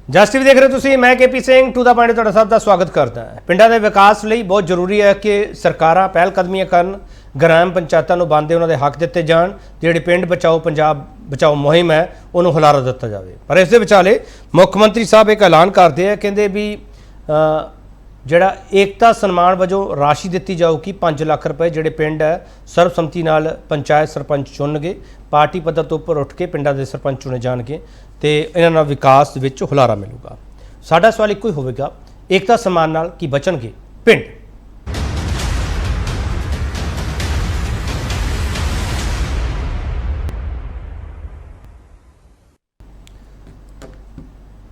ਜਸ TV ਦੇਖ ਰਹੇ ਤੁਸੀਂ, मैं KP Singh to the point ਤੁਹਾਡਾ ਸਭ ਦਾ ਸਵਾਗਤ ਕਰਦਾ ਹਾਂ। ਪਿੰਡਾਂ ਦੇ ਵਿਕਾਸ ਲਈ ਬਹੁਤ ਜ਼ਰੂਰੀ ਹੈ ਕਿ ਸਰਕਾਰਾਂ ਪਹਿਲ ਕਦਮੀਆਂ ਕਰਨ, ਗ੍ਰਾਮ ਪੰਚਾਇਤਾਂ ਨੂੰ ਬੰਦੇ ਉਹਨਾਂ ਦੇ ਹੱਕ ਦਿੱਤੇ ਜਾਣ, ਜਿਹੜੀ ਪਿੰਡ ਬਚਾਓ ਪੰਜਾਬ ਬਚਾਓ ਮੁਹਿੰਮ ਹੈ ਉਹਨੂੰ ਹੁਲਾਰਾ ਦਿੱਤਾ ਜਾਵੇ। ਪਰ ਇਸ ਦੇ ਵਿਚਾਲੇ ਮੁੱਖ ਮੰਤਰੀ ਸਾਹਿਬ ਇੱਕ ਐਲਾਨ ਕਰਦੇ ਆ, ਕਹਿੰਦੇ ਵੀ ਜਿਹੜਾ ਏਕਤਾ ਸਨਮਾਨ ਵਜੋਂ ਰਾਸ਼ੀ ਦਿੱਤੀ ਜਾਊਗੀ 5 ਲੱਖ रुपए, ਜਿਹੜੇ ਪਿੰਡ ਹੈ ਸਰਬਸੰਮਤੀ ਨਾਲ ਪੰਚਾਇਤ ਸਰਪੰਚ ਚੁਣਨਗੇ, ਪਾਰਟੀ ਪੱਧਰ ਤੋਂ ਉੱਪਰ ਉੱਠ ਕੇ ਪਿੰਡਾਂ ਦੇ ਸਰਪੰਚ ਚੁਣੇ ਜਾਣਗੇ ਤੇ ਇਹਨਾਂ ਨਾਲ ਵਿਕਾਸ ਵਿੱਚ ਹੁਲਾਰਾ ਮਿਲੂਗਾ। ਸਾਡਾ ਸਵਾਲ ਇੱਕੋ ਹੀ ਹੋਵੇਗਾ, ਏਕਤਾ ਸਨਮਾਨ ਨਾਲ ਕੀ ਬਚਣਗੇ ਪਿੰਡ?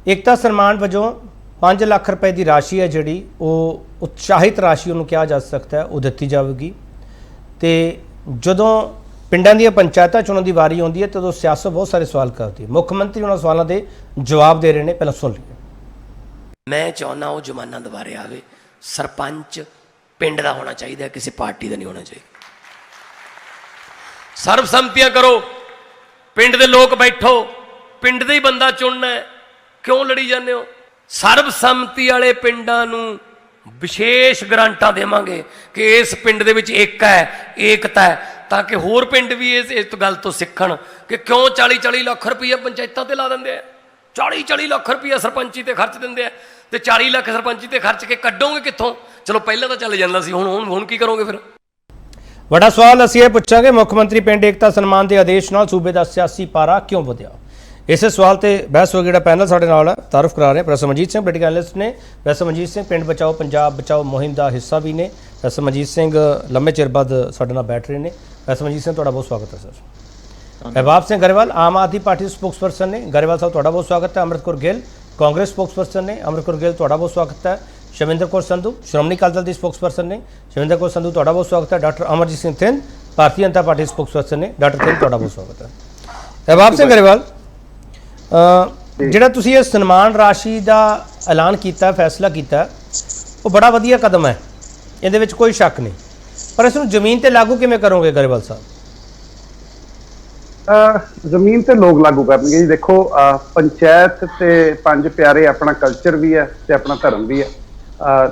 ਏਕਤਾ ਸਨਮਾਨ ਵਜੋਂ 5 ਲੱਖ रुपए की राशि है जिहड़ी वो उत्साहित राशि उन्होंने कहा जा सकता है, वो दिती जाएगी। तो जदों पिंडां दी पंचायतां चुणन की वारी आउंदी है तो सियासत बहुत सारे सवाल करती है। मुख्यमंत्री उन्होंने सवालों के जवाब दे रहे हैं, पहले सुन लीए। मैं चाहना वो जमाना दोबारे आवे, सरपंच पिंड का होना चाहिए, किसी पार्टी का नहीं होना चाहिए। सर्वसम्मतियां करो, पिंड के लोग बैठो, पिंड का ही बंदा चुनना है, क्यों लड़ी जाते हो? ਸਰਬਸੰਮਤੀ वाले ਪਿੰਡਾਂ ਨੂੰ विशेष ਗਰਾਂਟਾਂ ਦੇਵਾਂਗੇ कि इस पिंड ਦੇ ਵਿੱਚ ਏਕਤਾ ਹੈ, ਤਾਂ ਕਿ ਹੋਰ ਪਿੰਡ ਵੀ ਇਸ ਗੱਲ ਤੋਂ ਸਿੱਖਣ ਕਿ ਕਿਉਂ 40-40 ਲੱਖ ਰੁਪਈਆ ਪੰਚਾਇਤਾਂ ਤੇ ਲਾ ਦਿੰਦੇ ਆ, 40-40 ਲੱਖ ਰੁਪਈਆ ਸਰਪੰਚੀ ਤੇ ਖਰਚ ਦਿੰਦੇ ਆ, ਤੇ 40 ਲੱਖ ਸਰਪੰਚੀ ਤੇ ਖਰਚ ਕੇ ਕੱਢੋਗੇ ਕਿੱਥੋਂ? ਚਲੋ ਪਹਿਲਾਂ ਤਾਂ ਚੱਲ ਜਾਂਦਾ ਸੀ, ਹੁਣ ਕੀ ਕਰੋਗੇ ਫਿਰ? ਵੱਡਾ ਸਵਾਲ ਅਸੀਂ ਇਹ ਪੁੱਛਾਂਗੇ, ਮੁੱਖ ਮੰਤਰੀ ਪਿੰਡ ਏਕਤਾ ਸਨਮਾਨ ਦੇ ਆਦੇਸ਼ ਨਾਲ ਸੂਬੇ ਦਾ ਸਿਆਸੀ ਪਾਰਾ ਕਿਉਂ ਵਧਿਆ? इस सवाल पर बहस हो गया। पैनल साढ़े नाल तारुफ करा रहे professor Manjeet Singh political analyst ने। प्रोफेसर मनजीत सिंह पिंड बचाओ पंजाब बचाओ मुहिम का हिस्सा भी ने। प्रोफेसर मनजीत सिंह लंबे चिर बाद साढ़े नाल बैठ रहे हैं। प्रोफेसर मनजीत सिंह तुहाडा बहुत स्वागत है सर। अहबाब सिंह गरेवाल आम आदमी पार्टी स्पोक्स पर्सन ने, गरेवाल साहब तुहाडा बहुत स्वागत है। अमृत कौर गिल कांग्रेस स्पोक्स पर्सन ने, अमृत कौर गिल तुहाडा बहुत स्वागत है। शविंदर कौर संधू श्रोमणी अकाली दल की स्पोक्स पर्सन ने, शविंदर कौर संधू तुहाडा बहुत स्वागत है। Doctor Amarjeet Singh Thind Bharatiya Janata party spokes person ने, डॉक्टर थिंद तुहाडा बहुत स्वागत है। अहबाब सिंह गरेवाल, ਜਿਹੜਾ ਤੁਸੀਂ ਇਹ ਸਨਮਾਨ ਰਾਸ਼ੀ ਦਾ ਐਲਾਨ ਕੀਤਾ, ਫੈਸਲਾ ਕੀਤਾ, ਉਹ ਬੜਾ ਵਧੀਆ ਕਦਮ ਹੈ, ਇਹਦੇ ਵਿੱਚ ਕੋਈ ਸ਼ੱਕ ਨਹੀਂ, ਪਰ ਇਸ ਨੂੰ ਜ਼ਮੀਨ ਤੇ ਲਾਗੂ ਕਿਵੇਂ ਕਰੋਗੇ ਗਰੇਵਾਲ ਸਾਹਿਬ? ਜ਼ਮੀਨ ਤੇ ਲੋਕ ਲਾਗੂ ਕਰਨਗੇ ਜੀ। ਦੇਖੋ, ਪੰਚਾਇਤ ਤੇ ਪੰਜ ਪਿਆਰੇ ਆਪਣਾ ਕਲਚਰ ਵੀ ਹੈ ਤੇ ਆਪਣਾ ਧਰਮ ਵੀ ਹੈ।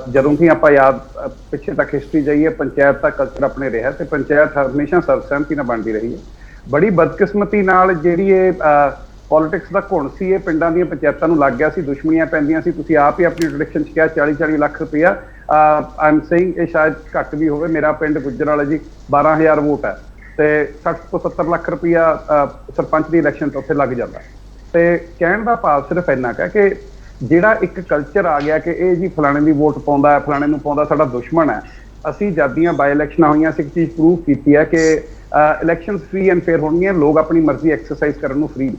ਜਦੋਂ ਕਿ ਆਪਾਂ ਯਾਦ ਪਿੱਛੇ ਤੱਕ ਹਿਸਟਰੀ ਜਾਈਏ, ਪੰਚਾਇਤ ਦਾ ਕਲਚਰ ਆਪਣੇ ਰਿਹਾ ਤੇ ਪੰਚਾਇਤ ਹਮੇਸ਼ਾ ਸਰਬਸਹਿਮਤੀ ਨਾਲ ਬਣਦੀ ਰਹੀ ਹੈ। ਬੜੀ ਬਦਕਿਸਮਤੀ ਨਾਲ ਜਿਹੜੀ ਇਹ ਪੋਲੀਟਿਕਸ ਦਾ ਘੁਣ ਸੀ, ਇਹ ਪਿੰਡਾਂ ਦੀਆਂ ਪੰਚਾਇਤਾਂ ਨੂੰ ਲੱਗ ਗਿਆ ਸੀ, ਦੁਸ਼ਮਣੀਆਂ ਪੈਂਦੀਆਂ ਸੀ। ਤੁਸੀਂ ਆਪ ਹੀ ਆਪਣੀ ਇੰਟਰੋਡਕਸ਼ਨ 'ਚ ਕਿਹਾ 40-40 ਲੱਖ ਰੁਪਈਆ। ਆਮ ਸੇਇੰਗ ਇਹ ਸ਼ਾਇਦ ਘੱਟ ਵੀ ਹੋਵੇ। ਮੇਰਾ ਪਿੰਡ ਗੁੱਜਰਾਵਾਲਾ ਜੀ 12,000 ਵੋਟ ਹੈ ਤੇ 60 ਤੋਂ 70 ਲੱਖ ਰੁਪਈਆ ਸਰਪੰਚ ਦੀ ਇਲੈਕਸ਼ਨ ਤੋਂ ਉੱਥੇ ਲੱਗ ਜਾਂਦਾ। ਤੇ ਕਹਿਣ ਦਾ ਭਾਵ ਸਿਰਫ ਇੰਨਾ ਕੁ ਹੈ ਕਿ ਜਿਹੜਾ ਇੱਕ ਕਲਚਰ ਆ ਗਿਆ ਕਿ ਇਹ ਜੀ ਫਲਾਣੇ ਦੀ ਵੋਟ ਪਾਉਂਦਾ ਹੈ, ਫਲਾਣੇ ਨੂੰ ਪਾਉਂਦਾ, ਸਾਡਾ ਦੁਸ਼ਮਣ ਹੈ। ਅਸੀਂ ਜਦ ਦੀਆਂ ਬਾਈ ਇਲੈਕਸ਼ਨਾਂ ਹੋਈਆਂ ਸੀ, ਇੱਕ ਚੀਜ਼ ਪ੍ਰੂਵ ਕੀਤੀ ਹੈ ਕਿ ਇਲੈਕਸ਼ਨਸ ਫ੍ਰੀ ਐਂਡ ਫੇਅਰ ਹੋਣਗੀਆਂ, ਲੋਕ ਆਪਣੀ ਮਰਜ਼ੀ ਐਕਸਰਸਾਈਜ਼ ਕਰਨ ਨੂੰ ਫ੍ਰੀ।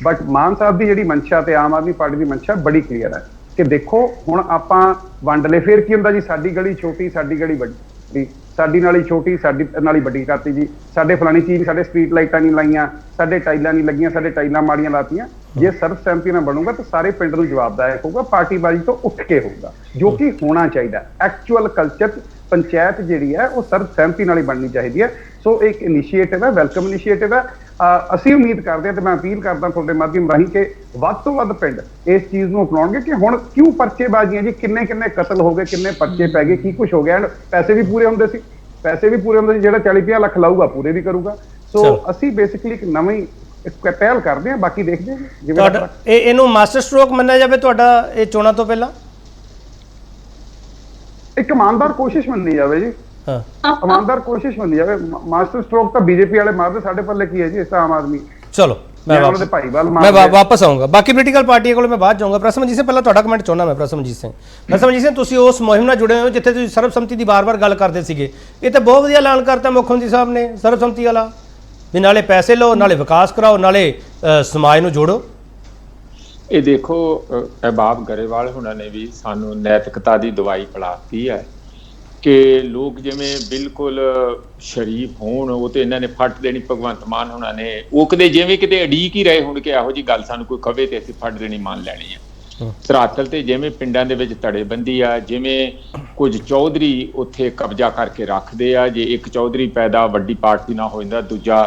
ਬਟ ਮਾਨ ਸਾਹਿਬ ਦੀ ਜਿਹੜੀ ਮਨਸ਼ਾ ਤੇ ਆਮ ਆਦਮੀ ਪਾਰਟੀ ਦੀ ਮਨਸ਼ਾ ਬੜੀ ਕਲੀਅਰ ਹੈ ਕਿ ਦੇਖੋ ਹੁਣ ਆਪਾਂ ਵੰਡ ਲਏ, ਫਿਰ ਕੀ ਹੁੰਦਾ ਜੀ? ਸਾਡੀ ਗਲੀ ਛੋਟੀ, ਸਾਡੀ ਗਲੀ ਵੱਡੀ, ਸਾਡੀ ਨਾਲੀ ਛੋਟੀ, ਸਾਡੀ ਨਾਲੀ ਵੱਡੀ ਕਰਤੀ ਜੀ, ਸਾਡੇ ਫਲਾਣੀ ਚੀਜ਼, ਸਾਡੇ ਸਟਰੀਟ ਲਾਈਟਾਂ ਨਹੀਂ ਲਾਈਆਂ, ਸਾਡੇ ਟਾਈਲਾਂ ਨਹੀਂ ਲੱਗੀਆਂ, ਸਾਡੇ ਟਾਈਲਾਂ ਮਾੜੀਆਂ ਲਾਤੀਆਂ। ਜੇ ਸਰਬਸਹਿਮਤੀ ਨਾਲ ਬਣੂਗਾ ਤਾਂ ਸਾਰੇ ਪਿੰਡ ਨੂੰ ਜਵਾਬਦਾਇਕ ਹੋਊਗਾ, ਪਾਰਟੀਬਾਜ਼ੀ ਤੋਂ ਉੱਠ ਕੇ ਹੋਊਗਾ, ਜੋ ਕਿ ਹੋਣਾ ਚਾਹੀਦਾ। ਐਕਚੁਅਲ ਕਲਚਰ ਪੰਚਾਇਤ ਜਿਹੜੀ ਹੈ ਉਹ ਸਰਬਸਹਿਮਤੀ ਨਾਲ ਹੀ ਬਣਨੀ ਚਾਹੀਦੀ ਹੈ। ਸੋ ਇੱਕ ਇਨੀਸ਼ੀਏਟਿਵ ਹੈ, ਵੈਲਕਮ ਇਨੀਸ਼ੀਏਟਿਵ ਹੈ। ਅਸੀਂ ਉਮੀਦ ਕਰਦੇ ਹਾਂ ਤੇ ਮੈਂ ਅਪੀਲ ਕਰਦਾ ਤੁਹਾਡੇ ਮਾਧਿਅਮ ਰਾਹੀਂ ਕਿ ਵੱਧ ਤੋਂ ਵੱਧ ਪਿੰਡ ਇਸ ਚੀਜ਼ ਨੂੰ ਅਪਣਾਉਣਗੇ ਕਿ ਹੁਣ ਕਿਉਂ ਪਰਚੇਬਾਜ਼ੀਆਂ ਜੀ, ਕਿੰਨੇ ਕਤਲ ਹੋ ਗਏ, ਕਿੰਨੇ ਪਰਚੇ ਪੈ ਗਏ, ਕੀ ਕੁਛ ਹੋ ਗਿਆ। ਪੈਸੇ ਵੀ ਪੂਰੇ ਹੁੰਦੇ ਸੀ, ਜਿਹੜਾ 40-50 ਲੱਖ ਲਾਊਗਾ ਪੂਰੇ ਵੀ ਕਰੂਗਾ। ਸੋ ਅਸੀਂ ਬੇਸਿਕਲੀ ਇੱਕ ਨਵੀਂ ਪਹਿਲ ਕਰਦੇ ਹਾਂ, ਬਾਕੀ ਦੇਖਦੇ ਹਾਂ ਜਿਵੇਂ ਇਹਨੂੰ ਮਾਸਟਰ ਸਟ੍ਰੋਕ ਮੰਨਿਆ ਜਾਵੇ ਤੁਹਾਡਾ ਇਹ ਚੋਣਾਂ ਤੋਂ ਪਹਿਲਾਂ। ਇੱਕ ਇਮਾਨਦਾਰ ਕੋਸ਼ਿਸ਼ ਮੰਨੀ ਜਾਵੇ ਜੀ, ਇਮਾਨਦਾਰ ਕੋਸ਼ਿਸ਼ ਮੰਨੀ ਜਾਵੇ। ਮਾਸਟਰ ਸਟ੍ਰੋਕ ਤਾਂ ਬੀਜੇਪੀ ਵਾਲੇ ਮਾਰਦੇ, ਸਾਡੇ ਪੱਲੇ ਕੀ ਹੈ ਜੀ? ਇਸ ਤਾਂ ਆਮ ਆਦਮੀ। ਚਲੋ मैं वापस आऊँगा, बाकी पोलिटिकल पार्टियों को मैं बात जाऊँगा। प्रोफेसर मनजीत सिंह पहला तुहाडा कमेंट चाहुंदा मैं। प्रोफेसर मनजीत सिंह तुसीं उस मुहिम नाल जुड़े हो जिथे तुसीं सर्बसम्मति की बार-बार गल करते सीगे, ये तो बहुत वधिया ऐलान करता मुख्य मंत्री साहब ने सर्बसम्मति वाला, भी नाले पैसे लो, नाले विकास कराओ, नाले समाज नूं जोड़ो। ये देखो, अहबाब गरेवाल हुणां ने भी सानूं नैतिकता की दवाई पिलाती है कि लोग जिवें बिल्कुल शरीफ होण, वो तो इन्होंने फट देनी। भगवंत मान होना ने वो कदे जिवें किते अड़ीक ही रहे होण कि इहो जी गल सानूं कोई कहे ते असीं फट देनी मान लैनी है। धरातल ते जिवें पिंडां दे विच धड़ेबंदी आ, जिवें कुछ चौधरी उत्थे कब्जा करके रखदे आ। जे एक चौधरी पैदा वड्डी पार्टी ना हो जांदा,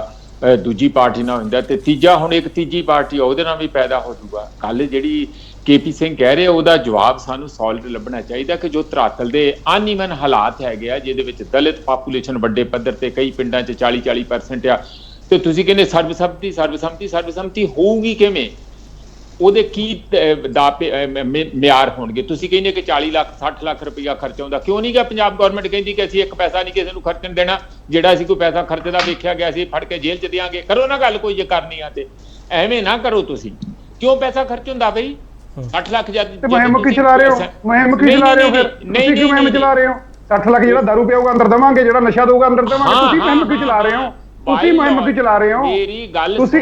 दूजी पार्टी ना हो जांदा, ते तीजा हुण एक तीजी पार्टी ਉਹਦੇ ਨਾਲ भी पैदा हो जाऊगा। गल जिहड़ी ਕੇਪੀ ਸਿੰਘ ਕਹਿ ਰਹੇ ਉਹਦਾ ਜਵਾਬ ਸਾਨੂੰ ਸੋਲਿਡ ਲੱਭਣਾ ਚਾਹੀਦਾ ਕਿ ਜੋ ਧਰਾਤਲ ਦੇ ਅਨਈਵਨ ਹਾਲਾਤ ਹੈਗੇ ਆ, ਜਿਹਦੇ ਵਿੱਚ ਦਲਿਤ ਪਾਪੂਲੇਸ਼ਨ ਵੱਡੇ ਪੱਧਰ ਤੇ ਕਈ ਪਿੰਡਾਂ 'ਚ 40% ਆ, ਤੇ ਤੁਸੀਂ ਕਹਿੰਦੇ ਸਰਬਸੰਮਤੀ ਹੋਊਗੀ ਕਿਵੇਂ? ਉਹਦੇ ਕੀ ਮਿਆਰ ਹੋਣਗੇ? ਤੁਸੀਂ ਕਹਿੰਦੇ ਕਿ 40 ਲੱਖ 60 ਲੱਖ ਰੁਪਇਆ ਖਰਚ ਆਉਂਦਾ, ਕਿਉਂ ਨਹੀਂ ਗਿਆ? ਪੰਜਾਬ ਗਵਰਨਮੈਂਟ ਕਹਿੰਦੀ ਕਿ ਅਸੀਂ ਇੱਕ ਪੈਸਾ ਨਹੀਂ ਕਿਸੇ ਨੂੰ ਖਰਚਣ ਦੇਣਾ, ਜਿਹੜਾ ਅਸੀਂ ਕੋਈ ਪੈਸਾ ਖਰਚਦਾ ਵੇਖਿਆ ਗਿਆ ਸੀ ਫੜ ਕੇ ਜੇਲ੍ਹ 'ਚ ਦਿਆਂਗੇ। ਕਰੋ ਨਾ ਗੱਲ ਕੋਈ ਜੇ ਕਰਨੀ ਆ ਤੇ, ਐਵੇਂ ਨਾ ਕਰੋ। ਤੁਸੀਂ ਕਿਉਂ ਪੈਸਾ ਖਰਚ ਹੁੰਦਾ ਬਈ? 60 ਲੱਖ ਜਦ ਮੁਹਿੰਮ ਕੀ ਚਲਾ ਰਹੇ ਹੋ? ਮੁਹਿੰਮ ਕੀ ਚਲਾ ਰਹੇ ਹੋ? ਫਿਰ ਤੁਸੀਂ ਕਿਉਂ ਮੁਹਿੰਮ ਚਲਾ ਰਹੇ ਹੋ? 60 ਲੱਖ ਜਿਹੜਾ ਦਾਰੂ ਪੀਊਗਾ ਅੰਦਰ ਦੇਵਾਂਗੇ, ਜਿਹੜਾ ਨਸ਼ਾ ਦਊਗਾ ਅੰਦਰ ਦੇਵਾਂਗੇ। ਤੁਸੀਂ ਮੁਹਿੰਮ ਕੀ ਚਲਾ ਰਹੇ ਹੋ? ਤੁਸੀਂ ਮੁਹਿੰਮ ਕੀ ਚਲਾ ਰਹੇ ਹੋ? ਮੇਰੀ ਗੱਲ ਤੁਸੀਂ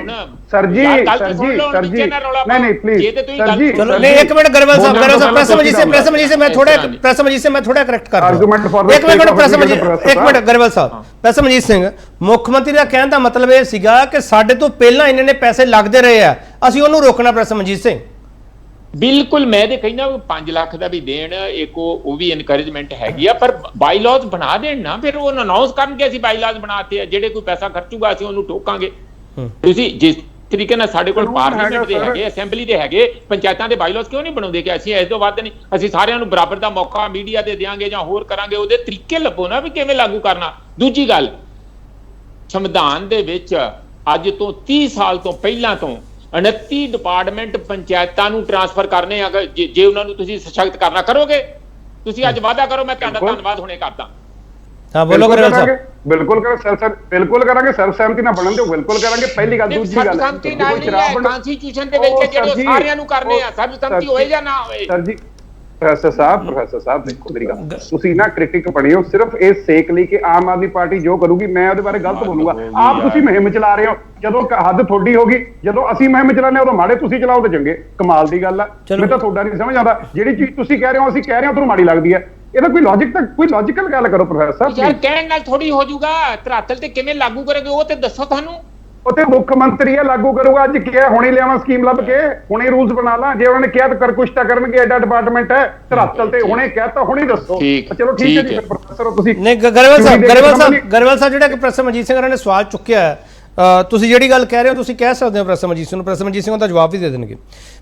ਸਰ ਜੀ ਨਹੀਂ ਪਲੀਜ਼ ਸਰ ਜੀ चलो नहीं, एक मिनट गरवाल साहब प्रसम जी से मैं थोड़ा करेक्ट कर रहा हूं। एक मिनट गरवाल साहब, प्रसमजीत सिंह ਮੁੱਖ ਮੰਤਰੀ ਦਾ ਕਹਿਣ ਦਾ ਮਤਲਬ ਇਹ ਸੀਗਾ ਕਿ ਸਾਡੇ ਤੋਂ ਪਹਿਲਾਂ ਇਹਨਾਂ ਨੇ ਪੈਸੇ ਲੱਗਦੇ ਰਹੇ ਆ, ਅਸੀਂ ਉਹਨੂੰ ਰੋਕਣਾ। ਪ੍ਰਸਮਜੀਤ ਸਿੰਘ ਬਿਲਕੁਲ, ਮੈਂ ਤੇ ਕਹਿੰਦਾ 5 ਲੱਖ ਦਾ ਵੀ ਦੇਣ, ਇੱਕ ਉਹ ਵੀ ਇਨਕਰੇਜਮੈਂਟ ਹੈਗੀ ਆ, ਪਰ ਬਾਈਲਾਜ਼ ਬਣਾ ਦੇਣ ਨਾ, ਫਿਰ ਉਹ ਅਨਾਉਂਸ ਕਰਨ ਕਿ ਅਸੀਂ ਬਾਈਲਾਜ਼ ਬਣਾਤੇ ਆ, ਜਿਹੜੇ ਕੋਈ ਪੈਸਾ ਖਰਚੂਗਾ ਅਸੀਂ ਉਹਨੂੰ ਟੋਕਾਂਗੇ। ਤੁਸੀਂ ਜਿਸ ਤਰੀਕੇ ਨਾਲ ਸਾਡੇ ਕੋਲ ਪਾਰਲੀਮੈਂਟ ਦੇ ਹੈਗੇ, ਅਸੈਂਬਲੀ ਦੇ ਹੈਗੇ, ਪੰਚਾਇਤਾਂ ਦੇ ਬਾਈਲਾਜ਼ ਕਿਉਂ ਨਹੀਂ ਬਣਾਉਂਦੇ ਕਿ ਅਸੀਂ ਇਸ ਤੋਂ ਵੱਧ ਨਹੀਂ, ਅਸੀਂ ਸਾਰਿਆਂ ਨੂੰ ਬਰਾਬਰ ਦਾ ਮੌਕਾ ਮੀਡੀਆ ਤੇ ਦਿਆਂਗੇ ਜਾਂ ਹੋਰ ਕਰਾਂਗੇ? ਉਹਦੇ ਤਰੀਕੇ ਲੱਭੋ ਨਾ ਵੀ ਕਿਵੇਂ ਲਾਗੂ ਕਰਨਾ। ਦੂਜੀ ਗੱਲ, ਸੰਵਿਧਾਨ ਦੇ ਵਿੱਚ ਅੱਜ ਤੋਂ 30 ਸਾਲ ਤੋਂ ਪਹਿਲਾਂ ਤੋਂ 29 ਡਿਪਾਰਟਮੈਂਟ ਪੰਚਾਇਤਾਂ ਨੂੰ ਟ੍ਰਾਂਸਫਰ ਕਰਨੇ ਆ। ਜੇ ਉਹਨਾਂ ਨੂੰ ਤੁਸੀਂ ਸਸ਼ਕਤ ਕਰਨਾ ਕਰੋਗੇ, ਤੁਸੀਂ ਅੱਜ ਵਾਅਦਾ ਕਰੋ, ਮੈਂ ਤੁਹਾਡਾ ਧੰਨਵਾਦ ਹੁਣੇ ਕਰਦਾ। ਹਾਂ ਬੋਲੋ ਗਰੇਵਾਲ ਸਾਹਿਬ। ਬਿਲਕੁਲ ਕਰਾਂਗੇ ਸਰਬਸਹਿਮਤੀ ਨਾਲ ਬਣਨ ਦਿਓ, ਬਿਲਕੁਲ ਕਰਾਂਗੇ। ਪਹਿਲੀ ਗੱਲ। ਦੂਜੀ ਗੱਲ, ਸਰਬਸਹਿਮਤੀ ਨਾਲ ਨਹੀਂ ਹੈ, ਕਨਸਟੀਟਿਊਸ਼ਨ ਦੇ ਵਿੱਚ ਜਿਹੜੇ ਸਾਰਿਆਂ ਨੂੰ ਕਰਨੇ ਆ, ਸਰਬਸਹਿਮਤੀ ਹੋਏ ਜਾਂ ਨਾ ਹੋਏ। ਸਰ ਜੀ ਪ੍ਰੋਫੈਸਰ ਸਾਹਿਬ ਦੇਖੋ ਮੇਰੀ ਗੱਲ, ਤੁਸੀਂ ਨਾ ਕ੍ਰਿਟਿਕ ਬਣੇ ਹੋ ਸਿਰਫ ਇਸ ਸੇਕ ਲਈ ਕਿ ਆਮ ਆਦਮੀ ਪਾਰਟੀ ਜੋ ਕਰੂਗੀ ਮੈਂ ਉਹਦੇ ਬਾਰੇ ਗਲਤ ਬੋਲੂਗਾ। ਆਪ ਤੁਸੀਂ ਮੁਹਿੰਮ ਚਲਾ ਰਹੇ ਹੋ, ਜਦੋਂ ਹੱਦ ਥੋੜੀ ਹੋਗੀ, ਜਦੋਂ ਅਸੀਂ ਮੁਹਿੰਮ ਚਲਾਉਂਦੇ ਉਦੋਂ ਮਾੜੇ ਤੁਸੀਂ ਚਲਾਓ ਤੇ ਚੰਗੇ। ਕਮਾਲ ਦੀ ਗੱਲ ਆ, ਮੈਨੂੰ ਤਾਂ ਤੁਹਾਡਾ ਨਹੀਂ ਸਮਝ ਆਉਂਦਾ। ਜਿਹੜੀ ਚੀਜ਼ ਤੁਸੀਂ ਕਹਿ ਰਹੇ ਹੋ ਅਸੀਂ ਕਹਿ ਰਹੇ ਹਾਂ ਤੁਹਾਨੂੰ ਮਾੜੀ ਲੱਗਦੀ ਹੈ। ਇਹਦਾ ਕੋਈ ਲੌਜੀਕ, ਤਾਂ ਕੋਈ ਲੌਜੀਕਲ ਗੱਲ ਕਰੋ ਪ੍ਰੋਫੈਸਰ ਸਾਹਿਬ। ਯਾਰ ਕਹਿਣ ਨਾਲ ਥੋੜੀ ਹੋ ਜਾਊਗਾ, ਧਰਾਤਲ ਤੇ ਕਿਵੇਂ ਲਾਗੂ ਕਰੋਗੇ ਉਹ ਤੇ ਦੱਸੋ ਤੁਹਾਨੂੰ। ਉੱਥੇ ਮੁੱਖ ਮੰਤਰੀ ਹੈ ਲਾਗੂ ਕਰੂਗਾ। ਅੱਜ ਕਿਹਾ ਹੁਣੇ ਲਿਆਵਾਂ ਸਕੀਮ ਲੱਭ ਕੇ, ਹੁਣੇ ਰੂਲਸ ਬਣਾ ਲਾ। ਜੇ ਉਹਨਾਂ ਨੇ ਕਿਹਾ ਤਾਂ ਕਰ ਕੁਛ ਤਾਂ ਕਰਨਗੇ, ਐਡਾ ਡਿਪਾਰਟਮੈਂਟ ਹੈ ਧਰਾਤਲ ਤੇ, ਹੁਣੇ ਕਹਿਤਾ ਹੁਣੇ ਦੱਸੋ। ਚਲੋ ਠੀਕ ਹੈ ਜੀ ਪ੍ਰੋਫੈਸਰ ਤੁਸੀਂ ਨਹੀਂ ਗਰੇਵਾਲ ਸਾਹਿਬ ਜਿਹੜਾ ਕਿ ਪ੍ਰਸਮਜੀਤ ਸਿੰਘ ਨੇ ਸਵਾਲ ਚੁੱਕਿਆ, ਤੁਸੀਂ ਜਿਹੜੀ ਗੱਲ ਕਹਿ ਰਹੇ ਹੋ ਤੁਸੀਂ ਕਹਿ ਸਕਦੇ ਹੋ ਪ੍ਰਸਮਜੀਤ ਸਿੰਘ ਨੂੰ, ਪ੍ਰਸਮਜੀਤ ਸਿੰਘ ਉਹਦਾ ਜਵਾਬ ਵੀ ਦੇ ਦੇਣਗੇ।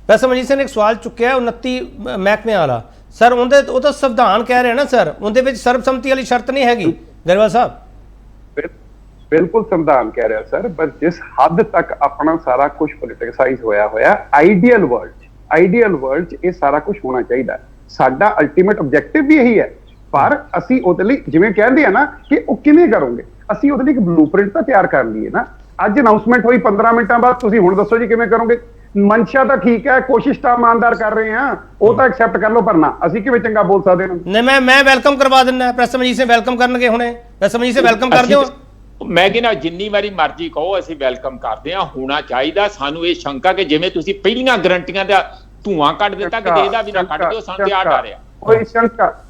ਪ੍ਰਸਮਜੀਤ ਸਿੰਘ ਨੇ ਇੱਕ ਸਵਾਲ ਚੁੱਕਿਆ 29 ਮਹਿਕਮੇ ਵਾਲਾ। ਸਰ ਉਹ ਤਾਂ ਸੰਵਿਧਾਨ ਕਹਿ ਰਹੇ ਨਾ ਸਰ, ਉਹਦੇ ਵਿੱਚ ਸਰਬਸੰਮਤੀ ਵਾਲੀ ਸ਼ਰਤ ਨਹੀਂ ਹੈਗੀ। ਗਰੇਵਾਲ ਸਾਹਿਬ ਬਿਲਕੁਲ ਸੰਵਿਧਾਨ ਕਹਿ ਰਿਹਾ ਸਰ, ਪਰ ਜਿਸ ਹੱਦ ਤੱਕ ਆਪਣਾ ਸਾਰਾ ਕੁਝ ਪੋਲਿਟਿਕਸਾਈਜ਼ ਹੋਇਆ ਆਈਡੀਅਲ ਵਰਲਡ 'ਚ ਇਹ ਸਾਰਾ ਕੁਝ ਹੋਣਾ ਚਾਹੀਦਾ। ਸਾਡਾ ਅਲਟੀਮੇਟ ਆਬਜੈਕਟਿਵ ਵੀ ਇਹੀ ਹੈ, ਪਰ ਅਸੀਂ ਉਹਦੇ ਲਈ ਜਿਵੇਂ ਕਹਿੰਦੇ ਆ ਨਾ ਕਿ ਉਹ ਕਿਵੇਂ ਕਰੋਗੇ, ਅਸੀਂ ਉਹਦੇ ਲਈ ਇੱਕ ਬਲੂਪ੍ਰਿੰਟ ਤਾਂ ਤਿਆਰ ਕਰ ਲਈਏ ਨਾ। ਅੱਜ ਅਨਾਉਂਸਮੈਂਟ ਹੋਈ 15 ਮਿੰਟਾਂ ਬਾਅਦ, ਤੁਸੀਂ ਹੁਣ ਦੱਸੋ ਜੀ ਕਿਵੇਂ ਕਰੋਗੇ? ਮਨਸ਼ਾ ਤਾਂ ਠੀਕ ਹੈ, ਕੋਸ਼ਿਸ਼ ਤਾਂ ਇਮਾਨਦਾਰ ਕਰ ਰਹੇ ਆ, ਉਹ ਤਾਂ ਐਕਸੈਪਟ ਕਰ ਲਓ, ਪਰ ਨਾ ਅਸੀਂ ਕਿਵੇਂ ਚੰਗਾ ਬੋਲ ਸਕਦੇ ਹਾਂ? ਨਹੀਂ ਮੈਂ ਵੈਲਕਮ ਕਰਵਾ ਦਿੰਦਾ, ਪ੍ਰਸਮਜੀਤ ਸਿੰਘ ਵੈਲਕਮ ਕਰਨਗੇ ਹੁਣੇ। ਪ੍ਰਸਮਜੀਤ ਸਿੰਘ ਵੈਲਕਮ ਕਰ ਦਿਓ। ਮੈਂ ਕਹਿੰਦਾ ਜਿੰਨੀ ਵਾਰੀ ਮਰਜ਼ੀ ਕਹੋ ਅਸੀਂ ਵੈਲਕਮ ਕਰਦੇ ਹਾਂ। ਹੋਣਾ ਚਾਹੀਦਾ। ਸਾਨੂੰ ਇਹ ਸ਼ੰਕਾ ਕਿ ਜਿਵੇਂ ਤੁਸੀਂ ਪਹਿਲੀਆਂ ਗਰੰਟੀਆਂ ਦਾ ਧੂਆਂ ਕੱਢ ਦਿੱਤਾ ਕਿ ਇਹਦਾ ਵੀ ਨਾ ਕੱਢ ਦਿਓ, ਸਾਨੂੰ ਤੇ ਆ ਡਰਿਆ ਕੋਈ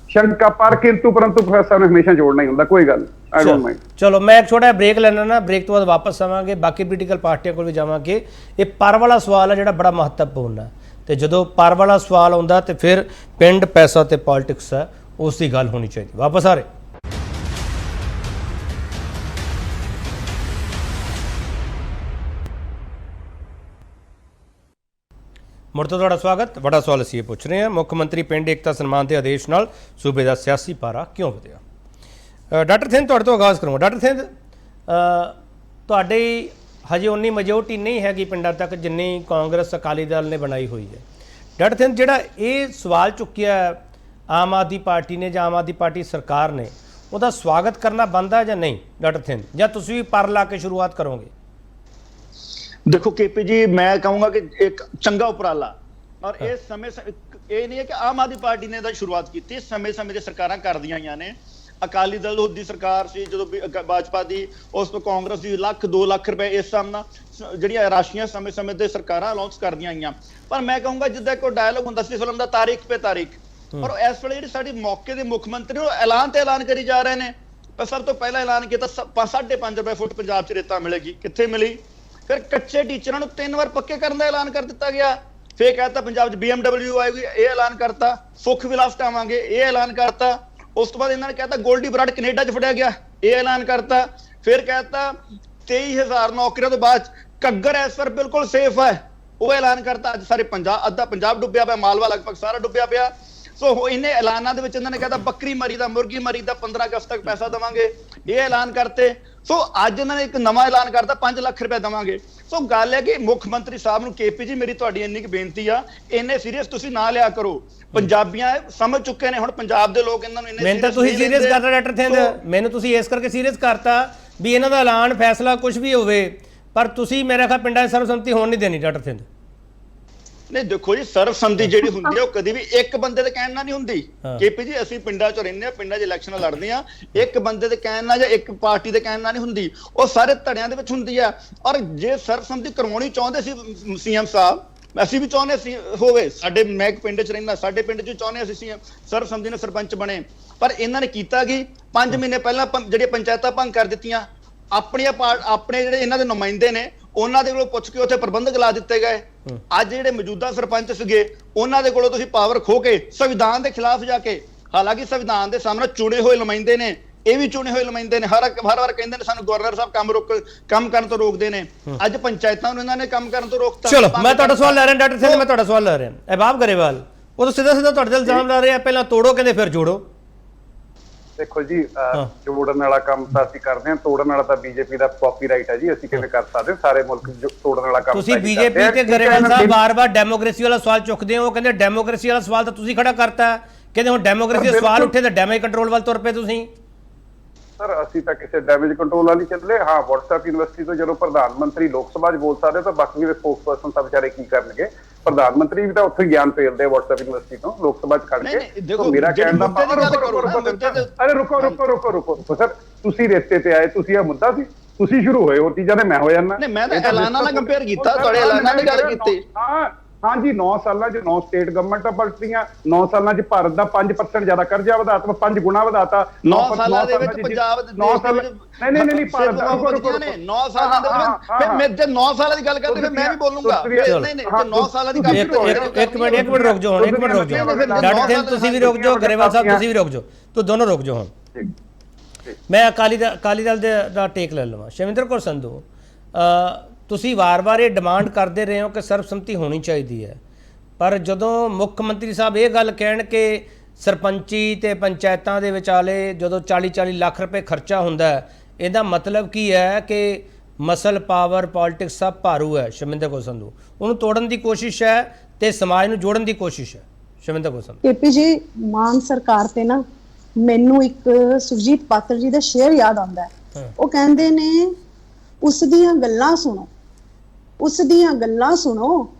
ਸ਼ੰਕਾ ਪਰ ਕਿੰਤੂ ਪਰੰਤੂ ਪ੍ਰੋਫੈਸਰ ਨੂੰ ਹਮੇਸ਼ਾ ਜੋੜਨਾ ਹੀ ਹੁੰਦਾ। ਕੋਈ ਗੱਲ ਆਈ ਡੋਨਟ ਮਾਈਂਡ। ਚਲੋ ਮੈਂ ਇੱਕ ਛੋਟਾ ਬ੍ਰੇਕ ਲੈਣਾ ਨਾ, ਬ੍ਰੇਕ ਤੋਂ ਬਾਅਦ ਵਾਪਸ ਆਵਾਂਗੇ, ਬਾਕੀ ਪੋਲੀਟੀਕਲ ਪਾਰਟੀਆਂ ਕੋਲ ਵੀ ਜਾਵਾਂਗੇ। ਇਹ ਪਰ ਵਾਲਾ ਸਵਾਲ ਹੈ ਜਿਹੜਾ ਬੜਾ ਮਹੱਤਵਪੂਰਨ ਹੈ, ਤੇ ਜਦੋਂ ਪਰ ਵਾਲਾ ਸਵਾਲ ਆਉਂਦਾ ਤੇ ਫਿਰ ਪਿੰਡ ਪੈਸਾ ਤੇ ਪੋਲਿਟਿਕਸ ਹੈ, ਉਸ ਦੀ ਗੱਲ ਹੋਣੀ ਚਾਹੀਦੀ। ਵਾਪਸ ਆ ਰਹੇ। ਮੁੜ ਤੋਂ ਤੁਹਾਡਾ ਸਵਾਗਤ। ਬੜਾ ਸਵਾਲ ਅਸੀਂ ਇਹ ਪੁੱਛ ਰਹੇ ਹਾਂ, ਮੁੱਖ ਮੰਤਰੀ ਪਿੰਡ ਏਕਤਾ ਸਨਮਾਨ ਦੇ ਆਦੇਸ਼ ਨਾਲ ਸੂਬੇ ਦਾ ਸਿਆਸੀ ਪਾਰਾ ਕਿਉਂ ਵਧਿਆ? ਡਾਕਟਰ ਥਿੰਦ ਤੁਹਾਡੇ ਤੋਂ ਆਗਾਜ਼ ਕਰੂੰਗਾ। ਡਾਕਟਰ ਥਿੰਦ, ਤੁਹਾਡੀ ਹਜੇ ਉਨੀ ਮੈਜੋਰਟੀ ਨਹੀਂ ਹੈਗੀ ਪਿੰਡਾਂ ਤੱਕ ਜਿੰਨੀ ਕਾਂਗਰਸ ਅਕਾਲੀ ਦਲ ਨੇ ਬਣਾਈ ਹੋਈ ਹੈ। ਡਾਕਟਰ ਥਿੰਦ, ਜਿਹੜਾ ਇਹ ਸਵਾਲ ਚੁੱਕਿਆ ਆਮ ਆਦਮੀ ਪਾਰਟੀ ਨੇ ਜਾਂ ਆਮ ਆਦਮੀ ਪਾਰਟੀ ਸਰਕਾਰ ਨੇ, ਉਹਦਾ ਸਵਾਗਤ ਕਰਨਾ ਬਣਦਾ ਜਾਂ ਨਹੀਂ? ਡਾਕਟਰ ਥਿੰਦ, ਜਾਂ ਤੁਸੀਂ ਵੀ ਪਰ ਲਾ ਕੇ ਸ਼ੁਰੂਆਤ ਕਰੋਗੇ? देखो केपी जी, मैं कहूंगा कि एक चंगा उपराला, और इस समय ये नहीं है कि आम आदमी पार्टी ने शुरुआत की थी, समय दी सरकारां करदियां आईयां ने। अकाली दल दी सरकार सी जो भाजपा दी, उस तो कांग्रेस दी लाख 2 लाख रुपए इस सामना ਜਿਹੜੀਆਂ ਰਾਸ਼ੀਆਂ ਸਮੇਂ ਤੇ ਸਰਕਾਰਾਂ ਅਨਾਉਂਸ ਕਰਦੀਆਂ ਆਈਆਂ। ਪਰ ਮੈਂ ਕਹੂੰਗਾ ਜਿੱਦਾਂ ਕੋਈ ਡਾਇਲੋਗ ਹੁੰਦਾ ਸੀ ਫਿਲਮ ਦਾ, ਤਾਰੀਖ ਪੇ ਤਾਰੀਖ, ਔਰ ਇਸ ਵੇਲੇ ਜਿਹੜੀ ਸਾਡੀ ਮੌਕੇ ਦੇ ਮੁੱਖ ਮੰਤਰੀ ਉਹ ਐਲਾਨ ਕਰੀ ਜਾ ਰਹੇ ਨੇ। ਪਰ ਸਭ ਤੋਂ ਪਹਿਲਾਂ ਐਲਾਨ ਕੀਤਾ 5.5 ਰੁਪਏ ਫੁੱਟ ਪੰਜਾਬ 'ਚ ਰੇਤਾ ਮਿਲੇਗੀ। ਕਿੱਥੇ ਮਿਲੀ? ਫਿਰ ਕੱਚੇ ਟੀਚਰਾਂ ਨੂੰ 3 ਵਾਰ ਪੱਕੇ ਕਰਨ ਦਾ ਐਲਾਨ ਕਰ ਦਿੱਤਾ ਗਿਆ। ਫਿਰ ਕਹਿਤਾ ਪੰਜਾਬ 'ਚ BMW ਆਏਗੀ, ਇਹ ਐਲਾਨ ਕਰਤਾ। ਸੁੱਖ ਵਿਲਾਸ ਟਾਵਾਂਗੇ, ਇਹ ਐਲਾਨ ਕਰਤਾ। ਉਸ ਤੋਂ ਬਾਅਦ ਇਹਨਾਂ ਨੇ ਕਹਿਤਾ ਗੋਲਡੀ ਬਰਾਡ ਕੈਨੇਡਾ 'ਚ ਫੜਿਆ ਗਿਆ, ਇਹ ਐਲਾਨ ਕਰਤਾ। ਫਿਰ ਕਹਿਤਾ 23,000 ਨੌਕਰੀਆਂ ਤੋਂ ਬਾਅਦ ਘੱਗਰ ਇਸ ਵਾਰ ਬਿਲਕੁਲ ਸੇਫ ਹੈ, ਉਹ ਐਲਾਨ ਕਰਤਾ। ਅੱਜ ਸਾਰੇ ਪੰਜਾਬ, ਅੱਧਾ ਪੰਜਾਬ ਡੁੱਬਿਆ ਪਿਆ, ਮਾਲਵਾ ਲਗਭਗ ਸਾਰਾ ਡੁੱਬਿਆ ਪਿਆ। ਸੋ ਇਹਨੇ ਐਲਾਨਾਂ ਦੇ ਵਿੱਚ ਇਹਨਾਂ ਨੇ ਕਹਿੰਦਾ ਬੱਕਰੀ ਮਰੀ ਦਾ, ਮੁਰਗੀ ਮਰੀ ਦਾ 15 ਅਗਸਤ ਤੱਕ ਪੈਸਾ ਦੇਵਾਂਗੇ, ਇਹ ਐਲਾਨ ਕਰਤੇ। ਸੋ ਅੱਜ ਇਹਨਾਂ ਨੇ ਇੱਕ ਨਵਾਂ ਐਲਾਨ ਕਰਤਾ 5 ਲੱਖ ਰੁਪਏ ਦੇਵਾਂਗੇ। ਸੋ ਗੱਲ ਹੈ ਕਿ ਮੁੱਖ ਮੰਤਰੀ ਸਾਹਿਬ ਨੂੰ, KP ਜੀ ਮੇਰੀ ਤੁਹਾਡੀ ਇੰਨੀ ਕੁ ਬੇਨਤੀ ਆ, ਇੰਨੇ ਸੀਰੀਅਸ ਤੁਸੀਂ ਨਾ ਲਿਆ ਕਰੋ। ਪੰਜਾਬੀਆਂ ਸਮਝ ਚੁੱਕੇ ਨੇ ਹੁਣ, ਪੰਜਾਬ ਦੇ ਲੋਕ ਇਹਨਾਂ ਨੂੰ ਇੰਨੇ ਮੈਨੂੰ ਤਾਂ ਤੁਸੀਂ ਸੀਰੀਅਸ ਕਰਤਾ ਡਾਕਟਰ ਥਿੰਦ, ਮੈਨੂੰ ਤੁਸੀਂ ਇਸ ਕਰਕੇ ਸੀਰੀਅਸ ਕਰਤਾ ਵੀ ਇਹਨਾਂ ਦਾ ਐਲਾਨ ਫੈਸਲਾ ਕੁਝ ਵੀ ਹੋਵੇ, ਪਰ ਤੁਸੀਂ ਮੇਰੇ ਖਿਆਲ ਪਿੰਡਾਂ 'ਚ ਸਰਬਸੰਮਤੀ ਹੋਣ ਨਹੀਂ ਦੇਣੀ ਡਾਕਟਰ ਥਿੰਦ। ਨਹੀਂ ਦੇਖੋ ਜੀ, ਸਰਬਸੰਮਤੀ ਜਿਹੜੀ ਹੁੰਦੀ ਹੈ ਉਹ ਕਦੀ ਵੀ ਇੱਕ ਬੰਦੇ ਦੇ ਕਹਿਣ ਨਾਲ ਨਹੀਂ ਹੁੰਦੀ। KP ਜੀ ਅਸੀਂ ਪਿੰਡਾਂ 'ਚ ਰਹਿੰਦੇ ਆ, ਪਿੰਡਾਂ 'ਚ ਇਲੈਕਸ਼ਨ ਲੜਦੇ ਆ, ਇੱਕ ਬੰਦੇ ਦੇ ਕਹਿਣ ਨਾਲ ਜਾਂ ਇੱਕ ਪਾਰਟੀ ਦੇ ਕਹਿਣ ਨਾਲ ਨਹੀਂ ਹੁੰਦੀ, ਉਹ ਸਾਰੇ ਧੜਿਆਂ ਦੇ ਵਿੱਚ ਹੁੰਦੀ ਆ। ਔਰ ਜੇ ਸਰਬਸੰਮਤੀ ਕਰਵਾਉਣੀ ਚਾਹੁੰਦੇ ਸੀ CM ਸਾਹਿਬ, ਅਸੀਂ ਵੀ ਚਾਹੁੰਦੇ ਸੀ ਹੋਵੇ, ਸਾਡੇ ਮੈਂ ਇੱਕ ਪਿੰਡ 'ਚ ਰਹਿੰਦਾ, ਸਾਡੇ ਪਿੰਡ 'ਚ ਚਾਹੁੰਦੇ ਅਸੀਂ CM ਸਰਬਸੰਮਤੀ ਨਾਲ ਸਰਪੰਚ ਬਣੇ, ਪਰ ਇਹਨਾਂ ਨੇ ਕੀਤਾ ਕਿ 5 ਮਹੀਨੇ ਪਹਿਲਾਂ ਜਿਹੜੀਆਂ ਪੰਚਾਇਤਾਂ ਭੰਗ ਕਰ ਦਿੱਤੀਆਂ, ਆਪਣੇ ਜਿਹੜੇ ਇਹਨਾਂ ਦੇ ਨੁਮਾਇੰਦੇ ਨੇ ਉਹਨਾਂ ਦੇ ਕੋਲੋਂ ਪੁੱਛ ਕੇ ਉੱਥੇ ਪ੍ਰਬੰਧਕ ਲਾ ਦਿੱਤੇ ਗਏ। ਅੱਜ ਜਿਹੜੇ ਮੌਜੂਦਾ ਸਰਪੰਚ ਸੀਗੇ ਉਹਨਾਂ ਦੇ ਕੋਲੋਂ ਤੁਸੀਂ ਪਾਵਰ ਖੋ ਕੇ ਸੰਵਿਧਾਨ ਦੇ ਖਿਲਾਫ ਜਾ ਕੇ, ਹਾਲਾਂਕਿ ਸੰਵਿਧਾਨ ਦੇ ਸਾਹਮਣੇ ਚੁਣੇ ਹੋਏ ਨੁਮਾਇੰਦੇ ਨੇ, ਇਹ ਵੀ ਚੁਣੇ ਹੋਏ ਨੁਮਾਇੰਦੇ ਨੇ, ਹਰ ਵਾਰ ਕਹਿੰਦੇ ਨੇ ਸਾਨੂੰ ਗਵਰਨਰ ਸਾਹਿਬ ਕੰਮ ਕਰਨ ਤੋਂ ਰੋਕਦੇ ਨੇ। ਅੱਜ ਪੰਚਾਇਤਾਂ ਨੂੰ ਇਹਨਾਂ ਨੇ ਕੰਮ ਕਰਨ ਤੋਂ ਰੋਕਤਾ। ਚਲੋ ਮੈਂ ਤੁਹਾਡਾ ਸਵਾਲ ਲੈ ਰਿਹਾ ਡਾਕਟਰ ਸਿੰਘ, ਮੈਂ ਤੁਹਾਡਾ ਸਵਾਲ ਲੈ ਰਿਹਾ। ਅਹਿਬਾਬ ਗਰੇਵਾਲ ਉਹ ਤਾਂ ਸਿੱਧਾ ਤੁਹਾਡੇ ਤੇ ਇਲਜ਼ਾਮ ਲਾ ਰਹੇ ਆ, ਪਹਿਲਾਂ ਤੋੜੋ ਕਹਿੰਦੇ ਫਿਰ ਜੋੜੋ। ਦੇਖੋ ਜੀ, ਜੋੜਨ ਵਾਲਾ ਕੰਮ ਤਾਂ ਅਸੀਂ ਕਰਦੇ ਹਾਂ, ਤੋੜਨ ਵਾਲਾ ਤਾਂ BJP ਦਾ ਕਾਪੀਰਾਈਟ ਹੈ ਜੀ, ਅਸੀਂ ਕਿਵੇਂ ਕਰ ਸਕਦੇ? ਸਾਰੇ ਮੁਲਕ ਤੋੜਨ ਵਾਲਾ ਕੰਮ ਤੁਸੀਂ BJP ਤੇ ਗਰੇਵਾਲ ਸਾਹਿਬ ਬਾਰ-ਬਾਰ ਡੈਮੋਕ੍ਰੇਸੀ ਵਾਲਾ ਸਵਾਲ ਚੁੱਕਦੇ ਹੋ, ਉਹ ਕਹਿੰਦੇ ਡੈਮੋਕ੍ਰੇਸੀ ਵਾਲਾ ਸਵਾਲ ਤਾਂ ਤੁਸੀਂ ਖੜਾ ਕਰਤਾ, ਕਹਿੰਦੇ ਹੁਣ ਡੈਮੋਕ੍ਰੇਸੀ ਦੇ ਸਵਾਲ ਉੱਠੇ ਤਾਂ ਡੈਮੇਜ ਕੰਟਰੋਲ ਵੱਲ ਤੁਰ ਪਏ ਤੁਸੀਂ। ਸਰ ਅਸੀਂ ਤਾਂ ਕਿਸੇ ਡੈਮੇਜ ਕੰਟਰੋਲ ਵਾਲੀ ਚੱਲੇ। ਹਾਂ, WhatsApp ਯੂਨੀਵਰਸਿਟੀ ਤੋਂ ਜਦੋਂ ਪ੍ਰਧਾਨ ਮੰਤਰੀ ਲੋਕ ਸਭਾ 'ਚ ਬੋਲ ਸਕਦੇ ਤਾਂ ਬਾਕੀ ਦੇ ਸਪੋਕਸਪਰਸਨ ਤਾਂ ਵਿਚਾਰੇ ਕੀ ਕਰਨਗੇ? ਪ੍ਰਧਾਨ ਮੰਤਰੀ ਵੀ ਤਾਂ ਉੱਥੇ ਗਿਆਨ ਫੇਰਦੇ WhatsApp ਯੂਨੀਵਰਸਿਟੀ ਤੋਂ ਲੋਕ ਸਭਾ 'ਚ ਖੜ ਕੇ। ਮੇਰਾ ਕਹਿਣ ਦਾ ਅਰੇ ਰੁਕੋ ਸਰ, ਤੁਸੀਂ ਰੇਤੇ ਤੇ ਆਏ, ਤੁਸੀਂ ਇਹ ਮੁੱਦਾ ਸੀ, ਤੁਸੀਂ ਸ਼ੁਰੂ ਹੋਏ, ਹੋਰ ਚੀਜ਼ਾਂ ਤੇ ਮੈਂ ਹੋ ਜਾਣਾ। ਨਹੀਂ, ਮੈਂ ਤਾਂ ਐਲਾਨਾਂ ਨਾਲ ਕੰਪੇਅਰ ਕੀਤਾ, ਤੁਹਾਡੇ ਐਲਾਨਾਂ ਦੀ ਗੱਲ ਕੀਤੀ। ਹਾਂਜੀ, 9 ਸਾਲਾਂ 'ਚ 9 ਸਟੇਟ ਗਵਰਨਮੈਂਟਾਂ ਪਲਟੀਆਂ, 9 ਸਾਲਾਂ 'ਚ ਭਾਰਤ ਦਾ 5% ਜ਼ਿਆਦਾ ਕਰਜ਼ਾ ਵਧਾਤਾ, 5 ਗੁਣਾ ਵਧਾਤਾ। 9 ਸਾਲਾਂ ਦੇ ਵਿੱਚ ਪੰਜਾਬ ਦੇ ਨਹੀਂ ਭਾਰਤ ਦਾ 9 ਸਾਲਾਂ ਦੇ ਵਿੱਚ, ਮੈਂ ਜੇ 9 ਸਾਲਾਂ ਦੀ ਗੱਲ ਕਰਦੇ ਫਿਰ ਮੈਂ ਵੀ ਬੋਲੂੰਗਾ। ਨਹੀਂ ਜੇ 9 ਸਾਲਾਂ ਦੀ ਗੱਲ, ਇੱਕ ਮਿੰਟ ਰੁਕ ਜਾਓ, ਇੱਕ ਮਿੰਟ ਰੁਕ ਜਾਓ ਡਾਕਟਰ ਸਿੰਘ, ਤੁਸੀਂ ਵੀ ਰੁਕ ਜਾਓ, ਗਰੇਵਾਲ ਸਾਹਿਬ ਤੁਸੀਂ ਵੀ ਰੁਕ ਜਾਓ, ਤੂੰ ਦੋਨੋਂ ਰੁਕ ਜਾਓ। ਹੁਣ ਮੈਂ ਅਕਾਲੀ ਦਲ ਦਾ ਟੇਕ ਲੈ ਲਵਾਂ। ਸ਼ਮਿੰਦਰ ਕੌਰ ਸੰਧੂ, ਤੁਸੀਂ ਵਾਰ-ਵਾਰ ਇਹ ਡਿਮਾਂਡ ਕਰਦੇ ਰਹੇ ਹੋ ਕਿ ਸਰਬਸੰਮਤੀ ਹੋਣੀ ਚਾਹੀਦੀ ਹੈ, ਪਰ ਜਦੋਂ ਮੁੱਖ ਮੰਤਰੀ ਸਾਹਿਬ ਇਹ ਗੱਲ ਕਹਿਣ ਕਿ ਸਰਪੰਚੀ ਤੇ ਪੰਚਾਇਤਾਂ ਦੇ ਵਿਚਾਲੇ ਜਦੋਂ 40-40 ਲੱਖ ਰੁਪਏ ਖਰਚਾ ਹੁੰਦਾ ਹੈ, ਇਹਦਾ ਮਤਲਬ ਕੀ ਹੈ ਕਿ ਮਸਲ ਪਾਵਰ ਪੋਲਿਟਿਕਸ ਸਭ ਭਾਰੂ ਹੈ। ਸ਼ਮਿੰਦਰ ਕੌਰ ਸੰਧੂ, ਉਹਨੂੰ ਤੋੜਨ ਦੀ ਕੋਸ਼ਿਸ਼ ਹੈ ਤੇ ਸਮਾਜ ਨੂੰ ਜੋੜਨ ਦੀ ਕੋਸ਼ਿਸ਼ ਹੈ। ਸ਼ਮਿੰਦਰ ਕੌਰ ਸੰਧੂ। KP ਜੀ, ਮਾਨ ਸਰਕਾਰ ਤੇ ਨਾ ਮੈਨੂੰ ਇੱਕ ਸੁਰਜੀਤ ਪਾਤਰ ਜੀ ਦਾ ਸ਼ੇਅਰ ਯਾਦ ਆਉਂਦਾ ਹੈ। ਉਹ ਕਹਿੰਦੇ ਨੇ ਉਸ ਦੀਆਂ ਗੱਲਾਂ ਸੁਣੋ, ਉਸ ਦੀਆਂ ਗੱਲਾਂ ਸੁਣੋ,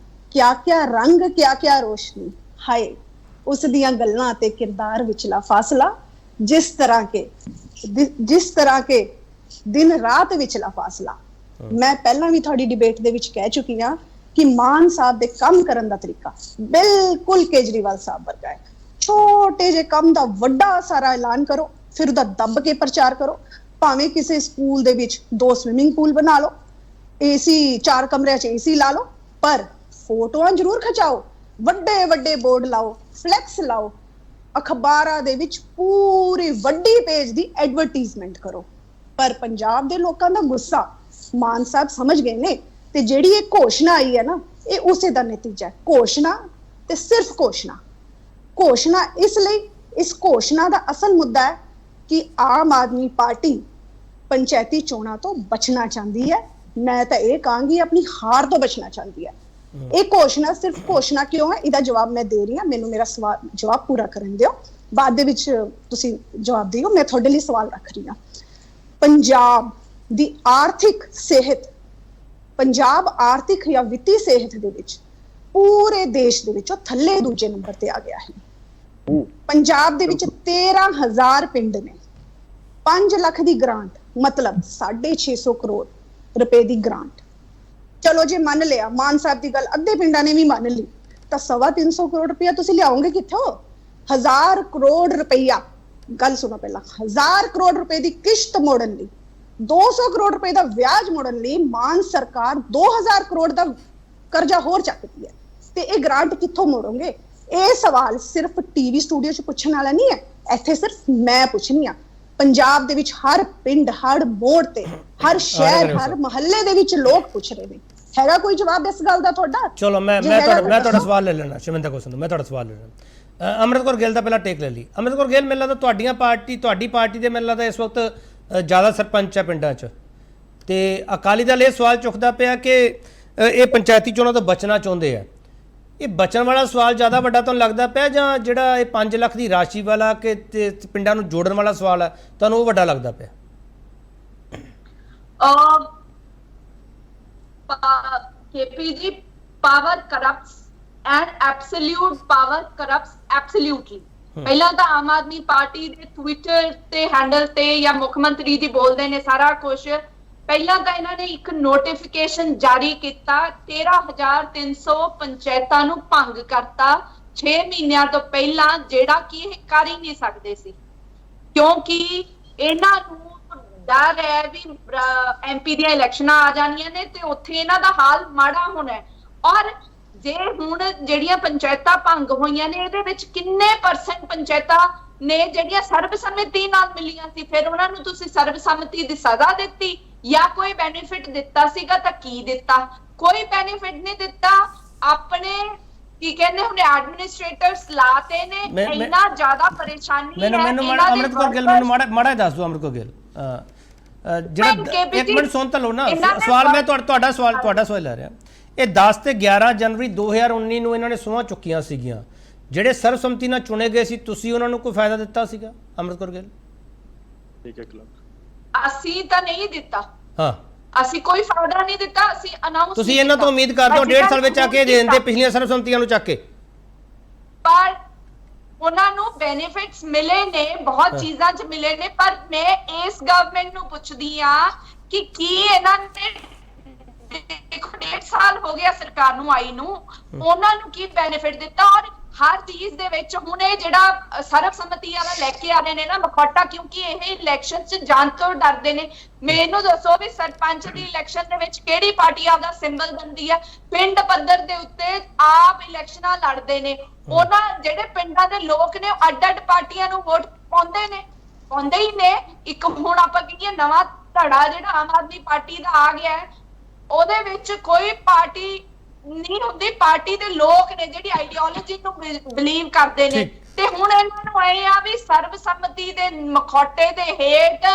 ਕਿਆ ਕਿਆ ਰੰਗ ਕਿਆ ਕਿਆ ਰੋਸ਼ਨੀ, ਹਾਏ ਉਸ ਦੀਆਂ ਗੱਲਾਂ ਤੇ ਕਿਰਦਾਰ ਵਿਚਲਾ ਫਾਸਲਾ, ਜਿਸ ਤਰ੍ਹਾਂ ਕੇ ਦਿਨ ਰਾਤ ਵਿਚਲਾ ਫਾਸਲਾ। ਮੈਂ ਪਹਿਲਾਂ ਵੀ ਤੁਹਾਡੀ ਡਿਬੇਟ ਦੇ ਵਿੱਚ ਕਹਿ ਚੁੱਕੀ ਹਾਂ ਕਿ ਮਾਨ ਸਾਹਿਬ ਦੇ ਕੰਮ ਕਰਨ ਦਾ ਤਰੀਕਾ ਬਿਲਕੁਲ ਕੇਜਰੀਵਾਲ ਸਾਹਿਬ ਵਰਗਾ ਹੈ। ਛੋਟੇ ਜਿਹੇ ਕੰਮ ਦਾ ਵੱਡਾ ਸਾਰਾ ਐਲਾਨ ਕਰੋ, ਫਿਰ ਉਹਦਾ ਦੱਬ ਕੇ ਪ੍ਰਚਾਰ ਕਰੋ। ਭਾਵੇਂ ਕਿਸੇ ਸਕੂਲ ਦੇ ਵਿੱਚ 2 ਸਵਿਮਿੰਗ ਪੂਲ ਬਣਾ ਲਓ, AC 4 ਕਮਰਿਆਂ 'ਚ AC ਲਾ ਲਓ, ਪਰ ਫੋਟੋਆਂ ਜ਼ਰੂਰ ਖਿਚਾਓ, ਵੱਡੇ ਵੱਡੇ ਬੋਰਡ ਲਾਓ, ਫਲੈਕਸ ਲਾਓ, ਅਖਬਾਰਾਂ ਦੇ ਵਿੱਚ ਪੂਰੀ ਵੱਡੀ ਪੇਜ ਦੀ ਐਡਵਰਟਾਈਜ਼ਮੈਂਟ ਕਰੋ। ਪਰ ਪੰਜਾਬ ਦੇ ਲੋਕਾਂ ਦਾ ਗੁੱਸਾ ਮਾਨ ਸਾਹਿਬ ਸਮਝ ਗਏ ਨੇ, ਤੇ ਜਿਹੜੀ ਇਹ ਘੋਸ਼ਣਾ ਆਈ ਹੈ ਨਾ, ਇਹ ਉਸੇ ਦਾ ਨਤੀਜਾ ਹੈ। ਘੋਸ਼ਣਾ ਤੇ ਸਿਰਫ ਘੋਸ਼ਣਾ ਇਸ ਲਈ, ਇਸ ਘੋਸ਼ਣਾ ਦਾ ਅਸਲ ਮੁੱਦਾ ਹੈ ਕਿ ਆਮ ਆਦਮੀ ਪਾਰਟੀ ਪੰਚਾਇਤੀ ਚੋਣਾਂ ਤੋਂ ਬਚਣਾ ਚਾਹੁੰਦੀ ਹੈ। ਮੈਂ ਤਾਂ ਇਹ ਕਹਾਂਗੀ ਆਪਣੀ ਹਾਰ ਤੋਂ ਬਚਣਾ ਚਾਹੁੰਦੀ ਹੈ। ਇਹ ਘੋਸ਼ਣਾ ਸਿਰਫ ਘੋਸ਼ਣਾ ਕਿਉਂ ਹੈ, ਇਹਦਾ ਜਵਾਬ ਮੈਂ ਦੇ ਰਹੀ ਹਾਂ। ਮੈਨੂੰ ਮੇਰਾ ਜਵਾਬ ਪੂਰਾ ਕਰਨ ਦਿਓ, ਬਾਅਦ ਦੇ ਵਿੱਚ ਤੁਸੀਂ ਜਵਾਬ ਦਿਓ। ਮੈਂ ਤੁਹਾਡੇ ਲਈ ਸਵਾਲ ਰੱਖ ਰਹੀ ਹਾਂ। ਪੰਜਾਬ ਦੀ ਆਰਥਿਕ ਸਿਹਤ, ਪੰਜਾਬ ਆਰਥਿਕ ਜਾਂ ਵਿੱਤੀ ਸਿਹਤ ਦੇ ਵਿੱਚ ਪੂਰੇ ਦੇਸ਼ ਦੇ ਵਿੱਚੋਂ ਥੱਲੇ ਦੂਜੇ ਨੰਬਰ ਤੇ ਆ ਗਿਆ ਹੈ। ਪੰਜਾਬ ਦੇ ਵਿੱਚ 13,000 ਪਿੰਡ ਨੇ, 5 ਲੱਖ ਦੀ ਗ੍ਰਾਂਟ, ਮਤਲਬ 650 ਕਰੋੜ ਰੁਪਏ ਦੀ ਗ੍ਰਾਂਟ। ਚਲੋ ਜੇ ਮੰਨ ਲਿਆ ਮਾਨ ਸਾਹਿਬ ਦੀ ਗੱਲ, ਅੱਧੇ ਪਿੰਡਾਂ ਨੇ ਵੀ ਮੰਨ ਲਈ, ਤਾਂ 325 ਕਰੋੜ ਰੁਪਇਆ ਤੁਸੀਂ ਲਿਆਓਗੇ ਕਿੱਥੋਂ? 1000 ਕਰੋੜ ਰੁਪਇਆ, ਗੱਲ ਸੁਣੋ ਪਹਿਲਾਂ, 1000 ਕਰੋੜ ਰੁਪਏ ਦੀ ਕਿਸ਼ਤ ਮੋੜਨ ਲਈ, 200 ਕਰੋੜ ਰੁਪਏ ਦਾ ਵਿਆਜ ਮੋੜਨ ਲਈ ਮਾਨ ਸਰਕਾਰ 2000 ਕਰੋੜ ਦਾ ਕਰਜ਼ਾ ਹੋਰ ਚੱਕਦੀ ਹੈ। ਤੇ ਇਹ ਗ੍ਰਾਂਟ ਕਿੱਥੋਂ ਮੋੜੋਗੇ? ਇਹ ਸਵਾਲ ਸਿਰਫ TV ਸਟੂਡੀਓ 'ਚ ਪੁੱਛਣ ਵਾਲਾ ਨਹੀਂ ਹੈ, ਇੱਥੇ ਸਿਰਫ ਮੈਂ ਪੁੱਛਣੀ ਆ। ਪੰਜਾਬ ਦੇ ਵਿੱਚ ਹਰ ਪਿੰਡ, ਹਰ ਮੋੜ ਤੇ, ਹਰ ਸ਼ਹਿਰ, ਹਰ ਮੁਹੱਲੇ ਦੇ ਵਿੱਚ ਲੋਕ ਪੁੱਛ ਰਹੇ ਨੇ ਹੈਗਾ ਕੋਈ ਜਵਾਬ ਇਸ ਗੱਲ ਦਾ ਤੁਹਾਡਾ? ਚਲੋ ਮੈਂ ਜੇ ਹੈਗਾ ਤਾਂ ਤੁਹਾਡਾ ਦੱਸੋ। ਸਵਾਲ ਲੈ ਲੈਣਾ ਸ਼ਰਮਿੰਦਰ ਕੌਰ ਸੰਧੂ, ਮੈਂ ਤੁਹਾਡਾ ਸਵਾਲ ਲੈ ਲੈਣਾ। ਅੰਮ੍ਰਿਤ ਕੌਰ ਗਿੱਲ ਦਾ ਪਹਿਲਾਂ ਟੇਕ ਲੈ ਲਈ। ਅੰਮ੍ਰਿਤ ਕੌਰ ਗਿੱਲ, ਮੈਨੂੰ ਲੱਗਦਾ ਤੁਹਾਡੀ ਪਾਰਟੀ ਦੇ ਮੈਨੂੰ ਲੱਗਦਾ ਇਸ ਵਕਤ ਜ਼ਿਆਦਾ ਸਰਪੰਚ ਆ ਪਿੰਡਾਂ 'ਚ, ਤੇ ਅਕਾਲੀ ਦਲ ਇਹ ਸਵਾਲ ਚੁੱਕਦਾ ਪਿਆ ਕਿ ਇਹ ਪੰਚਾਇਤੀ ਚੋਣਾਂ ਤੋਂ ਬਚਣਾ ਚਾਹੁੰਦੇ ਆ। ਇਹ ਬਚਣ ਵਾਲਾ ਸਵਾਲ ਜ਼ਿਆਦਾ ਵੱਡਾ ਤੁਹਾਨੂੰ ਲੱਗਦਾ ਪਿਆ, ਜਾਂ ਜਿਹੜਾ ਇਹ 5 ਲੱਖ ਦੀ ਰਾਸ਼ੀ ਵਾਲਾ ਕਿ ਤੇ ਪਿੰਡਾਂ ਨੂੰ ਜੋੜਨ ਵਾਲਾ ਸਵਾਲ ਹੈ ਤੁਹਾਨੂੰ ਉਹ ਵੱਡਾ ਲੱਗਦਾ ਪਿਆ? KP ji, power corrupts and absolute power corrupts absolutely. ਪਹਿਲਾਂ ਤਾਂ ਆਮ ਆਦਮੀ ਪਾਰਟੀ ਦੇ ਟਵਿੱਟਰ ਤੇ ਹੈਂਡਲ ਤੇ ਜਾਂ ਮੁੱਖ ਮੰਤਰੀ ਜੀ ਬੋਲਦੇ ਨੇ ਸਾਰਾ ਕੁਝ। ਪਹਿਲਾਂ ਤਾਂ ਇਹਨਾਂ ਨੇ ਇੱਕ ਨੋਟੀਫਿਕੇਸ਼ਨ ਜਾਰੀ ਕੀਤਾ, 13,300 ਪੰਚਾਇਤਾਂ ਨੂੰ ਭੰਗ ਕਰਤਾ 6 ਮਹੀਨਿਆਂ ਤੋਂ ਪਹਿਲਾਂ, ਜਿਹੜਾ ਕਿ ਇਹ ਕਰ ਹੀ ਨਹੀਂ ਸਕਦੇ ਸੀ, ਕਿਉਂਕਿ ਇਹਨਾਂ ਨੂੰ ਡਰ ਹੈ ਵੀ MP ਦੀਆਂ ਇਲੈਕਸ਼ਨਾਂ ਆ ਜਾਣੀਆਂ ਨੇ ਤੇ ਉੱਥੇ ਇਹਨਾਂ ਦਾ ਹਾਲ ਮਾੜਾ ਹੋਣਾ ਹੈ। ਔਰ ਜੇ ਹੁਣ ਜਿਹੜੀਆਂ ਪੰਚਾਇਤਾਂ ਭੰਗ ਹੋਈਆਂ ਨੇ, ਇਹਦੇ ਵਿੱਚ ਕਿੰਨੇ % ਪੰਚਾਇਤਾਂ ਨੇ ਜਿਹੜੀਆਂ ਸਰਬਸੰਮਤੀ ਨਾਲ ਮਿਲੀਆਂ ਸੀ, ਫਿਰ ਉਹਨਾਂ ਨੂੰ ਤੁਸੀਂ ਸਰਬਸੰਮਤੀ ਦੀ ਸਜ਼ਾ ਦਿੱਤੀ ਜਾਂ ਕੋਈ ਬੈਨੀਫਿਟ ਦਿੱਤਾ ਸੀਗਾ? ਤਾਂ ਕੀ ਦਿੱਤਾ? ਕੋਈ ਬੈਨੀਫਿਟ ਨਹੀਂ ਦਿੱਤਾ। ਆਪਣੇ ਕੀ ਕਹਿੰਦੇ ਹੁਣ ਐਡਮਿਨਿਸਟ੍ਰੇਟਰਸ ਲਾਤੇ ਨੇ, ਇੰਨਾ ਜ਼ਿਆਦਾ ਪਰੇਸ਼ਾਨੀ ਹੈ। ਅੰਮ੍ਰਿਤ ਕੌਰ ਗਿੱਲ, ਮੈਨੂੰ ਮਾੜਾ ਦੱਸ ਦਿਓ ਅੰਮ੍ਰਿਤ ਕੌਰ ਗਿੱਲ, ਜਿਹੜਾ ਇੱਕ ਮਿੰਟ ਸੁਣ ਤਾਂ ਲਓ ਨਾ ਸਵਾਲ, ਮੈਂ ਤੁਹਾਡਾ ਸਵਾਲ ਲੈ ਰਿਹਾ। ਇਹ 10 ਤੇ 11 ਜਨਵਰੀ 2019 ਨੂੰ ਇਹਨਾਂ ਨੇ ਸਹੁੰ ਚੁੱਕੀਆਂ ਸੀਗੀਆਂ, ਜਿਹੜੇ ਸਰਬਸੰਮਤੀ ਨਾਲ ਚੁਣੇ ਗਏ ਸੀ, ਤੁਸੀਂ ਉਹਨਾਂ ਨੂੰ ਕੋਈ ਫਾਇਦਾ ਦਿੱਤਾ ਸੀਗਾ ਅੰਮ੍ਰਿਤ ਕੌਰ ਗਿੱਲ? ਅਸੀਂ ਤਾਂ ਨਹੀਂ ਦਿੱਤਾ। ਹਾਂ, ਅਸੀਂ ਕੋਈ ਫਾਇਦਾ ਨਹੀਂ ਦਿੱਤਾ, ਅਸੀਂ ਅਨਾਉਂਸ। ਤੁਸੀਂ ਇਹਨਾਂ ਤੋਂ ਉਮੀਦ ਕਰਦੇ ਹੋ 1.5 ਸਾਲ ਵਿੱਚ ਆ ਕੇ ਦੇ ਦਿੰਦੇ ਪਿਛਲੀਆਂ ਸਰਬਸੰਮਤੀਆਂ ਨੂੰ ਚੱਕ ਕੇ? ਪਰ ਉਹਨਾਂ ਨੂੰ ਬੈਨੀਫਿਟਸ ਮਿਲੇ ਨੇ, ਬਹੁਤ ਚੀਜ਼ਾਂ 'ਚ ਮਿਲੇ ਨੇ, ਪਰ ਮੈਂ ਇਸ ਗਵਰਨਮੈਂਟ ਨੂੰ ਪੁੱਛਦੀ ਆ ਕਿ ਕੀ ਇਹਨਾਂ ਨੇ, ਦੇਖੋ 1.5 ਸਾਲ ਹੋ ਗਿਆ ਸਰਕਾਰ ਨੂੰ ਆਈ ਨੂੰ, ਉਹਨਾਂ ਨੂੰ ਕੀ ਬੈਨੀਫਿਟ ਦਿੱਤਾ? ਔਰ ਹਰ ਚੀਜ਼ ਦੇ ਵਿੱਚ ਹੁਣ ਇਹ ਜਿਹੜਾ ਸਰਬਸੰਮਤੀ ਵਾਲਾ ਲੈ ਕੇ ਆ ਰਹੇ ਨੇ ਨਾ ਮਖੌਟਾ, ਕਿਉਂਕਿ ਇਹ ਇਲੈਕਸ਼ਨ 'ਚ ਜਾਣ ਤੋਂ ਡਰਦੇ ਨੇ। ਮੈਨੂੰ ਦੱਸੋ ਵੀ ਸਰਪੰਚ ਦੀ ਇਲੈਕਸ਼ਨ ਦੇ ਵਿੱਚ ਕਿਹੜੀ ਪਾਰਟੀ ਆਪਦਾ ਸਿੰਬਲ ਬਣਦੀ ਹੈ? ਪਿੰਡ ਪੱਧਰ ਦੇ ਉੱਤੇ ਆਪ ਇਲੈਕਸ਼ਨਾਂ ਲੜਦੇ ਨੇ, ਉਹਨਾਂ ਜਿਹੜੇ ਪਿੰਡਾਂ ਦੇ ਲੋਕ ਨੇ ਅੱਡ-ਅੱਡ ਪਾਰਟੀਆਂ ਨੂੰ ਵੋਟ ਪਾਉਂਦੇ ਹੀ ਨੇ। ਇੱਕ ਹੁਣ ਆਪਾਂ ਕਹੀਏ ਨਵਾਂ ਧੜਾ ਜਿਹੜਾ ਆਮ ਆਦਮੀ ਪਾਰਟੀ ਦਾ ਆ ਗਿਆ ਹੈ, ਉਹਦੇ ਵਿੱਚ ਕੋਈ ਪਾਰਟੀ ਨਹੀਂ ਹੁੰਦੀ, ਪਾਰਟੀ ਦੇ ਲੋਕ ਨੇ ਜਿਹੜੀ ਆਈਡੀਓਲੋਜੀ ਨੂੰ ਬਿਲੀਵ ਕਰਦੇ ਨੇ। ਤੇ ਹੁਣ ਇਹਨਾਂ ਨੂੰ ਆਏ ਆ ਵੀ ਸਰਬਸੰਮਤੀ ਦੇ ਮਖੌਟੇ ਦੇ ਹੇਠ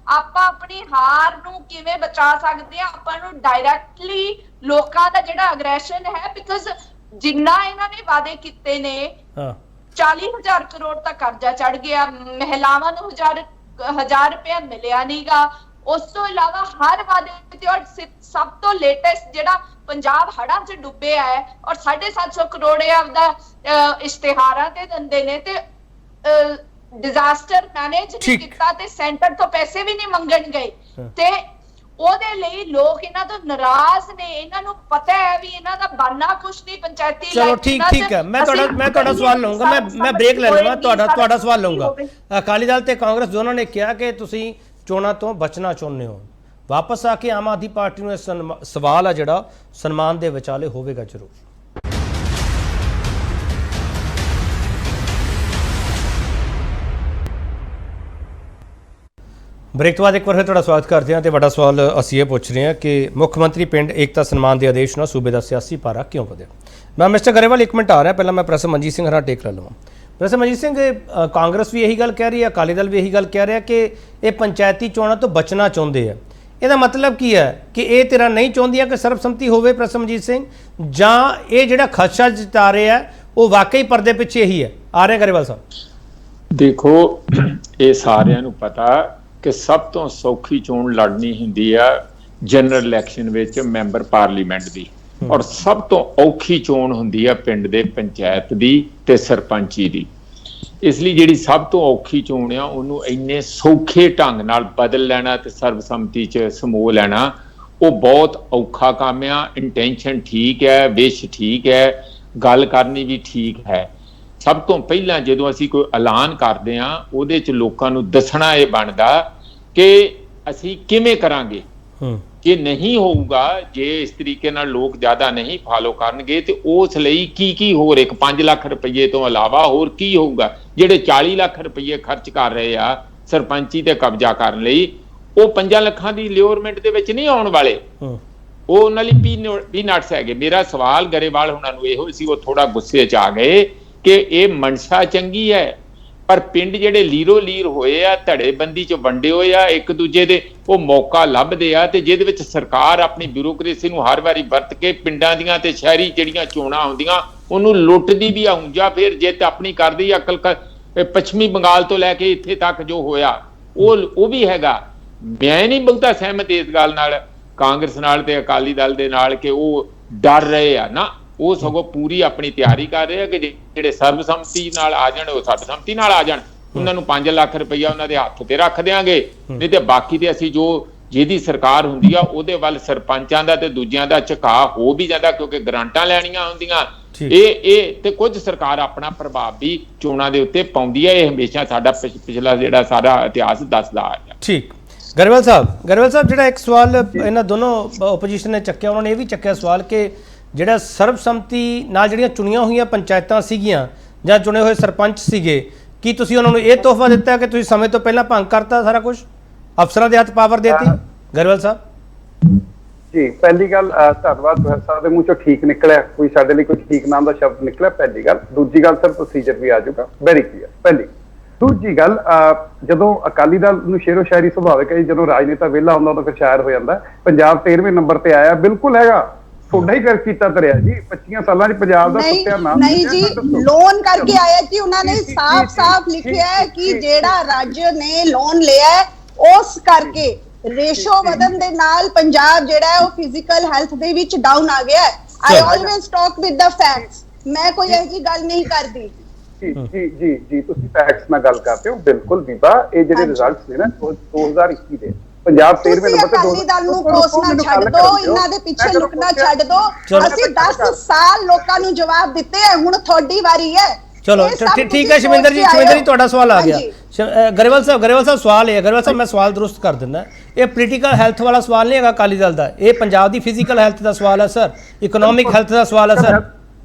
ਆਪਾਂ ਆਪਣੀ ਹਾਰ ਨੂੰ ਕਿਵੇਂ ਬਚਾ ਸਕਦੇ ਆ? ਆਪਾਂ ਨੂੰ ਡਾਇਰੈਕਟਲੀ ਲੋਕਾਂ ਦਾ ਜਿਹੜਾ ਅਗਰੈਸ਼ਨ ਹੈ, ਬਿਕਾਜ਼ ਜਿੰਨਾ ਇਹਨਾਂ ਨੇ ਵਾਅਦੇ ਕੀਤੇ ਨੇ, 40,000 ਕਰੋੜ ਦਾ ਕਰਜ਼ਾ ਚੜ ਗਿਆ, ਮਹਿਲਾਵਾਂ ਨੂੰ 1,000 ਰੁਪਇਆ ਮਿਲਿਆ ਨਹੀਂਗਾ। ਉਸ ਤੋਂ ਇਲਾਵਾ ਹਰ ਵਾਅਦੇ ਤੇ, ਔਰ ਸਭ ਤੋਂ ਲੇਟੈਸਟ ਜਿਹੜਾ ਪੰਜਾਬ ਹੜ੍ਹਾਂ 'ਚ ਡੁੱਬਿਆ ਹੈ ਔਰ 750 ਕਰੋੜ ਆਪਦਾ ਇਸ਼ਤਿਹਾਰਾਂ ਤੇ ਦਿੰਦੇ ਨੇ, ਤੇ ਡਿਜ਼ਾਸਟਰ ਮੈਨੇਜ ਨਹੀਂ ਕੀਤਾ ਤੇ ਸੈਂਟਰ ਤੋਂ ਪੈਸੇ ਵੀ ਨਹੀਂ ਮੰਗਣ ਗਏ, ਤੇ ਉਹਦੇ ਲਈ ਲੋਕ ਇਹਨਾਂ ਤੋਂ ਨਾਰਾਜ਼ ਨੇ। ਇਹਨਾਂ ਨੂੰ ਪਤਾ ਹੈ ਵੀ ਇਹਨਾਂ ਦਾ ਬਣਨਾ ਕੁਛ ਨਹੀਂ ਪੰਚਾਇਤੀ। ਚਲੋ ਠੀਕ ਹੈ, ਮੈਂ ਤੁਹਾਡਾ ਸਵਾਲ ਲਊਂਗਾ, ਮੈਂ ਬ੍ਰੇਕ ਲੈ ਲਵਾਂ, ਤੁਹਾਡਾ ਸਵਾਲ ਲਊਂਗਾ। ਅਕਾਲੀ ਦਲ ਤੇ ਕਾਂਗਰਸ ਦੋਨਾਂ ਨੇ ਕਿਹਾ ਕਿ ਤੁਸੀਂ ਚੋਣਾਂ ਤੋਂ ਬਚਣਾ ਚਾਹੁੰਦੇ ਹੋ। ਵਾਪਸ ਆ ਕੇ ਆਮ ਆਦਮੀ ਪਾਰਟੀ ਨੂੰ ਇਹ ਸਵਾਲ ਆ ਜਿਹੜਾ ਸਨਮਾਨ ਦੇ ਵਿਚਾਲੇ ਹੋਵੇਗਾ ਜ਼ਰੂਰ। ਬ੍ਰੇਕ ਤੋਂ ਬਾਅਦ ਇੱਕ ਵਾਰ ਫਿਰ ਤੁਹਾਡਾ ਸਵਾਗਤ ਕਰਦੇ ਹਾਂ ਤੇ ਵੱਡਾ ਸਵਾਲ ਅਸੀਂ ਇਹ ਪੁੱਛ ਰਹੇ ਹਾਂ ਕਿ ਮੁੱਖ ਮੰਤਰੀ ਪਿੰਡ ਏਕਤਾ ਸਨਮਾਨ ਦੇ ਆਦੇਸ਼ ਨਾਲ ਸੂਬੇ ਦਾ ਸਿਆਸੀ ਪਾਰਾ ਕਿਉਂ ਵਧਿਆ? ਮੈਂ ਮਿਸਟਰ ਗਰੇਵਾਲ ਇੱਕ ਮਿੰਟ ਆ ਰਿਹਾ, ਪਹਿਲਾਂ ਮੈਂ ਪ੍ਰੋਫੈਸਰ ਮਨਜੀਤ ਸਿੰਘ ਹਰਾਂ ਟੇਕ ਲੈ ਲਵਾਂ। ਪ੍ਰੋਫੈਸਰ ਮਨਜੀਤ ਸਿੰਘ, ਕਾਂਗਰਸ ਵੀ ਇਹੀ ਗੱਲ ਕਹਿ ਰਹੀ ਹੈ, ਅਕਾਲੀ ਦਲ ਵੀ ਇਹੀ ਗੱਲ ਕਹਿ ਰਿਹਾ ਕਿ ਇਹ ਪੰਚਾਇਤੀ ਚੋਣਾਂ ਤੋਂ ਬਚਣਾ ਚਾਹੁੰਦੇ ਆ। ਇਹਦਾ ਮਤਲਬ ਕੀ ਹੈ ਕਿ ਇਹ ਤੇਰਾ ਨਹੀਂ ਚਾਹੁੰਦੀਆਂ ਕਿ ਸਰਬਸੰਮਤੀ ਹੋਵੇ ਪ੍ਰੋਫੈਸਰ ਮਨਜੀਤ ਸਿੰਘ, ਜਾਂ ਇਹ ਜਿਹੜਾ ਖਦਸ਼ਾ ਜਤਾ ਰਹੇ ਆ ਉਹ ਵਾਕਈ ਪਰਦੇ ਪਿੱਛੇ ਇਹੀ ਹੈ? ਆ ਰਹੇ ਗਰੇਵਾਲ ਸਾਹਿਬ। ਦੇਖੋ, ਇਹ ਸਾਰਿਆਂ ਨੂੰ ਪਤਾ ਕਿ ਸਭ ਤੋਂ ਸੌਖੀ ਚੋਣ ਲੜਨੀ ਹੁੰਦੀ ਆ ਜਨਰਲ ਇਲੈਕਸ਼ਨ ਵਿੱਚ ਮੈਂਬਰ ਪਾਰਲੀਮੈਂਟ ਦੀ, ਔਰ ਸਭ ਤੋਂ ਔਖੀ ਚੋਣ ਹੁੰਦੀ ਆ ਪਿੰਡ ਦੇ ਪੰਚਾਇਤ ਦੀ ਤੇ ਸਰਪੰਚੀ ਦੀ। ਇਸ ਲਈ ਜਿਹੜੀ ਸਭ ਤੋਂ ਔਖੀ ਚੋਣ ਆ ਉਹਨੂੰ ਇੰਨੇ ਸੌਖੇ ਢੰਗ ਨਾਲ ਬਦਲ ਲੈਣਾ ਤੇ ਸਰਬਸੰਮਤੀ 'ਚ ਸਮੋ ਲੈਣਾ, ਉਹ ਬਹੁਤ ਔਖਾ ਕੰਮ ਆ। ਇੰਟੈਂਸ਼ਨ ਠੀਕ ਹੈ, ਵਿਸ਼ ਠੀਕ ਹੈ, ਗੱਲ ਕਰਨੀ ਵੀ ਠੀਕ ਹੈ। ਸਭ ਤੋਂ ਪਹਿਲਾਂ ਜਦੋਂ ਅਸੀਂ ਕੋਈ ਐਲਾਨ ਕਰਦੇ ਹਾਂ ਉਹਦੇ 'ਚ ਲੋਕਾਂ ਨੂੰ ਦੱਸਣਾ ਇਹ ਬਣਦਾ ਕਿ ਅਸੀਂ ਕਿਵੇਂ ਕਰਾਂਗੇ। ਜੇ ਨਹੀਂ ਹੋਊਗਾ, ਜੇ ਇਸ ਤਰੀਕੇ ਨਾਲ ਲੋਕ ਜ਼ਿਆਦਾ ਨਹੀਂ ਫਾਲੋ ਕਰਨਗੇ, ਤੇ ਉਸ ਲਈ ਕੀ ਹੋਰ ਇੱਕ 5 ਲੱਖ ਰੁਪਏ ਤੋਂ ਇਲਾਵਾ ਹੋਰ ਕੀ ਹੋਊਗਾ? ਜਿਹੜੇ 40 ਲੱਖ ਰੁਪਏ ਖਰਚ ਕਰ ਰਹੇ ਆ ਸਰਪੰਚੀ ਤੇ ਕਬਜ਼ਾ ਕਰਨ ਲਈ, ਉਹ 5 ਲੱਖਾਂ ਦੀ ਲਿਓਰਮੈਂਟ ਦੇ ਵਿੱਚ ਨਹੀਂ ਆਉਣ ਵਾਲੇ। ਉਹ ਉਹਨਾਂ ਲਈ ਪੀਨਟਸ ਹੈਗੇ। ਮੇਰਾ ਸਵਾਲ ਗਰੇਵਾਲ ਹੁਣਾਂ ਨੂੰ ਇਹੋ ਸੀ, ਉਹ ਥੋੜਾ ਗੁੱਸੇ 'ਚ ਆ ਗਏ ਕਿ ਇਹ ਮਨਸ਼ਾ ਚੰਗੀ ਹੈ ਪਰ ਪਿੰਡ ਜਿਹੜੇ ਲੀਰੋ ਲੀਰ ਹੋਏ ਆ, ਧੜੇਬੰਦੀ 'ਚ ਵੰਡੇ ਹੋਏ ਆ, ਇੱਕ ਦੂਜੇ ਦੇ ਉਹ ਮੌਕਾ ਲੱਭਦੇ ਆ, ਤੇ ਜਿਹਦੇ ਵਿੱਚ ਸਰਕਾਰ ਆਪਣੀ ਬਿਊਰੋਕ੍ਰੇਸੀ ਨੂੰ ਹਰ ਵਾਰੀ ਵਰਤ ਕੇ ਪਿੰਡਾਂ ਦੀਆਂ ਤੇ ਸ਼ਹਿਰੀ ਜਿਹੜੀਆਂ ਚੋਣਾਂ ਹੁੰਦੀਆਂ ਉਹਨੂੰ ਲੁੱਟਦੀ ਵੀ ਆਉਂ, ਜਾਂ ਫਿਰ ਜਿੱਤ ਆਪਣੀ ਕਰਦੀ ਆ। ਪੱਛਮੀ ਬੰਗਾਲ ਤੋਂ ਲੈ ਕੇ ਇੱਥੇ ਤੱਕ ਜੋ ਹੋਇਆ ਉਹ ਵੀ ਹੈਗਾ। ਮੈਂ ਨਹੀਂ ਬਹੁਤਾ ਸਹਿਮਤ ਇਸ ਗੱਲ ਨਾਲ ਕਾਂਗਰਸ ਨਾਲ ਤੇ ਅਕਾਲੀ ਦਲ ਦੇ ਨਾਲ ਕਿ ਉਹ ਡਰ ਰਹੇ ਆ ਨਾ, ਉਹ ਸਗੋਂ ਪੂਰੀ ਆਪਣੀ ਤਿਆਰੀ ਕਰ ਰਹੇ ਆ ਕਿ ਜਿਹੜੇ ਸਰਬਸੰਮਤੀ ਨਾਲ ਆ ਜਾਣ ਉਹ ਸਰਬਸੰਮਤੀ ਨਾਲ ਆ ਜਾਣ। ਉਹਨਾਂ ਨੂੰ 5 ਲੱਖ ਰੁਪਈਆ ਉਹਨਾਂ ਦੇ ਹੱਥ ਤੇ ਰੱਖ ਦਿਆਂਗੇ, ਨਹੀਂ ਤੇ ਬਾਕੀ ਤੇ ਅਸੀਂ ਜੋ ਜਿਹਦੀ ਸਰਕਾਰ ਹੁੰਦੀ ਆ ਉਹਦੇ ਵੱਲ ਸਰਪੰਚਾਂ ਦਾ ਤੇ ਦੂਜਿਆਂ ਦਾ ਝੁਕਾਅ ਹੋ ਵੀ ਜਾਂਦਾ, ਕਿਉਂਕਿ ਗ੍ਰਾਂਟਾਂ ਲੈਣੀਆਂ ਹੁੰਦੀਆਂ। ਇਹ ਤੇ ਕੁਝ ਸਰਕਾਰ ਆਪਣਾ ਪ੍ਰਭਾਵ ਵੀ ਚੋਣਾਂ ਦੇ ਉੱਤੇ ਪਾਉਂਦੀ ਹੈ। ਇਹ ਹਮੇਸ਼ਾ ਸਾਡਾ ਪਿਛਲਾ ਜਿਹੜਾ ਸਾਰਾ ਇਤਿਹਾਸ ਦੱਸਦਾ ਆ ਰਿਹਾ। ਠੀਕ। ਗਰੇਵਾਲ ਸਾਹਿਬ ਜਿਹੜਾ ਇੱਕ ਸਵਾਲ ਇਹਨਾਂ ਦੋਨੋਂ ਓਪੋਜੀਸ਼ਨ ਨੇ ਚੱਕਿਆ, ਉਹਨਾਂ ਨੇ ਇਹ ਵੀ ਚੱਕਿਆ ਸਵਾਲ ਕਿ ਜਿਹੜਾ ਸਰਬਸੰਮਤੀ ਨਾਲ ਜਿਹੜੀਆਂ ਚੁਣੀਆਂ ਹੋਈਆਂ ਪੰਚਾਇਤਾਂ ਸੀਗੀਆਂ ਜਾਂ ਚੁਣੇ ਹੋਏ ਸਰਪੰਚ ਸੀਗੇ, ਕੀ ਤੁਸੀਂ ਉਹਨਾਂ ਨੂੰ ਇਹ ਤੋਹਫਾ ਦਿੱਤਾ ਕਿ ਤੁਸੀਂ ਸਮੇਂ ਤੋਂ ਪਹਿਲਾਂ ਭੰਗ ਕਰਤਾ ਸਾਰਾ ਕੁਝ, ਅਫਸਰਾਂ ਦੇ ਹੱਥ ਪਾਵਰ ਦੇਤੀ? ਗਰੇਵਾਲ ਸਾਹਿਬ ਜੀ, ਪਹਿਲੀ ਗੱਲ ਧੰਨਵਾਦ ਗੋਹਰ ਸਾਹਿਬ ਦੇ ਮੂੰਹ ਚੋਂ ਠੀਕ ਨਿਕਲਿਆ, ਕੋਈ ਸਾਡੇ ਲਈ ਕੋਈ ਠੀਕ ਨਾਮ ਦਾ ਸ਼ਬਦ ਨਿਕਲਿਆ, ਪਹਿਲੀ ਗੱਲ। ਦੂਜੀ ਗੱਲ ਸਰ ਪ੍ਰੋਸੀਜਰ ਵੀ ਆ ਜਾਊਗਾ, ਵੈਰੀ ਕਲੀਅਰ ਪਹਿਲੀ। ਦੂਜੀ ਗੱਲ, ਜਦੋਂ ਅਕਾਲੀ ਦਲ ਨੂੰ ਸ਼ੇਰੋ ਸ਼ਾਇਰੀ ਸੁਭਾਵਿਕ ਹੈ, ਜਦੋਂ ਰਾਜਨੇਤਾ ਵਿਹਲਾ ਹੁੰਦਾ ਉਦੋਂ ਫਿਰ ਸ਼ਾਇਰ ਹੋ ਜਾਂਦਾ। ਪੰਜਾਬ 13ਵੇਂ ਨੰਬਰ ਤੇ ਆਇਆ, ਬਿਲਕੁਲ ਹੈਗਾ, ਤੁਹਾਡਾ ਹੀ ਕਰ ਕੀਤਾ ਤਰਿਆ ਜੀ 25 ਸਾਲਾਂ 'ਚ ਪੰਜਾਬ ਦਾ ਸੁੱਤਿਆ ਨਾਮ ਨਹੀਂ ਜੀ, ਲੋਨ ਕਰਕੇ ਆਇਆ ਜੀ। ਉਹਨਾਂ ਨੇ ਸਾਫ਼ ਲਿਖਿਆ ਹੈ ਕਿ ਜਿਹੜਾ ਰਾਜ ਨੇ ਲੋਨ ਲਿਆ ਉਸ ਕਰਕੇ ਰੇਸ਼ੋ ਵਧਣ ਦੇ ਨਾਲ ਪੰਜਾਬ ਜਿਹੜਾ ਹੈ ਉਹ ਫਿਜ਼ੀਕਲ ਹੈਲਥ ਦੇ ਵਿੱਚ ਡਾਊਨ ਆ ਗਿਆ ਹੈ। ਆਈ always talk with the facts, ਮੈਂ ਕੋਈ ਇਹੋ ਜਿਹੀ ਗੱਲ ਨਹੀਂ ਕਰਦੀ। ਜੀ ਤੁਸੀਂ ਫੈਕਟਸ ਨਾਲ ਗੱਲ ਕਰਦੇ ਹੋ, ਬਿਲਕੁਲ ਬੀਬਾ। ਇਹ ਜਿਹੜੇ ਰਿਜ਼ਲਟਸ ਨੇ ਨਾ 2021 ਦੇ ਪੰਜਾਬ 13ਵੇਂ ਨੰਬਰ ਤੇ ਅਕਾਲੀ ਦਲ ਨੂੰ ਕੋਸਣਾ ਛੱਡ ਦੋ, ਇਹਨਾਂ ਦੇ ਪਿੱਛੇ ਲੁਕਣਾ ਛੱਡ ਦੋ। ਅਸੀਂ 10 ਸਾਲ ਲੋਕਾਂ ਨੂੰ ਜਵਾਬ ਦਿੱਤੇ ਹੈ, ਹੁਣ ਤੁਹਾਡੀ ਵਾਰੀ ਹੈ। ਚਲੋ ਠੀਕ ਹੈ ਸ਼ਮਿੰਦਰ ਜੀ ਤੁਹਾਡਾ ਸਵਾਲ ਆ ਗਿਆ। ਗਰੇਵਾਲ ਸਾਹਿਬ ਸਵਾਲ ਹੈ, ਗਰੇਵਾਲ ਸਾਹਿਬ ਮੈਂ ਸਵਾਲ ਦਰੁਸਤ ਕਰ ਦਿੰਦਾ। ਇਹ ਪੋਲੀਟੀਕਲ ਹੈਲਥ ਵਾਲਾ ਸਵਾਲ ਨਹੀਂ ਹੈਗਾ ਅਕਾਲੀ ਦਲ ਦਾ, ਇਹ ਪੰਜਾਬ ਦੀ ਫਿਜ਼ੀਕਲ ਹੈਲਥ ਦਾ ਸਵਾਲ ਹੈ ਸਰ, ਇਕਨੋਮਿਕ ਹੈਲਥ ਦਾ ਸਵਾਲ ਹੈ ਸਰ।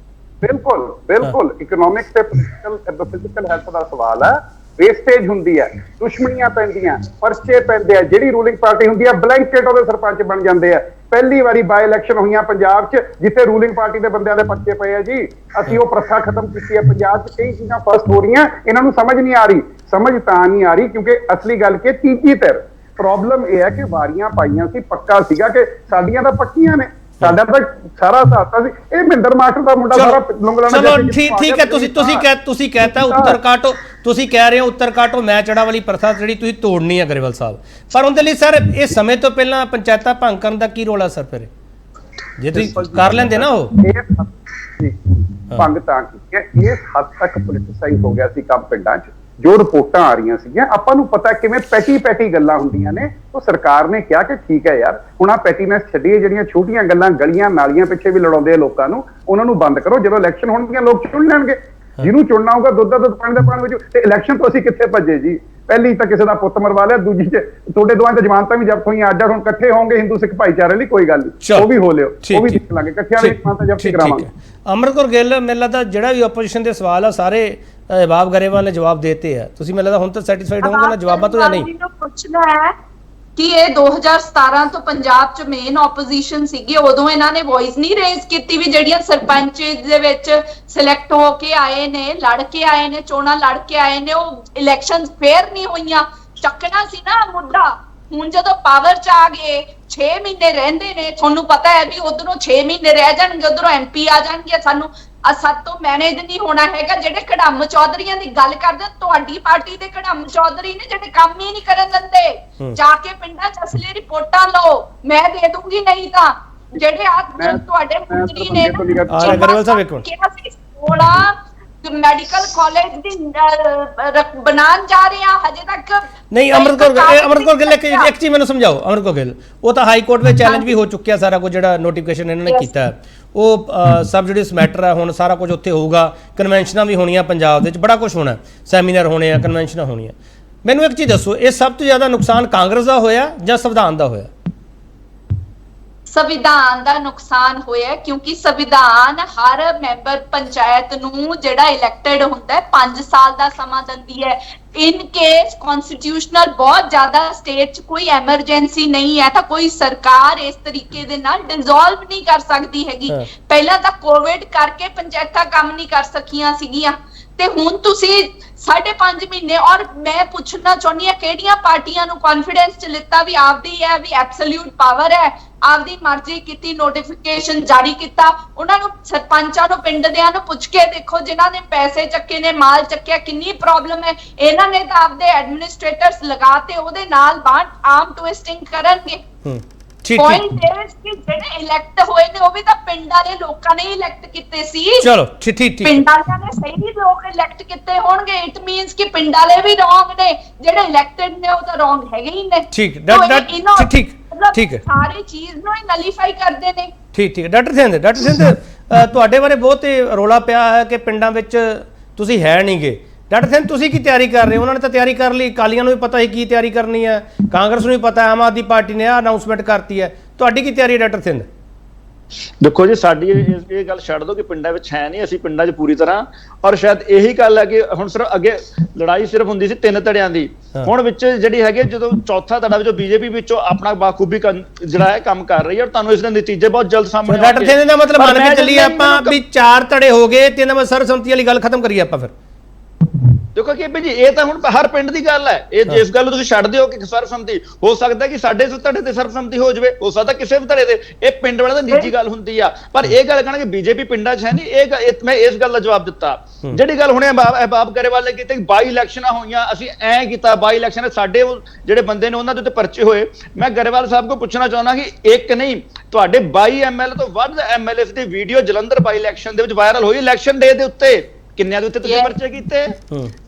ਬਿਲਕੁਲ ਇਕਨੋਮਿਕ ਤੇ ਫਿਜ਼ੀਕਲ ਹੈਲਥ ਦਾ ਸਵਾਲ ਹੈ। ਵੇਸਟੇਜ ਹੁੰਦੀ ਹੈ, ਦੁਸ਼ਮਣੀਆਂ ਪੈਂਦੀਆਂ, ਪਰਚੇ ਪੈਂਦੇ ਆ, ਜਿਹੜੀ ਰੂਲਿੰਗ ਪਾਰਟੀ ਹੁੰਦੀ ਹੈ ਬਲੈਂਕੇਟ ਉਹਦੇ ਸਰਪੰਚ ਬਣ ਜਾਂਦੇ ਆ। ਪਹਿਲੀ ਵਾਰੀ ਬਾਈ ਇਲੈਕਸ਼ਨ ਹੋਈਆਂ ਪੰਜਾਬ 'ਚ ਜਿੱਥੇ ਰੂਲਿੰਗ ਪਾਰਟੀ ਦੇ ਬੰਦਿਆਂ ਦੇ ਪਰਚੇ ਪਏ ਆ ਜੀ। ਅਸੀਂ ਉਹ ਪ੍ਰਥਾ ਖਤਮ ਕੀਤੀ ਹੈ ਪੰਜਾਬ 'ਚ। ਕਈ ਚੀਜ਼ਾਂ ਫਸਟ ਹੋ ਰਹੀਆਂ, ਇਹਨਾਂ ਨੂੰ ਸਮਝ ਨਹੀਂ ਆ ਰਹੀ। ਸਮਝ ਤਾਂ ਨਹੀਂ ਆ ਰਹੀ ਕਿਉਂਕਿ ਅਸਲੀ ਗੱਲ ਕਿ ਤੀਜੀ ਧਿਰ ਪ੍ਰੋਬਲਮ ਇਹ ਹੈ ਕਿ ਵਾਰੀਆਂ ਪਾਈਆਂ ਸੀ, ਪੱਕਾ ਸੀਗਾ ਕਿ ਸਾਡੀਆਂ ਤਾਂ ਪੱਕੀਆਂ ਨੇ, ਸਾਡਾ ਤਾਂ ਸਾਰਾ ਹਿਸਾਬ ਸੀ। ਇਹ ਮਹਿੰਦਰ ਮਾਸਟਰ ਦਾ ਮੁੰਡਾ ਸਾਰਾ ਲੰਗਲਾਣਾ। ਚਲੋ ਠੀਕ ਹੈ, ਤੁਸੀਂ ਕਹਿਤਾ ਉੱਤਰ ਕਾਟੋ, ਤੁਸੀਂ ਕਹਿ ਰਹੇ ਹੋ ਉੱਤਰ ਕਾਟੋ ਮੈਂ ਚੜਾ ਵਾਲੀ ਪ੍ਰਥਾ ਜਿਹੜੀ ਤੁਸੀਂ ਤੋੜਨੀ ਹੈ ਗਰੇਵਾਲ ਸਾਹਿਬ, ਪਰ ਉਹਦੇ ਲਈ ਸਰ ਇਹ ਸਮੇਂ ਤੋਂ ਪਹਿਲਾਂ ਪੰਚਾਇਤਾਂ ਭੰਗ ਕਰਨ ਦਾ ਕੀ ਰੋਲ ਹੈ ਸਰ? ਫਿਰ ਜੇ ਤੁਸੀਂ ਕਰ ਲੈਂਦੇ ਨਾ ਉਹ ਭੰਗ ਤਾਂ ਕੀਤੀ ਇਸ ਹੱਦ ਤੱਕ ਪੋਲਿਟਿਸਾਈਜ਼ ਹੋ ਗਿਆ ਸੀ ਕੰਮ ਪਿੰਡਾਂ 'ਚ। ਜੋ ਰਿਪੋਰਟਾਂ ਆ ਰਹੀਆਂ ਸੀਗੀਆਂ, ਆਪਾਂ ਨੂੰ ਪਤਾ ਕਿਵੇਂ ਪੈਟੀ ਗੱਲਾਂ ਹੁੰਦੀਆਂ ਨੇ। ਉਹ ਸਰਕਾਰ ਨੇ ਕਿਹਾ ਕਿ ਠੀਕ ਹੈ ਯਾਰ, ਹੁਣ ਆ ਪੈਟੀਨੈਸ ਛੱਡੀਏ, ਜਿਹੜੀਆਂ ਛੋਟੀਆਂ ਗੱਲਾਂ ਗਲੀਆਂ ਨਾਲੀਆਂ ਪਿੱਛੇ ਵੀ ਲੜਾਉਂਦੇ ਆ ਲੋਕਾਂ ਨੂੰ, ਉਹਨਾਂ ਨੂੰ ਬੰਦ ਕਰੋ। ਜਦੋਂ ਇਲੈਕਸ਼ਨ ਹੋਣਗੀਆਂ ਲੋਕ ਚੁਣ ਲੈਣਗੇ, ਜਿਹਨੂੰ ਚੁਣਨਾ ਹੋਊਗਾ ਦੁੱਧ ਦਾ ਦੁੱਧ ਪਾਣੀ ਦਾ ਪਾਣੀ ਵਿੱਚ। ਤੇ ਇਲੈਕਸ਼ਨ ਤੋਂ ਅਸੀਂ ਕਿੱਥੇ ਭੱਜੇ ਜੀ? ਪਹਿਲੀ ਤਾਂ ਕਿਸੇ ਦਾ ਪੁੱਤ ਮਰਵਾ ਲਿਆ, ਦੂਜੀ 'ਚ ਤੁਹਾਡੇ ਦੋਵਾਂ ਤੇ ਜ਼ਮਾਨਤਾਂ ਵੀ ਜ਼ਬਤ ਹੋਈਆਂ। ਅੱਜ ਹੁਣ ਇਕੱਠੇ ਹੋਣਗੇ ਹਿੰਦੂ ਸਿੱਖ ਭਾਈਚਾਰੇ ਲਈ, ਕੋਈ ਗੱਲ ਨਹੀਂ, ਉਹ ਵੀ ਹੋ ਲਿਓ, ਉਹ ਵੀ ਦੇਖ ਲਾਂਗੇ, ਇਕੱਠਿਆਂ ਦੀ ਜ਼ਮਾਨਤਾਂ ਜ਼ਬਤ ਕਰਾਵਾਂਗੇ। ਅਮਰਿਤ ਕੌਰ ਗਿੱਲ, ਮੈਨੂੰ ਲੱਗਦਾ ਜਿਹੜਾ ਵੀ ਆਪੋਜੀਸ਼ਨ ਦੇ ਸਵਾਲ ਆ ਸਾਰੇ ਬਾਬ ਗਰੇਵਾਲ ਨੇ ਜਵਾਬ ਦੇਤੇ ਆ। ਤੁਸੀਂ ਮੈਨੂੰ ਲੱਗਦਾ ਹੁਣ ਤਾਂ ਸੈਟੀਸਫਾਈਡ ਹੋਵੋਗੇ ਨਾ ਜਵਾਬਾਂ ਤੋਂ, ਜਾਂ ਨਹੀਂ? ਪੁੱਛਣਾ ਹੈ ਕਿ ਇਹ 2017 ਤੋਂ ਪੰਜਾਬ 'ਚ ਮੇਨ ਆਪੋਜੀਸ਼ਨ ਸੀਗੀ, ਉਦੋਂ ਇਹਨਾਂ ਨੇ ਵੌਇਸ ਨਹੀਂ ਰੇਜ਼ ਕੀਤੀ ਵੀ ਜਿਹੜੀਆਂ ਸਰਪੰਚ ਦੇ ਵਿੱਚ ਸਿਲੈਕਟ ਹੋ ਕੇ ਆਏ ਨੇ, ਲੜ ਕੇ ਆਏ ਨੇ, ਚੋਣਾਂ ਲੜ ਕੇ ਆਏ ਨੇ, ਉਹ ਇਲੈਕਸ਼ਨ ਫੇਅਰ ਨਹੀਂ ਹੋਈਆਂ? ਚੱਕਣਾ ਸੀ ਨਾ ਮੁੱਦਾ। ਹੁਣ ਜਦੋਂ ਪਾਵਰ 'ਚ ਆ ਗਏ, 6 ਮਹੀਨੇ ਰਹਿੰਦੇ ਨੇ, ਤੁਹਾਨੂੰ ਪਤਾ ਹੈ ਵੀ ਉਧਰੋਂ 6 ਮਹੀਨੇ ਰਹਿ ਜਾਣਗੇ, ਉਧਰੋਂ MP ਆ ਜਾਣਗੇ। ਸਾਨੂੰ ਸਭ ਤੋਂ ਮੈਨੇਜ ਨਹੀਂ ਹੋਣਾ ਹੈਗਾ। ਜਿਹੜੇ ਕੜਮ ਚੌਧਰੀਆਂ ਦੀ ਗੱਲ ਕਰਦੇ, ਤੁਹਾਡੀ ਪਾਰਟੀ ਦੇ ਕੜਮ ਚੌਧਰੀ ਨੇ ਜਿਹੜੇ ਕੰਮ ਹੀ ਨਹੀਂ ਕਰਨ ਦਿੰਦੇ। ਜਾ ਕੇ ਪਿੰਡਾਂ 'ਚ ਅਸਲੀ ਰਿਪੋਰਟਾਂ ਲਓ, ਮੈਂ ਦੇ ਦੂੰਗੀ, ਨਹੀਂ ਤਾਂ ਜਿਹੜੇ ਆ ਤੁਹਾਡੇ ਮੰਤਰੀ ਨੇ ਗਰੇਵਾਲ ਸਾਹਿਬ ਇੱਕ ਮਿੰਟ, 16 ਮੈਡੀਕਲ ਕਾਲਜ ਦੀ ਬਣਾਉਣ ਜਾ ਰਹੇ ਆ, ਹਜੇ ਤੱਕ ਨਹੀਂ। ਅਮਰਿਤ ਕੌਰ ਗਿੱਲ ਇੱਕ ਚੀਜ਼ ਮੈਨੂੰ ਸਮਝਾਓ। ਅਮਰਿਤ ਕੌਰ ਗਿੱਲ, ਉਹ ਤਾਂ ਹਾਈ ਕੋਰਟ ਵਿੱਚ ਚੈਲੰਜ ਵੀ ਹੋ ਚੁੱਕਿਆ ਸਾਰਾ ਕੁਝ, ਜਿਹੜਾ ਨੋਟੀਫਿਕੇਸ਼ਨ ਇਹਨਾਂ ਨੇ ਕੀਤਾ ਉਹ ਸਬ ਜੁਡਿਸ ਮੈਟਰ ਹੈ। ਹੁਣ ਸਾਰਾ ਕੁਝ ਉੱਥੇ ਹੋਊਗਾ, ਕਨਵੈਨਸ਼ਨਾਂ ਵੀ ਹੋਣੀਆਂ ਪੰਜਾਬ ਦੇ ਵਿੱਚ, ਬੜਾ ਕੁਝ ਹੋਣਾ, ਸੈਮੀਨਾਰ ਹੋਣੇ ਆ, ਕਨਵੈਨਸ਼ਨਾਂ ਹੋਣੀਆਂ। ਮੈਨੂੰ ਇੱਕ ਚੀਜ਼ ਦੱਸੋ, ਇਹ ਸਭ ਤੋਂ ਜ਼ਿਆਦਾ ਨੁਕਸਾਨ ਕਾਂਗਰਸ ਦਾ ਹੋਇਆ ਜਾਂ ਸੰਵਿਧਾਨ ਦਾ ਹੋਇਆ? ਸੰਵਿਧਾਨ ਦਾ ਨੁਕਸਾਨ ਹੋਇਆ, ਕਿਉਂਕਿ ਸੰਵਿਧਾਨ ਹਰ ਮੈਂਬਰ ਪੰਚਾਇਤ ਨੂੰ ਜਿਹੜਾ ਇਲੈਕਟਡ ਹੁੰਦਾ ਹੈ 5 ਸਾਲ ਦਾ ਸਮਾਂ ਦਿੰਦੀ ਹੈ। ਇਨ ਕੇਸ ਕਨਸਟੀਟਿਊਸ਼ਨਲ ਬਹੁਤ ਜ਼ਿਆਦਾ ਸਟੇਟ 'ਚ ਕੋਈ ਐਮਰਜੈਂਸੀ ਨਹੀਂ ਹੈ ਤਾਂ ਕੋਈ ਸਰਕਾਰ ਇਸ ਤਰੀਕੇ ਦੇ ਨਾਲ ਡਿਸੋਲਵ ਨਹੀਂ ਕਰ ਸਕਦੀ ਹੈਗੀ। ਪਹਿਲਾਂ ਤਾਂ ਕੋਵਿਡ ਕਰਕੇ ਪੰਚਾਇਤਾਂ ਕੰਮ ਨਹੀਂ ਕਰ ਸਕੀਆਂ ਸੀਗੀਆਂ ਤੇ ਹੁਣ ਤੁਸੀਂ 5.5 ਮਹੀਨੇ, ਔਰ ਮੈਂ ਪੁੱਛਣਾ ਚਾਹੁੰਦੀ ਹਾਂ ਕਿਹੜੀਆਂ ਪਾਰਟੀਆਂ ਨੂੰ ਕੌਨਫੀਡੈਂਸ ਚ ਲਿੱਤਾ ਵੀ ਆਪਦੀ ਹੈ, ਵੀ ਐਬਸੋਲੂਟ ਪਾਵਰ ਹੈ, ਆਪਦੀ ਮਰਜ਼ੀ ਕੀਤੀ, ਨੋਟੀਫਿਕੇਸ਼ਨ ਜਾਰੀ ਕੀਤਾ। ਉਹਨਾਂ ਨੂੰ ਸਰਪੰਚਾਂ ਨੂੰ ਪਿੰਡ ਦਿਆਂ ਨੂੰ ਪੁੱਛ ਕੇ ਦੇਖੋ ਜਿਨ੍ਹਾਂ ਨੇ ਪੈਸੇ ਚੱਕੇ ਨੇ, ਮਾਲ ਚੱਕਿਆ, ਕਿੰਨੀ ਪ੍ਰੋਬਲਮ ਹੈ। ਇਹਨਾਂ ਨੇ ਤਾਂ ਆਪਦੇ ਐਡਮਿਨਿਸਟ੍ਰੇਟਰਸ ਲਗਾਤੇ, ਉਹਦੇ ਨਾਲ ਆਮ ਟਵਿਸਟਿੰਗ ਕਰਨਗੇ। ਪੁਆਇੰਟ ਇਹ ਕਿ ਜਿਹੜੇ ਇਲੈਕਟ ਹੋਏ ਨੇ ਉਹ ਵੀ ਤਾਂ ਪਿੰਡ ਵਾਲੇ ਲੋਕਾਂ ਨੇ ਇਲੈਕਟ ਕੀਤੇ ਸੀ। ਚਲੋ ਠੀਕ ਪਿੰਡ ਵਾਲਿਆਂ ਨੇ ਸਹੀ ਲੋਕ ਇਲੈਕਟ ਕੀਤੇ ਹੋਣਗੇ, ਇਟ ਮੀਨਸ ਕਿ ਪਿੰਡ ਵਾਲੇ ਵੀ ਰੋਂਗ ਨੇ, ਜਿਹੜੇ ਇਲੈਕਟਡ ਨੇ ਉਹ ਤਾਂ ਰੋਂਗ ਹੈਗੇ ਹੀ ਨੇ। ਠੀਕ ਹੈ ਸਾਰੀ ਚੀਜ਼ ਨੂੰ ਹੀ ਨਲੀਫਾਈ ਕਰਦੇ ਨੇ। ਠੀਕ ਹੈ ਡਾਕਟਰ ਸਿੰਧ ਤੁਹਾਡੇ ਬਾਰੇ ਬਹੁਤ ਰੌਲਾ ਪਿਆ ਹੈ ਕਿ ਪਿੰਡਾਂ ਵਿੱਚ ਤੁਸੀਂ ਹੈ ਨਹੀਂਗੇ। ਡਾਕਟਰ ਸਿੰਘ ਤੁਸੀਂ ਕੀ ਤਿਆਰੀ ਕਰ ਰਹੇ ਹੋ? ਉਹਨਾਂ ਨੇ ਤਾਂ ਤਿਆਰੀ ਕਰ ਲਈ, ਅਕਾਲੀਆਂ ਨੂੰ ਵੀ ਪਤਾ ਹੈ ਕੀ ਤਿਆਰੀ ਕਰਨੀ ਹੈ, ਕਾਂਗਰਸ ਨੂੰ ਵੀ ਪਤਾ, ਆਮ ਆਦਮੀ ਪਾਰਟੀ ਨੇ ਅਨਾਉਂਸਮੈਂਟ ਕਰਤੀ ਹੈ, ਤੁਹਾਡੀ ਕੀ ਤਿਆਰੀ ਹੈ ਡਾਕਟਰ ਸਿੰਘ? ਦੇਖੋ ਜੀ, ਸਾਡੀ ਇਹ ਗੱਲ ਛੱਡ ਦਿਓ ਕਿ ਪਿੰਡਾਂ ਵਿੱਚ ਹੈ ਨਹੀਂ, ਅਸੀਂ ਪਿੰਡਾਂ 'ਚ ਪੂਰੀ ਤਰ੍ਹਾਂ, ਔਰ ਸ਼ਾਇਦ ਇਹੀ ਗੱਲ ਹੈ ਕਿ ਹੁਣ ਸਿਰਫ ਅੱਗੇ ਲੜਾਈ ਸਿਰਫ ਹੁੰਦੀ ਸੀ 3 ਧੜਿਆਂ ਦੀ, ਹੁਣ ਵਿੱਚ ਜਿਹੜੀ ਹੈਗੀ ਜਦੋਂ ਚੌਥਾ ਧੜਾ ਵਿੱਚੋਂ ਬੀਜੇਪੀ ਵਿੱਚੋਂ ਆਪਣਾ ਬਾਖੂਬੀ ਜਿਹੜਾ ਹੈ ਕੰਮ ਕਰ ਰਹੀ ਹੈ, ਔਰ ਤੁਹਾਨੂੰ ਇਸ ਦੇ ਨਤੀਜੇ ਬਹੁਤ ਜਲਦ ਸਾਹਮਣੇ ਆਉਣਗੇ। ਡਾਕਟਰ ਸਿੰਘ ਦਾ ਮਤਲਬ ਮੰਨ ਕੇ ਚੱਲੀਏ ਆਪਾਂ ਵੀ 4 ਧੜੇ ਹੋ ਗਏ ਤੇ ਇਹਨਾਂ ਵਿੱਚ ਸਰਬਸੰਮਤੀ ਵਾਲੀ ਗੱਲ ਖਤਮ ਕਰੀਏ ਆਪਾਂ ਫਿਰ। ਦੇਖੋ ਕਿ ਜੀ ਇਹ ਤਾਂ ਹੁਣ ਹਰ ਪਿੰਡ ਦੀ ਗੱਲ ਹੈ, ਇਹ ਜਿਸ ਗੱਲ ਨੂੰ ਤੁਸੀਂ ਛੱਡ ਦਿਓ ਕਿ ਸਰਬਸੰਮਤੀ ਹੋ ਸਕਦਾ ਕਿ ਸਾਡੇ ਧੜੇ ਤੇ ਸਰਬਸੰਮਤੀ ਹੋ ਜਾਵੇ, ਹੋ ਸਕਦਾ ਕਿਸੇ ਵੀ ਧੜੇ ਤੇ, ਇਹ ਪਿੰਡ ਵਾਲਿਆਂ ਦੀ ਨਿੱਜੀ ਗੱਲ ਹੁੰਦੀ ਆ। ਪਰ ਇਹ ਗੱਲ ਕਹਿਣਾ ਕਿ ਬੀਜੇਪੀ ਪਿੰਡਾਂ 'ਚ ਹੈ ਨਹੀਂ, ਇਹ ਮੈਂ ਇਸ ਗੱਲ ਦਾ ਜਵਾਬ ਦਿੱਤਾ। ਜਿਹੜੀ ਗੱਲ ਹੁਣੇ ਅਹਿਬਾਬ ਗਰੇਵਾਲ ਨੇ ਕੀਤੀ 22 ਇਲੈਕਸ਼ਨਾਂ ਹੋਈਆਂ, ਅਸੀਂ ਐਂ ਕੀਤਾ 22 ਇਲੈਕਸ਼ਨ ਸਾਡੇ ਜਿਹੜੇ ਬੰਦੇ ਨੇ ਉਹਨਾਂ ਦੇ ਉੱਤੇ ਪਰਚੇ ਹੋਏ। ਮੈਂ ਗਰੇਵਾਲ ਸਾਹਿਬ ਕੋਲ ਪੁੱਛਣਾ ਚਾਹੁੰਦਾ ਕਿ ਇੱਕ ਨਹੀਂ ਤੁਹਾਡੇ 22 ਐਮਐਲਏ ਤੋਂ ਵੱਧ ਐਮਐਲਏ ਦੀ ਵੀਡੀਓ ਜਲੰਧਰ 22 ਇਲੈਕਸ਼ਨ ਦੇ ਵਿੱਚ ਵਾਇਰਲ ਹੋਈ। ਇਲੈਕਸ਼ਨ ਡੇ ਦੇ ਉੱਤੇ ਕਿੰਨਿਆਂ ਦੇ ਉੱਤੇ ਤੁਸੀਂ ਪਰਚੇ ਕੀਤੇ?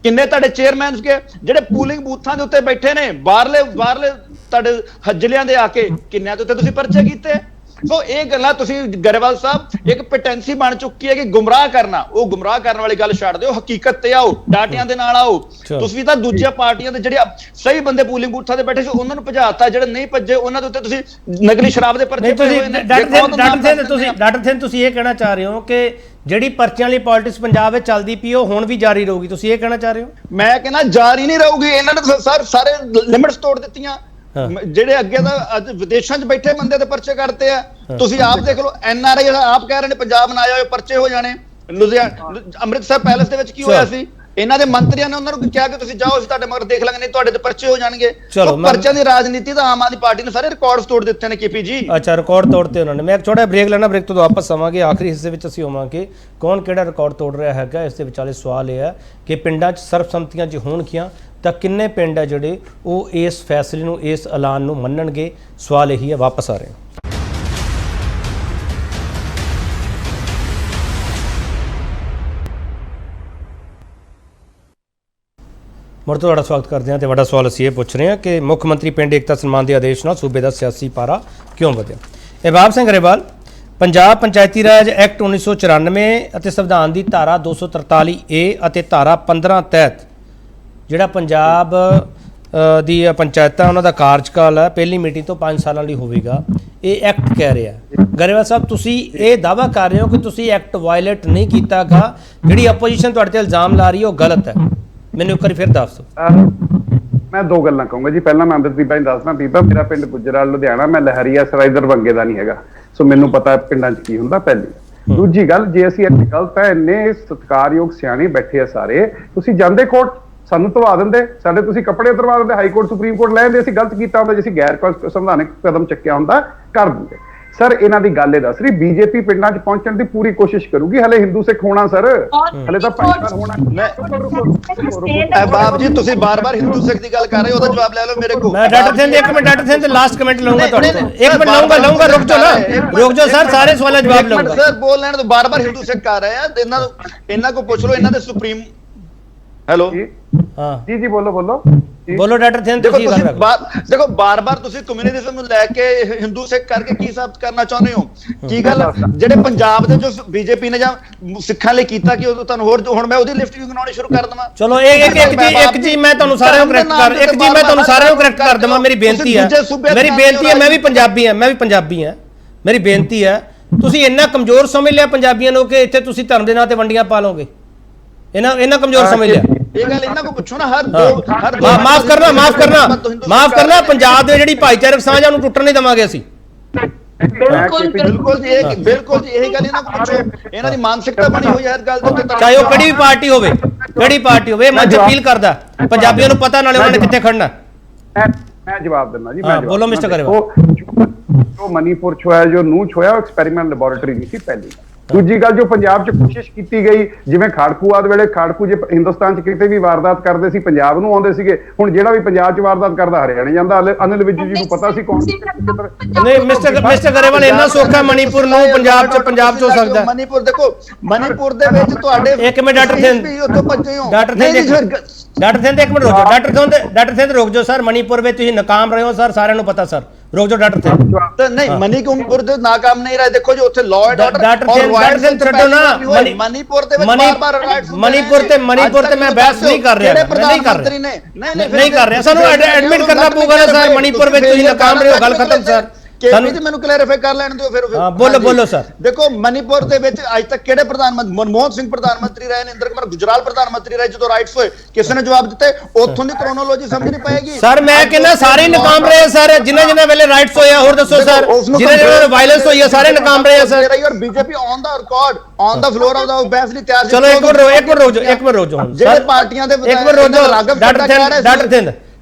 ਕਿੰਨੇ ਤੁਹਾਡੇ ਚੇਅਰਮੈਨਸ ਕੇ ਜਿਹੜੇ ਪੂਲਿੰਗ ਬੂਥਾਂ ਦੇ ਉੱਤੇ ਬੈਠੇ ਨੇ, ਬਾਹਰਲੇ ਤੁਹਾਡੇ ਹੱਜਲਿਆਂ ਦੇ ਆ ਕੇ ਕਿੰਨਿਆਂ ਦੇ ਉੱਤੇ ਤੁਸੀਂ ਪਰਚੇ ਕੀਤੇ? ਸੋ ਇਹ ਗੱਲਾਂ ਤੁਸੀਂ ਗਰੇਵਾਲ ਸਾਹਿਬ ਇੱਕ ਪੋਟੈਂਸੀ ਬਣ ਚੁੱਕੀ ਹੈ ਕਿ ਗੁੰਮਰਾਹ ਕਰਨਾ, ਉਹ ਗੁੰਮਰਾਹ ਕਰਨ ਵਾਲੀ ਗੱਲ ਛੱਡ ਦਿਓ, ਹਕੀਕਤ ਤੇ ਆਓ, ਡਾਟਿਆਂ ਦੇ ਨਾਲ ਆਓ। ਤੁਸੀਂ ਤਾਂ ਦੂਜੀਆਂ ਪਾਰਟੀਆਂ ਦੇ ਜਿਹੜੇ ਸਹੀ ਬੰਦੇ ਪੂਲਿੰਗ ਬੂਥਾਂ ਤੇ ਬੈਠੇ ਸੀ ਉਹਨਾਂ ਨੂੰ ਭਜਾਤਾ, ਜਿਹੜੇ ਨਹੀਂ ਭੱਜੇ ਉਹਨਾਂ ਦੇ ਉੱਤੇ ਤੁਸੀਂ ਨਕਲੀ ਸ਼ਰਾਬ ਦੇ ਪਰਚੇ ਪਾਏ ਹੋਏ ਨੇ। ਡਾਕਟਰ ਸਿੰਘ ਤੁਸੀਂ ਇਹ ਕਹਿਣਾ ਚਾਹ ਰਹੇ ਹੋ ਕਿ ਜਿਹੜੀ ਪਰਚੀਆਂ ਵਾਲੀ ਪੋਲਿਟਿਕਸ ਪੰਜਾਬ ਵਿੱਚ ਚੱਲਦੀ ਪਈ ਉਹ ਹੁਣ ਵੀ ਜਾਰੀ ਰਹੂਗੀ, ਤੁਸੀਂ ਇਹ ਕਹਿਣਾ ਚਾਹ ਰਹੇ ਹੋ? ਮੈਂ ਕਹਿੰਦਾ ਜਾਰੀ ਨਹੀਂ ਰਹੂਗੀ, ਇਹਨਾਂ ਨੇ ਸਾਰੇ ਲਿਮਿਟਸ ਤੋੜ ਦਿੱਤੀਆਂ। ਜਿਹੜੇ ਅੱਗੇ ਦਾ ਅੱਜ ਵਿਦੇਸ਼ਾਂ 'ਚ ਬੈਠੇ ਬੰਦੇ ਦੇ ਪਰਚੇ ਕੱਢਤੇ ਆ, ਤੁਸੀਂ ਆਪ ਦੇਖ ਲਓ। ਐਨਆਰਆਈ ਆਪ ਕਹਿ ਰਹੇ ਨੇ ਪੰਜਾਬ ਨਾ ਆਏ ਹੋਏ ਪਰਚੇ ਹੋ ਜਾਣੇ। ਲੁਧਿਆਣਾ ਅੰਮ੍ਰਿਤਸਰ ਪੈਲੇਸ ਦੇ ਵਿੱਚ ਕੀ ਹੋਇਆ ਸੀ? ਇਹਨਾਂ ਦੇ ਮੰਤਰੀਆਂ ਨੇ ਉਹਨਾਂ ਨੂੰ ਕਿਹਾ ਕਿ ਤੁਸੀਂ ਜਾਓ, ਅਸੀਂ ਤੁਹਾਡੇ ਮਗਰ ਦੇਖ ਲਾਂਗੇ, ਨਹੀਂ ਤੁਹਾਡੇ ਤੇ ਪਰਚੇ ਹੋ ਜਾਣਗੇ। ਪਰਚਿਆਂ ਦੀ ਰਾਜਨੀਤੀ ਤਾਂ ਆਮ ਆਦਮੀ ਪਾਰਟੀ ਨੇ ਸਾਰੇ ਰਿਕਾਰਡਸ ਤੋੜ ਦਿੱਤੇ ਨੇ ਕੇਪੀ ਜੀ। ਅੱਛਾ, ਰਿਕਾਰਡ ਤੋੜਤੇ ਉਹਨਾਂ ਨੇ। ਮੈਂ ਇੱਕ ਛੋਟਾ ਬ੍ਰੇਕ ਲੈਣਾ, ਬ੍ਰੇਕ ਤੋਂ ਵਾਪਸ ਆਵਾਂਗੇ। ਆਖਰੀ ਹਿੱਸੇ ਵਿੱਚ ਅਸੀਂ ਹੋਵਾਂਗੇ ਕੌਣ ਕਿਹੜਾ ਰਿਕਾਰਡ ਤੋੜ ਰਿਹਾ ਹੈਗਾ। ਇਸ ਦੇ ਵਿਚਾਲੇ ਸਵਾਲ ਇਹ ਹੈ ਕਿ ਪਿੰਡਾਂ 'ਚ ਸਰਬਸੰਮਤੀਆਂ ਜੇ ਹੋਣਗੀਆਂ ਤਾਂ ਕਿੰਨੇ ਪਿੰਡ ਹੈ ਜਿਹੜੇ ਉਹ ਇਸ ਫੈਸਲੇ ਨੂੰ, ਇਸ ਐਲਾਨ ਨੂੰ ਮੰਨਣਗੇ? ਸਵਾਲ ਇਹੀ ਹੈ। ਵਾਪਸ ਆ ਰਹੇ ਹਾਂ। ਮੁੜ ਤੋਂ ਤੁਹਾਡਾ ਸਵਾਗਤ ਕਰਦੇ ਹਾਂ ਤੇ ਵੱਡਾ ਸਵਾਲ ਅਸੀਂ ਇਹ ਪੁੱਛ ਰਹੇ ਹਾਂ ਕਿ ਮੁੱਖ ਮੰਤਰੀ ਪਿੰਡ ਏਕਤਾ ਸਨਮਾਨ ਦੇ ਆਦੇਸ਼ ਨਾਲ ਸੂਬੇ ਦਾ ਸਿਆਸੀ ਪਾਰਾ ਕਿਉਂ ਵਧਿਆ? ਅਹਿਬਾਬ ਸਿੰਘ ਗਰੇਵਾਲ, ਪੰਜਾਬ ਪੰਚਾਇਤੀ ਰਾਜ ਐਕਟ 1994 ਅਤੇ ਸੰਵਿਧਾਨ ਦੀ ਧਾਰਾ 243A ਅਤੇ ਧਾਰਾ 15 ਤਹਿਤ ਜਿਹੜਾ ਪੰਜਾਬ ਦੀ ਪੰਚਾਇਤਾਂ ਉਹਨਾਂ ਦਾ ਕਾਰਜਕਾਲ ਹੈ ਪਹਿਲੀ ਮੀਟਿੰਗ ਤੋਂ 5 ਸਾਲਾਂ ਲਈ ਹੋਵੇਗਾ, ਇਹ ਐਕਟ ਕਹਿ ਰਿਹਾ। ਗਰੇਵਾਲ ਸਾਹਿਬ ਤੁਸੀਂ ਇਹ ਦਾਅਵਾ ਕਰ ਰਹੇ ਹੋ ਕਿ ਤੁਸੀਂ ਐਕਟ ਵਾਇਲੇਟ ਨਹੀਂ ਕੀਤਾਗਾ, ਜਿਹੜੀ ਆਪੋਜੀਸ਼ਨ ਤੁਹਾਡੇ ਤੇ ਇਲਜ਼ਾਮ ਲਾ ਰਹੀ ਹੈ ਉਹ ਗਲਤ ਹੈ। ਮੈਨੂੰ ਇੱਕ ਵਾਰੀ ਫਿਰ ਦੱਸ ਦਿਓ। ਮੈਂ 2 ਗੱਲਾਂ ਕਹੂੰਗਾ ਜੀ। ਪਹਿਲਾਂ ਮੈਂ ਅੰਮ੍ਰਿਤ ਬੀਬਾ ਨੂੰ ਦੱਸਦਾ। ਬੀਬਾ, ਮੇਰਾ ਪਿੰਡ ਗੁਜਰਾਲ ਲੁਧਿਆਣਾ, ਮੈਂ ਲਹਿਰੀਆ ਸਰਾਏ ਦਰਬੰਗੇ ਦਾ ਨਹੀਂ ਹੈਗਾ, ਸੋ ਮੈਨੂੰ ਪਤਾ ਪਿੰਡਾਂ 'ਚ ਕੀ ਹੁੰਦਾ। ਪਹਿਲੀ ਦੂਜੀ ਗੱਲ, ਜੇ ਅਸੀਂ ਇੱਥੇ ਗਲਤ ਹੈ, ਇੰਨੇ ਸਤਿਕਾਰਯੋਗ ਸਿਆਣੇ ਬੈਠੇ ਆ ਸਾਰੇ, ਤੁਸੀਂ ਜਾਂਦੇ ਕੋਰਟ ਸਾਨੂੰ ਧਵਾ ਦਿੰਦੇ, ਸਾਡੇ ਤੁਸੀਂ ਕੱਪੜੇ ਉਤਰਵਾ ਦਿੰਦੇ, ਹਾਈ ਕੋਰਟ ਸੁਪਰੀਮ ਕੋਰਟ ਲੈ ਜਾਂਦੇ। ਅਸੀਂ ਗਲਤ ਕੀਤਾ ਹੁੰਦਾ, ਜੇ ਅਸੀਂ ਗੈਰ ਸੰਵਿਧਾਨਕ ਕਦਮ ਚੱਕਿਆ ਹੁੰਦਾ ਕਰ ਦਿੰਦੇ। ਸਰ ਇਹਨਾਂ ਦੀ ਗੱਲ ਇਹ ਦੱਸ ਰਹੀ, ਬੀਜੇਪੀ ਪਿੰਡਾਂ 'ਚ ਪਹੁੰਚਣ ਦੀ ਪੂਰੀ ਕੋਸ਼ਿਸ਼ ਕਰੂਗੀ। ਹਲੇ ਹਿੰਦੂ ਸਿੱਖ ਹੋਣਾ ਸਰ, ਹਲੇ ਤਾਂ ਪਾਕਿਸਤਾਨ ਹੋਣਾ। ਅਹਿਬਾਬ ਜੀ ਤੁਸੀਂ ਬਾਰ-ਬਾਰ ਹਿੰਦੂ ਸਿੱਖ ਦੀ ਗੱਲ ਕਰ ਰਹੇ ਹੋ, ਉਹਦਾ ਜਵਾਬ ਲੈ ਲਓ ਮੇਰੇ ਕੋਲ। ਮੈਂ ਡਾਕਟਰ ਸਿੰਘ ਇੱਕ minute, doctor Singh last comment ਲਵਾਂਗਾ ਤੁਹਾਡੇ ਤੋਂ। ਇੱਕ ਮਿੰਟ ਲਵਾਂਗਾ, ਰੁਕ ਜਾਓ ਸਰ, ਸਾਰੇ ਸਵਾਲਾਂ ਜਵਾਬ ਲਵਾਂਗਾ ਸਰ। ਬੋਲ ਲੈਣ ਤੋਂ ਬਾਰ-ਬਾਰ ਹਿੰਦੂ ਸਿੱਖ ਕਰ ਰਹੇ ਆ, ਇਹਨਾਂ ਕੋ ਪੁੱਛ ਲਓ, ਇਹਨਾਂ ਦੇ ਸੁਪਰੀਮ। ਹੈਲੋ ਜੀ ਜੀ ਬੋਲੋ ਬੋਲੋ ਡਾਕਟਰ ਸਿੰਘ। ਦੇਖੋ ਬਾਰ-ਬਾਰ ਤੁਸੀਂ ਕਮਿਊਨਿਜ਼ਮ ਨੂੰ ਲੈ ਕੇ ਹਿੰਦੂ ਸਿੱਖ ਕਰਕੇ ਕੀ ਸਾਬਤ ਕਰਨਾ ਚਾਹੁੰਦੇ ਹੋ? ਕੀ ਗੱਲ ਜਿਹੜੇ ਪੰਜਾਬ ਦੇ ਜੋ ਬੀਜੇਪੀ ਨੇ ਜਾਂ ਸਿੱਖਾਂ ਲਈ ਕੀਤਾ ਕਿ ਉਹ ਤੁਹਾਨੂੰ ਹੋਰ ਹੁਣ ਮੈਂ ਉਹਦੀ ਲਿਸਟ ਵੀ ਗਿਣਾਉਣੀ ਸ਼ੁਰੂ ਕਰ ਦਵਾਂ? ਚਲੋ ਇੱਕ ਜੀ ਮੈਂ ਤੁਹਾਨੂੰ ਸਾਰਿਆਂ ਨੂੰ ਕਰੈਕਟ ਕਰ ਦਵਾਂ। ਮੇਰੀ ਬੇਨਤੀ ਹੈ, ਮੈਂ ਵੀ ਪੰਜਾਬੀ ਹਾਂ, ਮੇਰੀ ਬੇਨਤੀ ਹੈ ਤੁਸੀਂ ਇੰਨਾ ਕਮਜ਼ੋਰ ਸਮਝ ਲਿਆ ਪੰਜਾਬੀਆਂ ਨੂੰ ਕਿ ਇੱਥੇ ਤੁਸੀਂ ਧਰਮ ਦੇ ਨਾਂ ਤੇ ਵੰਡੀਆਂ ਪਾ ਲਓਗੇ, ਇੰਨਾ ਕਮਜ਼ੋਰ ਸਮਝ ਲਿਆ। ਇਹ ਗੱਲ ਇਹਨਾਂ ਕੋ ਪੁੱਛੋ ਨਾ, ਹਰ ਮਾਫ ਕਰਨਾ ਪੰਜਾਬ ਦੇ ਜਿਹੜੀ ਭਾਈਚਾਰਕ ਸਾਂਝ ਉਹਨੂੰ ਟੁੱਟਣ ਨਹੀਂ ਦੇਵਾਂਗੇ ਅਸੀਂ। ਬਿਲਕੁਲ ਜੀ, ਇਹ ਗੱਲ ਇਹਨਾਂ ਕੋ ਪੁੱਛੋ, ਇਹਨਾਂ ਦੀ ਮਾਨਸਿਕਤਾ ਬਣੀ ਹੋਈ ਹੈ ਇਸ ਗੱਲ ਦੇ ਉੱਤੇ। ਚਾਹੇ ਉਹ ਕਿਹੜੀ ਵੀ ਪਾਰਟੀ ਹੋਵੇ, ਮੈਂ ਅਪੀਲ ਕਰਦਾ ਪੰਜਾਬੀਆਂ ਨੂੰ ਪਤਾ ਨਾਲੇ ਉਹਨਾਂ ਨੇ ਕਿੱਥੇ ਖੜਨਾ। ਮੈਂ ਜਵਾਬ ਦਿੰਦਾ ਜੀ, ਬੋਲੋ ਮਿਸਟਰ ਗਰੇਵਾਲ। ਜੋ ਮਨੀਪੁਰ ਚ ਹੋਇਆ, ਜੋ ਨੂੰਹ ਚ ਹੋਇਆ, ਉਹ ਐਕਸਪੈਰੀਮੈਂਟ ਲੈਬੋਰੇਟਰੀ ਨਹੀਂ ਸੀ ਪਹਿਲੀ। ਦੂਜੀ ਗੱਲ, ਜੋ ਪੰਜਾਬ 'ਚ ਕੋਸ਼ਿਸ਼ ਕੀਤੀ ਗਈ, ਜਿਵੇਂ ਖਾੜਕੂ ਆਦ ਵੇਲੇ ਖਾੜਕੂ ਜੇ ਹਿੰਦੁਸਤਾਨ 'ਚ ਕਿਤੇ ਵੀ ਵਾਰਦਾਤ ਕਰਦੇ ਸੀ ਪੰਜਾਬ ਨੂੰ ਆਉਂਦੇ ਸੀਗੇ, ਹੁਣ ਜਿਹੜਾ ਵੀ ਪੰਜਾਬ 'ਚ ਵਾਰਦਾਤ ਕਰਦਾ ਹਰਿਆਣੇ ਜਾਂਦਾ। ਅਨਿਲ ਵਿਜ ਜੀ ਨੂੰ ਪਤਾ ਸੀ ਕੌਣ। ਨਹੀਂ ਮਿਸਟਰ ਗਰੇਵਾਲ, ਇੰਨਾ ਸੌਖਾ ਮਨੀਪੁਰ ਨੂੰ ਪੰਜਾਬ 'ਚ ਹੋ ਸਕਦਾ। ਮਨੀਪੁਰ ਦੇਖੋ, ਮਨੀਪੁਰ ਦੇ ਵਿੱਚ ਤੁਹਾਡੇ ਇੱਕ ਮਿੰਟ ਡਾਕਟਰ ਥਿੰਦ ਇੱਕ ਮਿੰਟ ਰੁਕ ਜਾਓ ਸਰ। ਮਨੀਪੁਰ ਵਿੱਚ ਤੁਸੀਂ ਨਾਕਾਮ ਰਹੇ ਹੋ ਸਰ, ਸਾਰਿਆਂ ਨੂੰ ਪਤਾ ਸਰ। ਰੁਕ ਜਾਓ ਡਾਕਟਰ ਥਿੰਦ। ਨਹੀਂ, ਮਨੀਪੁਰ ਦੇ ਨਾਕਾਮ ਨਹੀਂ ਰਹੇ। ਦੇਖੋ ਜੀ ਉੱਥੇ ਲਾਅ ਐਂਡ ਆਰਡਰ ਮਨੀਪੁਰ ਦੇ ਵਿੱਚ ਬਾਰ-ਬਾਰ ਰਾਈਟਸ ਮਨੀਪੁਰ ਤੇ ਮੈਂ ਬਹਿਸ ਨਹੀਂ ਕਰ ਰਿਹਾ, ਨਹੀਂ ਕਰ ਰਿਹਾ। ਸਾਨੂੰ ਐਡਮਿਟ ਕਰਨਾ ਪਊਗਾ ਨਾ ਸਰ, ਮਨੀਪੁਰ ਵਿੱਚ ਤੁਸੀਂ ਨਾਕਾਮ ਰਹੇ ਹੋ, ਗੱਲ ਖਤਮ ਸਰ। ਮੈਨੂੰ ਕਲੈਰੀਫਾਈ ਕਰ ਲੈਣ ਦਿਓ ਫਿਰ। ਬੋਲੋ ਸਰ। ਦੇਖੋ ਮਨੀਪੁਰ ਦੇ ਵਿੱਚ ਅੱਜ ਤੱਕ ਕਿਹੜੇ ਪ੍ਰਧਾਨ ਮੰਤਰੀ, ਮਨਮੋਹਨ ਸਿੰਘ ਪ੍ਰਧਾਨ ਮੰਤਰੀ ਰਹੇ, ਇੰਦਰ ਕੁਮਾਰ ਗੁਜਰਾਲ ਪ੍ਰਧਾਨ ਮੰਤਰੀ ਰਹੇ, ਜਦੋਂ ਰਾਈਟਸ ਹੋਏ ਕਿਸੇ ਨੇ ਜਵਾਬ ਦਿੱਤੇ? ਉੱਥੋਂ ਦੀ ਕ੍ਰੋਨੋਲੋਜੀ ਸਮਝ ਨਹੀਂ ਪਾਏਗੀ ਸਰ। ਮੈਂ ਕਹਿੰਦਾ ਸਾਰੇ ਨਾਕਾਮ ਰਹੇ ਸਰ, ਜਿਨ੍ਹਾਂ ਵੇਲੇ ਰਾਈਟਸ ਹੋਇਆ। ਹੋਰ ਦੱਸੋ ਸਰ, ਜਿਨ੍ਹਾਂ ਵਾਇਲੈਂਸ ਹੋਈ ਹੈ ਸਾਰੇ ਨਾਕਾਮ ਰਹੇ ਸਰ। ਔਰ BJP on the record, on the floor of the ਬੈਂਸ ਨਹੀਂ ਤਿਆਰ। ਚਲੋ ਇੱਕ ਮਿੰਟ ਰੁਕ ਜਾਓ ਜਿਹੜੇ ਪਾਰਟੀਆਂ ਦੇ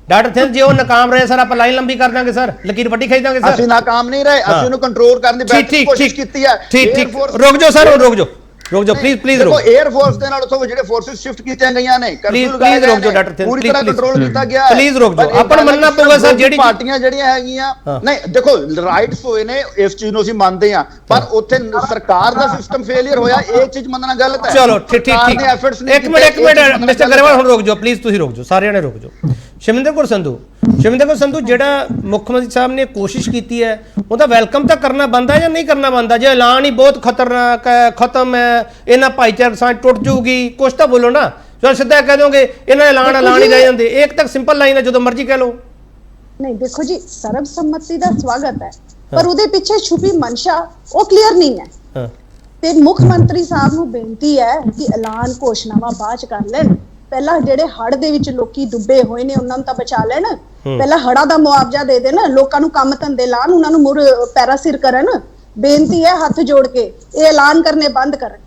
ਡਾਕਟਰ ਥਿੰਦ ਜੀ ਉਹ ਨਾਕਾਮ ਰਹੇ ਸਰ, ਆਪਾਂ ਲਾਈਨ ਲੰਬੀ ਕਰ ਦਾਂਗੇ ਸਰ, ਲਕੀਰ ਵੱਡੀ ਖਿੱਚ ਦਾਂਗੇ ਸਰ। ਅਸੀਂ ਨਾਕਾਮ ਨਹੀਂ ਰਹੇ, ਅਸੀਂ ਉਹਨੂੰ ਕੰਟਰੋਲ ਕਰਨ ਦੀ ਬੇਹਤਰੀਨ ਕੋਸ਼ਿਸ਼ ਕੀਤੀ ਹੈ। ਠੀਕ ਰੁਕ ਜਾਓ ਸਰ, ਰੁਕ ਜਾਓ ਪਲੀਜ਼ ਰੁਕ। ਦੇਖੋ 에ਅਰ ਫੋਰਸ ਦੇ ਨਾਲ ਉੱਥੋਂ ਜਿਹੜੇ ਫੋਰਸਸ ਸ਼ਿਫਟ ਕੀਤੀਆਂ ਗਈਆਂ ਨੇ, ਪਲੀਜ਼ ਰੁਕ ਜਾਓ ਡਾਕਟਰ ਥਿੰਦ, ਪੂਰੀ ਤਰ੍ਹਾਂ ਕੰਟਰੋਲ ਕੀਤਾ ਗਿਆ ਹੈ। ਪਲੀਜ਼ ਰੁਕ ਜਾਓ, ਆਪਾਂ ਨੂੰ ਮੰਨਣਾ ਪਊਗਾ ਸਰ। ਜਿਹੜੀ ਪਾਰਟੀਆਂ ਜਿਹੜੀਆਂ ਹੈਗੀਆਂ, ਨਹੀਂ ਦੇਖੋ ਰਾਈਟਸ ਹੋਏ ਨੇ, ਇਸ ਚੀਜ਼ ਨੂੰ ਅਸੀਂ ਮੰਨਦੇ ਹਾਂ, ਪਰ ਉੱਥੇ ਸਰਕਾਰ ਦਾ ਸਿਸਟਮ ਫੇਲਿਅਰ ਹੋਇਆ, ਇਹ ਚੀਜ਼ ਮੰਨਣਾ ਗਲਤ ਹੈ। ਚਲੋ ਠੀਕ ਇੱਕ ਮਿੰਟ ਮਿਸਟਰ ਗਰੇਵਾਲ ਹੁਣ ਰੁਕ ਜਾਓ ਪਲੀਜ਼, ਤੁਸੀਂ ਰੁਕ ਜਾਓ, ਸਾਰਿਆਂ ਨੇ ਰੁਕ ਜਾਓ। ਸ਼ਮਿੰਦਰ ਕੌਰ ਸੰਧੂ ਜਿਹੜਾ ਮੁੱਖ ਮੰਤਰੀ ਸਾਹਿਬ ਨੇ ਕੋਸ਼ਿਸ਼ ਕੀਤੀ ਹੈ, ਉਹਦਾ ਵੈਲਕਮ ਤਾਂ ਕਰਨਾ ਬਣਦਾ ਜਾਂ ਨਹੀਂ ਕਰਨਾ ਬਣਦਾ? ਜੇ ਐਲਾਨ ਹੀ ਬਹੁਤ ਖਤਰਨਾਕ ਹੈ, ਖਤਮ ਹੈ, ਇਹਨਾਂ ਭਾਈਚਾਰਕ ਸਾਂਝ ਟੁੱਟ ਜੂਗੀ, ਕੁਛ ਤਾਂ ਬੋਲੋ ਨਾ। ਜੋ ਸਿੱਧਾ ਕਹਿ ਦੋਗੇ ਇਹਨਾਂ ਐਲਾਨ ਹੀ ਰਹਿ ਜਾਂਦੇ। ਇੱਕ ਤੱਕ ਸਿੰਪਲ ਲਾਈਨ ਹੈ, ਜਦੋਂ ਮਰਜ਼ੀ ਕਹਿ ਲਓ। ਨਹੀਂ ਦੇਖੋ ਜੀ, ਸਰਬਸੰਮਤੀ ਦਾ ਸਵਾਗਤ ਹੈ, ਪਰ ਉਹਦੇ ਪਿੱਛੇ ਛੁਪੀ ਮਨਸ਼ਾ ਉਹ ਕਲੀਅਰ ਨਹੀਂ ਹੈ। ਤੇ ਮੁੱਖ ਮੰਤਰੀ ਸਾਹਿਬ ਨੂੰ ਬੇਨਤੀ ਹੈ ਕਿ ਐਲਾਨ ਘੋਸ਼ਣਾਵਾਂ ਬਾਅਦ ਚ ਕਰ ਲੈਣ। ਪਹਿਲਾਂ ਜਿਹੜੇ ਹੜ੍ਹ ਦੇ ਵਿੱਚ ਲੋਕੀ ਡੁੱਬੇ ਹੋਏ ਨੇ ਉਹਨਾਂ ਨੂੰ ਤਾਂ ਬਚਾ ਲੈਣ। ਪਹਿਲਾਂ ਹੜ੍ਹਾਂ ਦਾ ਮੁਆਵਜ਼ਾ ਦੇ ਦੇਣ, ਲੋਕਾਂ ਨੂੰ ਕੰਮ ਧੰਦੇ ਲਾਣ, ਉਹਨਾਂ ਨੂੰ ਮੁੜ ਪੈਰਾਸਿਰ ਕਰਨ। ਬੇਨਤੀ ਹੈ ਹੱਥ ਜੋੜ ਕੇ ਇਹ ਐਲਾਨ ਕਰਨੇ ਬੰਦ ਕਰਨ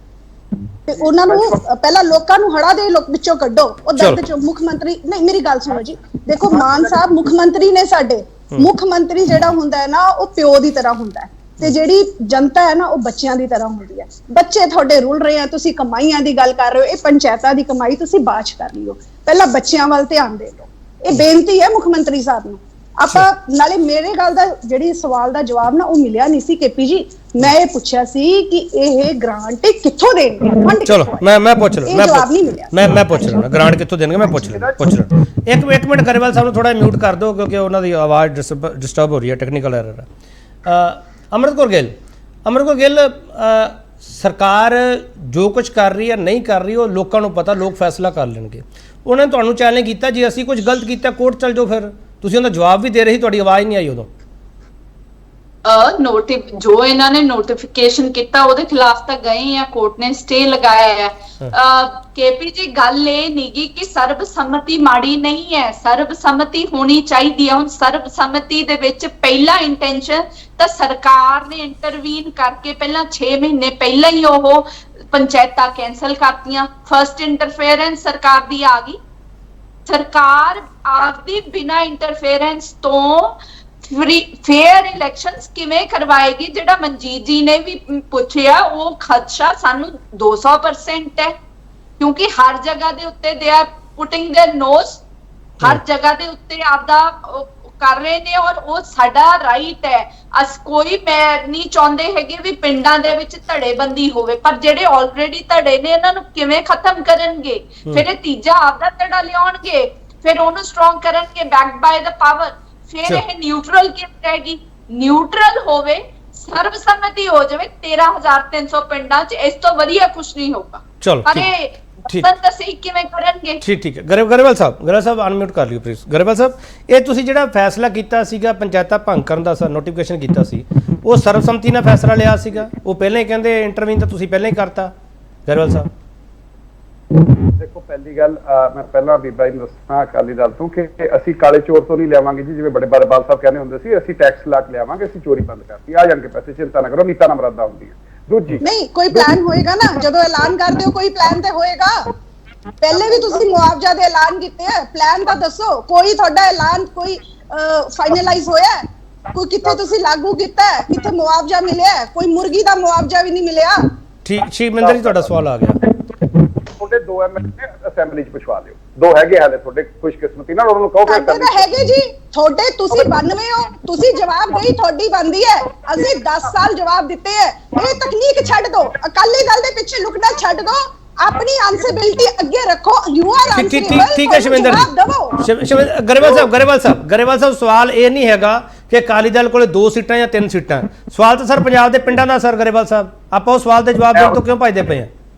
ਤੇ ਉਹਨਾਂ ਨੂੰ ਪਹਿਲਾਂ ਲੋਕਾਂ ਨੂੰ ਹੜ੍ਹਾਂ ਦੇ ਵਿੱਚੋਂ ਕੱਢੋ, ਉਹ ਦਰਦ ਚੋਂ। ਮੁੱਖ ਮੰਤਰੀ ਨਹੀਂ, ਮੇਰੀ ਗੱਲ ਸੁਣੋ ਜੀ। ਦੇਖੋ ਮਾਨ ਸਾਹਿਬ ਮੁੱਖ ਮੰਤਰੀ ਨੇ ਸਾਡੇ। ਮੁੱਖ ਮੰਤਰੀ ਜਿਹੜਾ ਹੁੰਦਾ ਹੈ ਨਾ, ਉਹ ਪਿਓ ਦੀ ਤਰ੍ਹਾਂ ਹੁੰਦਾ ਹੈ, ਤੇ ਜਿਹੜੀ ਜਨਤਾ ਹੈ ਨਾ, ਉਹ ਬੱਚਿਆਂ ਦੀ ਤਰ੍ਹਾਂ ਹੁੰਦੀ ਹੈ। ਬੱਚੇ ਤੁਹਾਡੇ ਰੁਲ ਰਹੇ ਆ, ਤੁਸੀਂ ਕਮਾਈਆਂ ਦੀ ਗੱਲ ਕਰ ਰਹੇ ਹੋ, ਇਹ ਪੰਚਾਇਤਾਂ ਦੀ ਕਮਾਈ ਤੁਸੀਂ ਬਾਅਦ ਚ ਕਰ ਲਿਓ, ਪਹਿਲਾਂ ਬੱਚਿਆਂ ਵੱਲ ਧਿਆਨ ਦੇ ਦਿਓ। ਇਹ ਬੇਨਤੀ ਹੈ ਮੁੱਖ ਮੰਤਰੀ ਸਾਹਿਬ ਨੂੰ। ਆਪਾਂ ਨਾਲੇ ਮੇਰੇ ਗੱਲ ਦਾ ਜਿਹੜੀ ਸਵਾਲ ਦਾ ਜਵਾਬ ਨਾ ਉਹ ਮਿਲਿਆ ਨਹੀਂ ਸੀ ਕੇਪੀ ਜੀ। ਮੈਂ ਇਹ ਪੁੱਛਿਆ ਸੀ ਕਿ ਇਹ ਗ੍ਰਾਂਟ ਕਿੱਥੋਂ ਦੇਣਗੇ? ਚਲੋ ਮੈਂ ਪੁੱਛ ਰਿਹਾ ਗ੍ਰਾਂਟ ਕਿੱਥੋਂ ਦੇਣਗੇ, ਮੈਂ ਪੁੱਛ ਰਿਹਾ। ਇੱਕ ਮਿੰਟ ਗਰੇਵਾਲ ਸਾਹਿਬ ਨੂੰ ਥੋੜਾ ਮਿਊਟ ਕਰ ਦਿਓ, ਕਿਉਂਕਿ ਉਹਨਾਂ ਦੀ ਆਵਾਜ਼ ਡਿਸਟਰਬ ਹੋ ਰਹੀ ਹੈ, ਟੈਕਨੀਕਲ ਐਰਰ ਹੈ। ਅਮਰਿਤ ਕੌਰ ਗਿੱਲ, ਸਰਕਾਰ ਜੋ ਕੁਝ ਕਰ ਰਹੀ ਹੈ ਨਹੀਂ ਕਰ ਰਹੀ, ਉਹ ਲੋਕਾਂ ਨੂੰ ਪਤਾ, ਲੋਕ ਫੈਸਲਾ ਕਰ ਲੈਣਗੇ। ਉਹਨਾਂ ਨੇ ਤੁਹਾਨੂੰ ਚੈਲੰਜ ਕੀਤਾ, ਜੇ ਅਸੀਂ ਕੁਝ ਗਲਤ ਕੀਤਾ ਕੋਰਟ ਚਲ ਜਾਓ। ਫਿਰ ਤੁਸੀਂ ਉਹਦਾ ਜਵਾਬ ਵੀ ਦੇ ਰਹੇ ਸੀ, ਤੁਹਾਡੀ ਆਵਾਜ਼ ਨਹੀਂ ਆਈ ਉਦੋਂ। ਜੋ ਇਹਨਾਂ ਨੇ ਨੋਟੀਫਿਕੇਸ਼ਨ ਕੀਤਾ ਉਹਦੇ ਖਿਲਾਫ ਤਾਂ ਗਏ ਆ, ਕੋਰਟ ਨੇ ਸਟੇ ਲਗਾਇਆ ਹੈ। ਕੇਪੀ ਜੀ ਗੱਲ ਇਹ ਨਹੀਂਗੀ ਕਿ ਸਰਬਸੰਮਤੀ ਮਾੜੀ ਨਹੀਂ ਹੈ, ਸਰਬਸੰਮਤੀ ਹੋਣੀ ਚਾਹੀਦੀ ਹੈ। ਹੁਣ ਸਰਬਸੰਮਤੀ ਦੇ ਵਿੱਚ ਪਹਿਲਾ ਇੰਟੈਂਸ਼ਨ ਤਾਂ ਸਰਕਾਰ ਨੇ ਇੰਟਰਵੀਨ ਕਰਕੇ ਪਹਿਲਾਂ 6 ਮਹੀਨੇ ਪਹਿਲਾਂ ਹੀ ਉਹ ਪੰਚਾਇਤਾਂ ਕੈਂਸਲ ਕਰਤੀਆਂ। ਫਰਸਟ ਇੰਟਰਫੇਰੈਂਸ ਸਰਕਾਰ ਦੀ ਆ ਗਈ। ਸਰਕਾਰ ਆਪਦੀ ਬਿਨਾਂ ਇੰਟਰਫੇਰੈਂਸ ਤੋਂ ਫੇਅਰ ਇਲੈਕਸ਼ਨਸ ਕਿਵੇਂ ਕਰਵਾਏਗੀ? ਜਿਹੜਾ ਮਨਜੀਤ ਜੀ ਨੇ ਵੀ ਪੁੱਛਿਆ, ਉਹ ਖਦਸ਼ਾ ਸਾਨੂੰ 200% ਹੈ, ਕਿਉਂਕਿ ਹਰ ਜਗ੍ਹਾ ਦੇ ਉੱਤੇ they are putting their noses, ਹਰ ਜਗ੍ਹਾ ਦੇ ਉੱਤੇ ਆਪਦਾ ਕਰ ਰਹੇ ਨੇ, ਔਰ ਉਹ ਸਾਡਾ ਰਾਈਟ ਹੈ। ਕੋਈ ਮੈਂ ਨਹੀਂ ਚਾਹੁੰਦੇ ਹੈਗੇ ਵੀ ਪਿੰਡਾਂ ਦੇ ਵਿੱਚ ਧੜੇਬੰਦੀ ਹੋਵੇ, ਪਰ ਜਿਹੜੇ ਆਲਰੇਡੀ ਧੜੇ ਨੇ ਇਹਨਾਂ ਨੂੰ ਕਿਵੇਂ ਖਤਮ ਕਰਨਗੇ? ਫਿਰ ਇਹ ਤੀਜਾ ਆਪਦਾ ਧੜਾ ਲਿਆਉਣਗੇ, ਫਿਰ ਉਹਨੂੰ ਸਟਰੋਂਗ ਕਰਨਗੇ, ਬੈਕਡ ਬਾय ਦ ਪਾਵਰ। ਫਿਰ ਇਹ ਨਿਊਟਰਲ ਕਿਵੇਂ ਰਹੇਗੀ? ਨਿਊਟਰਲ ਹੋਵੇ, ਸਰਬਸੰਮਤੀ ਹੋ ਜਾਵੇ 13,300 ਪਿੰਡਾਂ 'ਚ, ਇਸ ਤੋਂ ਵਧੀਆ ਕੁਝ ਨਹੀਂ ਹੋਊਗਾ। ਪਰ ਇਹ ਠੀਕ ਦੱਸਣ ਤਾਂ ਸਹੀ ਕਿਵੇਂ ਕਰਨਗੇ। ਠੀਕ ਹੈ। ਗਰੇਵਾਲ ਸਾਹਿਬ ਅਨਮਿਊਟ ਕਰ ਲਿਓ ਪਲੀਜ਼। ਗਰੇਵਾਲ ਸਾਹਿਬ, ਇਹ ਤੁਸੀਂ ਜਿਹੜਾ ਫੈਸਲਾ ਕੀਤਾ ਸੀਗਾ ਪੰਚਾਇਤਾਂ ਭੰਗ ਕਰਨ ਦਾ, ਸਰ ਨੋਟੀਫਿਕੇਸ਼ਨ ਕੀਤਾ ਸੀ, ਉਹ ਸਰਬਸੰਮਤੀ ਨਾਲ ਫੈਸਲਾ ਲਿਆ ਸੀਗਾ? ਉਹ ਪਹਿਲਾਂ ਹੀ ਕਹਿੰਦੇ ਇੰਟਰਵੀਨ ਤਾਂ ਤੁਸੀਂ ਪਹਿਲਾਂ ਹੀ ਕਰਤਾ ਗਰੇਵਾਲ ਸਾਹਿਬ। ਦੇਖੋ, ਪਹਿਲੀ ਗੱਲ ਮੈਂ ਪਹਿਲਾਂ ਬੀਬਾ ਜੀ ਨੂੰ ਦੱਸਣਾ ਅਕਾਲੀ ਦਲ ਤੋਂ ਕਿ ਅਸੀਂ ਕਾਲੇ ਚੋਰ ਤੋਂ ਨਹੀਂ ਲਿਆਵਾਂਗੇ ਜੀ, ਜਿਵੇਂ ਬੜੇ ਬਾਲ ਸਾਹਿਬ ਕਹਿੰਦੇ ਹੁੰਦੇ ਸੀ, ਅਸੀਂ ਟੈਕਸ ਲਾ ਕੇ ਲਿਆਵਾਂਗੇ, ਅਸੀਂ ਚੋਰੀ ਬੰਦ ਕਰਤੀ, ਆ ਜਾਣਗੇ ਪੈਸੇ, ਚਿੰਤਾ ਨਾ ਕਰੋ, ਨੀਤਾ ਨਮਰਦਾ ਹੁੰਦੀ ਹੈ। ਦੂਜੀ ਨਹੀਂ, ਕੋਈ ਪਲਾਨ ਹੋਏਗਾ ਨਾ, ਜਦੋਂ ਐਲਾਨ ਕਰਦੇ ਹੋ ਕੋਈ ਪਲਾਨ ਤੇ ਹੋਏਗਾ। ਪਹਿਲੇ ਵੀ ਤੁਸੀਂ ਮੁਆਵਜ਼ਾ ਦੇ ਐਲਾਨ ਕੀਤੇ ਆ, ਪਲਾਨ ਤਾਂ ਦੱਸੋ। ਕੋਈ ਤੁਹਾਡਾ ਐਲਾਨ ਕੋਈ ਫਾਈਨਲਾਈਜ਼ ਹੋਇਆ? ਕੋਈ ਕਿੱਥੇ ਤੁਸੀਂ ਲਾਗੂ ਕੀਤਾ ਹੈ? ਕਿੱਥੇ ਮੁਆਵਜ਼ਾ ਮਿਲਿਆ? ਕੋਈ ਮੁਰਗੀ ਦਾ ਮੁਆਵਜ਼ਾ ਵੀ ਨਹੀਂ ਮਿਲਿਆ। ਠੀਕ, ਸ਼ਿਵਮਿੰਦਰ ਜੀ ਤੁਹਾਡਾ ਸਵਾਲ ਆ ਗਿਆ। ਤੁਹਾਡੇ 2 ਐਮਐਲਏ ਅਸੈਂਬਲੀ 'ਚ ਪੁਛਵਾ ਲਿਓ, 2 ਹੈਗੇ ਹਾਲੇ ਤੁਹਾਡੇ ਖੁਸ਼ਕਿਸਮਤੀ ਨਾਲ, ਉਹਨਾਂ ਨੂੰ ਕਹੋ ਤੁਹਾਡੇ ਤਾਂ ਹੈਗੇ ਜੀ, ਤੁਹਾਡੇ ਤੁਸੀਂ 92 ਹੋ, ਤੁਸੀਂ ਜਵਾਬ ਦੇਈ ਤੁਹਾਡੀ ਬਣਦੀ ਹੈ। ਅਸੀਂ 10 ਸਾਲ ਜਵਾਬ ਦਿੱਤੇ ਹੈ। ਇਹ ਤਕਨੀਕ ਛੱਡ ਦੋ, ਅਕਾਲੀ ਦਲ ਦੇ ਪਿੱਛੇ ਲੁਕਣਾ ਛੱਡ ਦੋ, ਆਪਣੀ ਆਨਸਰੇਬਿਲਟੀ ਅੱਗੇ ਰੱਖੋ। You are answerable. ਠੀਕ ਹੈ ਸ਼ਿਵਿੰਦਰ ਜੀ। ਗਰੇਵਾਲ ਸਾਹਿਬ ਸਵਾਲ ਇਹ ਨਹੀਂ ਹੈਗਾ ਕਿ ਅਕਾਲੀ ਦਲ ਕੋਲੇ 2 ਸੀਟਾਂ ਜਾਂ 3 ਸੀਟਾਂ। ਸਵਾਲ ਤਾਂ ਸਰ ਪੰਜਾਬ ਦੇ ਪਿੰਡਾਂ ਦਾ। ਸਰ ਗਰੇਵਾਲ ਸਾਹਿਬ, ਆਪਾਂ ਉਹ ਸਵਾਲ ਦੇ ਜਵਾਬ ਦੇਣ ਤੋਂ ਕਿਉਂ ਭੱਜਦੇ ਪਏ ਆ?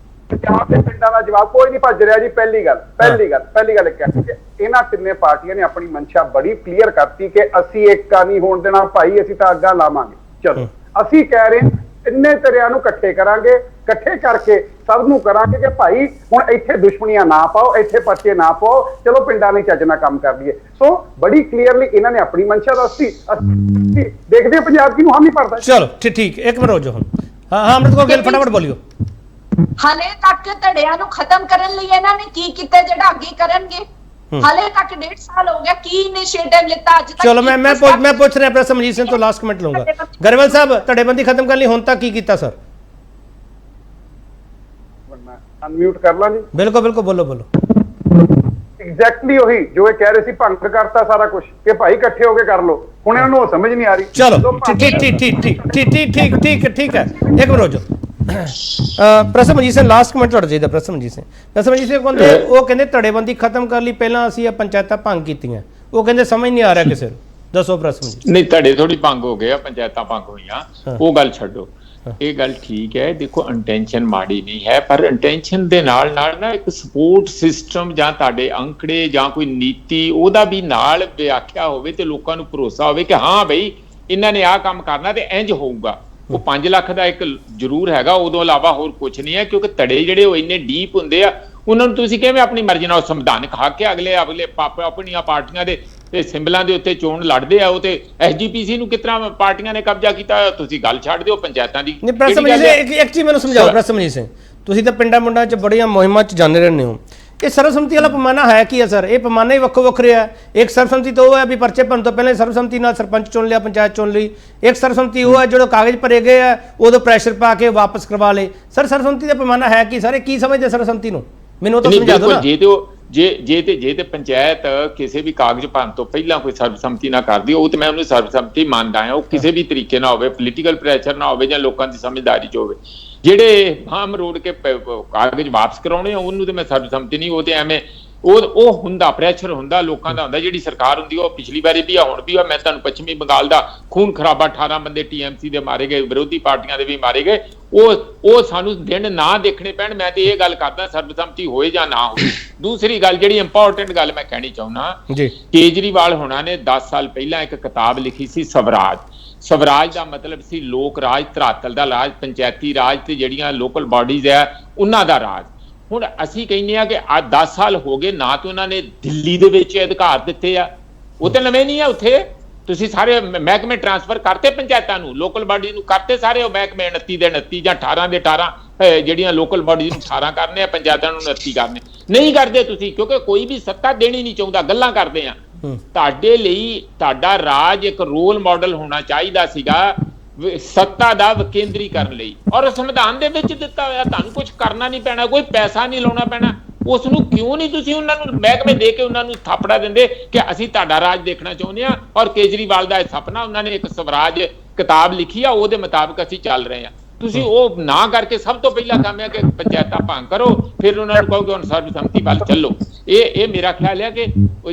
ਪੰਜਾਬ ਦੇ ਪਿੰਡਾਂ ਦਾ ਜਵਾਬ ਕੋਈ ਨਹੀਂ ਭੱਜ ਰਿਹਾ ਜੀ। ਪਹਿਲੀ ਗੱਲ ਇੱਕ ਹੈ ਕਿ ਇਹਨਾਂ ਤਿੰਨੇ ਪਾਰਟੀਆਂ ਨੇ ਆਪਣੀ ਮਨਸ਼ਾ ਬੜੀ ਕਲੀਅਰ ਕਰਤੀ ਕਿ ਅਸੀਂ ਏਕਾ ਨਹੀਂ ਹੋਣ ਦੇਣਾ ਭਾਈ, ਅਸੀਂ ਤਾਂ ਅੱਗਾ ਲਾਵਾਂਗੇ। ਚਲੋ, ਅਸੀਂ ਕਹਿ ਰਹੇ ਤਿੰਨੇ ਧਿਰਾਂ ਨੂੰ ਇਕੱਠੇ ਕਰਾਂਗੇ, ਇਕੱਠੇ ਕਰਕੇ ਸਭ ਨੂੰ ਕਰਾਂਗੇ ਕਿ ਭਾਈ ਹੁਣ ਇੱਥੇ ਦੁਸ਼ਮਣੀਆਂ ਨਾ ਪਾਓ, ਇੱਥੇ ਪਰਚੇ ਨਾ ਪਾਓ, ਚਲੋ ਪਿੰਡਾਂ ਨੇ ਚੱਜ ਨਾਲ ਕੰਮ ਕਰ ਲਈਏ। ਸੋ ਬੜੀ ਕਲੀਅਰਲੀ ਇਹਨਾਂ ਨੇ ਆਪਣੀ ਮਨਸ਼ਾ ਦੱਸੀ। ਅਸੀਂ ਦੇਖਦੇ ਪੰਜਾਬ ਨੂੰ ਹਾਮੀ ਭਰਦਾ। ਚਲੋ ਠੀਕ, ਇੱਕ ਮਿੰਟ ਰੁਕ ਜਾਓ ਹੁਣ। ਹਾਂ ਅਮਰਿਤ ਕੌਰ ਗਿੱਲ, ਫਟਾਫਟ ਬੋਲਿਓ। ਹਾਲੇ ਤੱਕ ਧੜਿਆਂ ਨੂੰ ਖਤਮ ਕਰਨ ਲਈ ਇਹਨਾਂ ਨੇ ਕੀ ਕੀਤਾ ਜਿਹੜਾ ਅੱਗੇ ਕਰਨਗੇ? ਹਾਲੇ ਤੱਕ 1.5 ਸਾਲ ਹੋ ਗਿਆ, ਕੀ ਇਨੀਸ਼ੀਏਟਿਵ ਲਿੱਤਾ ਅੱਜ ਤੱਕ? ਚਲੋ ਮੈਂ ਪੁੱਛ ਰਿਹਾ ਪ੍ਰੈਸ ਸਮਜੀਤ ਸਿੰਘ ਤੋਂ ਲਾਸਟ ਕਮੈਂਟ ਲਊਂਗਾ। ਗਰੇਵਾਲ ਸਾਹਿਬ, ਧੜੇਬੰਦੀ ਖਤਮ ਕਰਨ ਲਈ ਹੁਣ ਤੱਕ ਕੀ ਕੀਤਾ ਸਰ? ਅਨਮਿਊਟ ਕਰ ਲਾਂ ਜੀ। ਬਿਲਕੁਲ ਬੋਲੋ। ਐਗਜ਼ੈਕਟਲੀ ਉਹੀ ਜੋ ਇਹ ਕਹਿ ਰਹੇ ਸੀ, ਭੰਗ ਕਰਤਾ ਸਾਰਾ ਕੁਝ ਕਿ ਭਾਈ ਇਕੱਠੇ ਹੋ ਕੇ ਕਰ ਲਓ। ਹੁਣ ਇਹਨਾਂ ਨੂੰ ਉਹ ਸਮਝ ਨਹੀਂ ਆ ਰਹੀ। ਚਲੋ ਠੀਕ ਹੈ। ਇੱਕ ਮਿੰਟ ਰੁਕ ਜਾਓ। ਪ੍ਰੈਸ ਸਮਜੀਤ ਸਿੰਘ, ਲਾਸਟ ਕਮੈਂਟ ਤੁਹਾਡਾ ਚਾਹੀਦਾ। ਪ੍ਰੈਸ ਸਮਜੀਤ ਸਿੰਘ ਉਹ ਕਹਿੰਦੇ ਧੜੇਬੰਦੀ ਖਤਮ ਕਰਨ ਲਈ ਪਹਿਲਾਂ ਅਸੀਂ ਇਹ ਪੰਚਾਇਤਾਂ ਭੰਗ ਕੀਤੀਆਂ। ਉਹ ਕਹਿੰਦੇ ਸਮਝ ਨਹੀਂ ਆ ਰਿਹਾ ਕਿਸੇ ਨੂੰ। ਦੱਸੋ ਪ੍ਰੈਸ ਸਮਜੀਤ। ਨਹੀਂ, ਧੜੇ ਥੋੜੀ ਭੰਗ ਹੋ ਗਏ ਆ, ਪੰਚਾਇਤਾਂ ਭੰਗ ਹੋਈਆਂ, ਉਹ ਗੱਲ ਛੱਡੋ। ਇਹ ਗੱਲ ਠੀਕ ਹੈ। ਦੇਖੋ, ਇੰਟੈਂਸ਼ਨ ਮਾੜੀ ਨਹੀਂ ਹੈ, ਪਰ ਇੰਟੈਂਸ਼ਨ ਦੇ ਨਾਲ ਨਾ ਇੱਕ ਸਪੋਰਟ ਸਿਸਟਮ ਜਾਂ ਤੁਹਾਡੇ ਅੰਕੜੇ ਜਾਂ ਕੋਈ ਨੀਤੀ, ਉਹਦਾ ਵੀ ਨਾਲ ਵਿਆਖਿਆ ਹੋਵੇ ਤੇ ਲੋਕਾਂ ਨੂੰ ਭਰੋਸਾ ਹੋਵੇ ਕਿ ਹਾਂ ਬਈ ਇਹਨਾਂ ਨੇ ਆਹ ਕੰਮ ਕਰਨਾ ਤੇ ਇੰਜ ਹੋਊਗਾ। ਉਹ 5 ਲੱਖ ਦਾ ਇੱਕ ਜ਼ਰੂਰ ਹੈਗਾ, ਉਦੋਂ ਇਲਾਵਾ ਹੋਰ ਕੁਝ ਨਹੀਂ ਹੈ। ਕਿਉਂਕਿ ਧੜੇ ਜਿਹੜੇ ਉਹ ਇੰਨੇ ਡੀਪ ਹੁੰਦੇ ਆ, ਉਹਨਾਂ ਨੂੰ ਤੁਸੀਂ ਕਿਵੇਂ ਆਪਣੀ ਮਰਜ਼ੀ ਨਾਲ ਸੰਵਿਧਾਨਕ ਹੱਕ ਹੈ। ਅਗਲੇ ਆਪਣੀਆਂ ਪਾਰਟੀਆਂ ਦੇ ਤੇ ਸਿੰਬਲਾਂ ਦੇ ਉੱਤੇ ਚੋਣ ਲੜਦੇ ਆ। ਉਹ ਤੇ ਐਸਜੀਪੀਸੀ ਨੂੰ ਕਿਤਨਾ ਪਾਰਟੀਆਂ ਨੇ ਕਬਜ਼ਾ ਕੀਤਾ, ਤੁਸੀਂ ਗੱਲ ਛੱਡ ਦਿਓ ਪੰਚਾਇਤਾਂ ਦੀ। ਨਹੀਂ, ਪ੍ਰੈਸ ਸਮਜੀਤ ਸਿੰਘ ਇੱਕ ਚੀਜ਼ ਮੈਨੂੰ ਸਮਝਾਓ। ਪ੍ਰੈਸ ਸਮਜੀਤ ਸਿੰਘ, ਤੁਸੀਂ ਤਾਂ ਪਿੰਡਾਂ ਮੁੰਡਾਂ 'ਚ ਬੜੀਆਂ ਮੁਹਿੰਮਾਂ 'ਚ ਜਾਂਦੇ ਰਹਿੰਦੇ ਹੋ। ਇਹ ਸਰਬਸੰਮਤੀ ਵਾਲਾ ਪੈਮਾਨਾ ਹੈ ਕੀ ਹੈ ਸਰ? ਇਹ ਪੈਮਾਨਾ ਹੀ ਵੱਖੋ ਵੱਖਰੇ ਆ। ਇੱਕ ਸਰਬਸੰਮਤੀ ਤਾਂ ਉਹ ਹੈ ਵੀ ਪਰਚੇ ਭਰਨ ਤੋਂ ਪਹਿਲਾਂ ਸਰਬਸੰਮਤੀ ਨਾਲ ਸਰਪੰਚ ਚੁਣ ਲਿਆ, ਪੰਚਾਇਤ ਚੁਣ ਲਈ। ਇੱਕ ਸਰਬਸੰਮਤੀ ਉਹ ਹੈ ਜਦੋਂ ਕਾਗਜ਼ ਭਰੇ ਗਏ ਆ ਉਦੋਂ ਪ੍ਰੈਸ਼ਰ ਪਾ ਕੇ ਵਾਪਸ ਕਰਵਾ ਲਏ। ਸਰ ਸਰਬਸੰਮਤੀ ਦਾ ਪੈਮਾਨਾ ਹੈ ਕੀ? ਸਾਰੇ ਕੀ ਸਮਝਦੇ ਸਰਬਸੰਮਤੀ ਨੂੰ? ਮੈਨੂੰ ਉਹ ਤਾਂ ਸਮਝਾ ਦਿਓ ਨਾ। ਜੇ ਤੇ ਪੰਚਾਇਤ ਕਿਸੇ ਵੀ ਕਾਗਜ਼ ਭਰਨ ਤੋਂ ਪਹਿਲਾਂ ਕੋਈ ਸਰਬਸੰਮਤੀ ਨਾ ਕਰਦੀ, ਉਹ ਤੇ ਮੈਂ ਉਹਨੂੰ ਸਰਬਸੰਮਤੀ ਮੰਨਦਾ ਹਾਂ। ਉਹ ਕਿਸੇ ਵੀ ਤਰੀਕੇ ਨਾਲ ਹੋਵੇ, ਪੋਲੀਟੀਕਲ ਪ੍ਰੈਸ਼ਰ ਨਾ ਹੋਵੇ ਜਾਂ ਲੋਕਾਂ ਦੀ ਸਮਝਦਾਰੀ 'ਚ ਹੋਵੇ। ਜਿਹੜੇ ਹਾਮ ਰੋਡ ਕੇ ਕਾਗਜ਼ ਵਾਪਸ ਕਰਾਉਣੇ ਆ, ਉਹਨੂੰ ਤੇ ਮੈਂ ਸਰਬਸੰਮਤੀ ਨਹੀਂ, ਉਹ ਤੇ ਐਵੇਂ ਉਹ ਹੁੰਦਾ ਪ੍ਰੈਸ਼ਰ ਹੁੰਦਾ ਲੋਕਾਂ ਦਾ ਹੁੰਦਾ। ਜਿਹੜੀ ਸਰਕਾਰ ਹੁੰਦੀ ਉਹ ਪਿਛਲੀ ਵਾਰੀ ਵੀ ਆ, ਹੁਣ ਵੀ ਆ। ਮੈਂ ਤੁਹਾਨੂੰ ਪੱਛਮੀ ਬੰਗਾਲ ਦਾ ਖੂਨ ਖਰਾਬਾ 18 ਬੰਦੇ TMC ਦੇ ਮਾਰੇ ਗਏ, ਵਿਰੋਧੀ ਪਾਰਟੀਆਂ ਦੇ ਵੀ ਮਾਰੇ ਗਏ। ਉਹ ਸਾਨੂੰ ਦਿਨ ਨਾ ਦੇਖਣੇ ਪੈਣ। ਮੈਂ ਤੇ ਇਹ ਗੱਲ ਕਰਦਾ, ਸਰਬਸੰਮਤੀ ਹੋਏ ਜਾਂ ਨਾ ਹੋਵੇ। ਦੂਸਰੀ ਗੱਲ, ਜਿਹੜੀ ਇੰਪੋਰਟੈਂਟ ਗੱਲ ਮੈਂ ਕਹਿਣੀ ਚਾਹੁੰਦਾ, ਕੇਜਰੀਵਾਲ ਹੋਣਾ ਨੇ 10 ਸਾਲ ਪਹਿਲਾਂ ਇੱਕ ਕਿਤਾਬ ਲਿਖੀ ਸੀ, ਸਵਰਾਜ ਦਾ ਮਤਲਬ ਸੀ ਲੋਕ ਰਾਜ, ਧਰਾਤਲ ਦਾ ਰਾਜ, ਪੰਚਾਇਤੀ ਰਾਜ ਤੇ ਜਿਹੜੀਆਂ ਲੋਕਲ ਬਾਡੀਜ਼ ਆ ਉਹਨਾਂ ਦਾ ਰਾਜ। ਹੁਣ ਅਸੀਂ ਕਹਿੰਦੇ ਆ ਕਿ ਅੱਜ 10 ਸਾਲ ਹੋ ਗਏ ਨਾ ਤੇ ਉਹਨਾਂ ਨੇ ਦਿੱਲੀ ਦੇ ਵਿੱਚ ਅਧਿਕਾਰ ਦਿੱਤੇ ਆ। ਉਹ ਤੇ ਨਵੇਂ ਨਹੀਂ ਆ ਉੱਥੇ। ਤੁਸੀਂ ਸਾਰੇ ਮਹਿਕਮੇ ਟ੍ਰਾਂਸਫਰ ਕਰਤੇ ਪੰਚਾਇਤਾਂ ਨੂੰ, ਲੋਕਲ ਬਾਡੀ ਨੂੰ ਕਰਤੇ ਸਾਰੇ। ਉਹ ਮਹਿਕਮੇ 29 ਦੇ 29 ਜਾਂ 18 ਦੇ 18 ਜਿਹੜੀਆਂ ਲੋਕਲ ਬਾਡੀ ਨੂੰ 18 ਕਰਨੇ ਆ, ਪੰਚਾਇਤਾਂ ਨੂੰ 29 ਕਰਨੇ ਨਹੀਂ ਕਰਦੇ ਤੁਸੀਂ, ਕਿਉਂਕਿ ਕੋਈ ਵੀ ਸੱਤਾ ਦੇਣੀ ਨਹੀਂ ਚਾਹੁੰਦਾ, ਗੱਲਾਂ ਕਰਦੇ ਆ। ਤੁਹਾਡੇ ਲਈ ਤੁਹਾਡਾ ਰਾਜ ਇੱਕ ਰੋਲ ਮਾਡਲ ਹੋਣਾ ਚਾਹੀਦਾ ਸੀਗਾ ਸੱਤਾ ਦਾ ਵਿਕੇਂਦਰੀਕਰਨ ਲਈ, ਔਰ ਸੰਵਿਧਾਨ ਦੇ ਵਿੱਚ ਦਿੱਤਾ ਹੋਇਆ। ਤੁਹਾਨੂੰ ਕੁਝ ਕਰਨਾ ਨਹੀਂ ਪੈਣਾ, ਕੋਈ ਪੈਸਾ ਨਹੀਂ ਲਾਉਣਾ ਪੈਣਾ। ਉਸ ਨੂੰ ਕਿਉਂ ਨਹੀਂ ਤੁਸੀਂ ਉਹਨਾਂ ਨੂੰ ਮਹਿਕਮੇ ਦੇ ਕੇ ਉਹਨਾਂ ਨੂੰ ਥਾਪੜਾ ਦਿੰਦੇ ਕਿ ਅਸੀਂ ਤੁਹਾਡਾ ਰਾਜ ਦੇਖਣਾ ਚਾਹੁੰਦੇ ਹਾਂ? ਔਰ ਕੇਜਰੀਵਾਲ ਦਾ ਇਹ ਸੁਪਨਾ, ਉਹਨਾਂ ਨੇ ਇੱਕ ਸਵਰਾਜ ਕਿਤਾਬ ਲਿਖੀ ਆ, ਉਹਦੇ ਮੁਤਾਬਕ ਅਸੀਂ ਚੱਲ ਰਹੇ ਹਾਂ। ਤੁਸੀਂ ਉਹ ਨਾ ਕਰਕੇ ਸਭ ਤੋਂ ਪਹਿਲਾਂ ਕੰਮ ਹੈ ਕਿ ਪੰਚਾਇਤਾਂ ਭੰਗ ਕਰੋ, ਫਿਰ ਉਹਨਾਂ ਨੂੰ ਕਹੋਗੇ ਹੁਣ ਸਰਬਸੰਮਤੀ ਵੱਲ ਚੱਲੋ। ਇਹ ਮੇਰਾ ਖਿਆਲ ਹੈ ਕਿ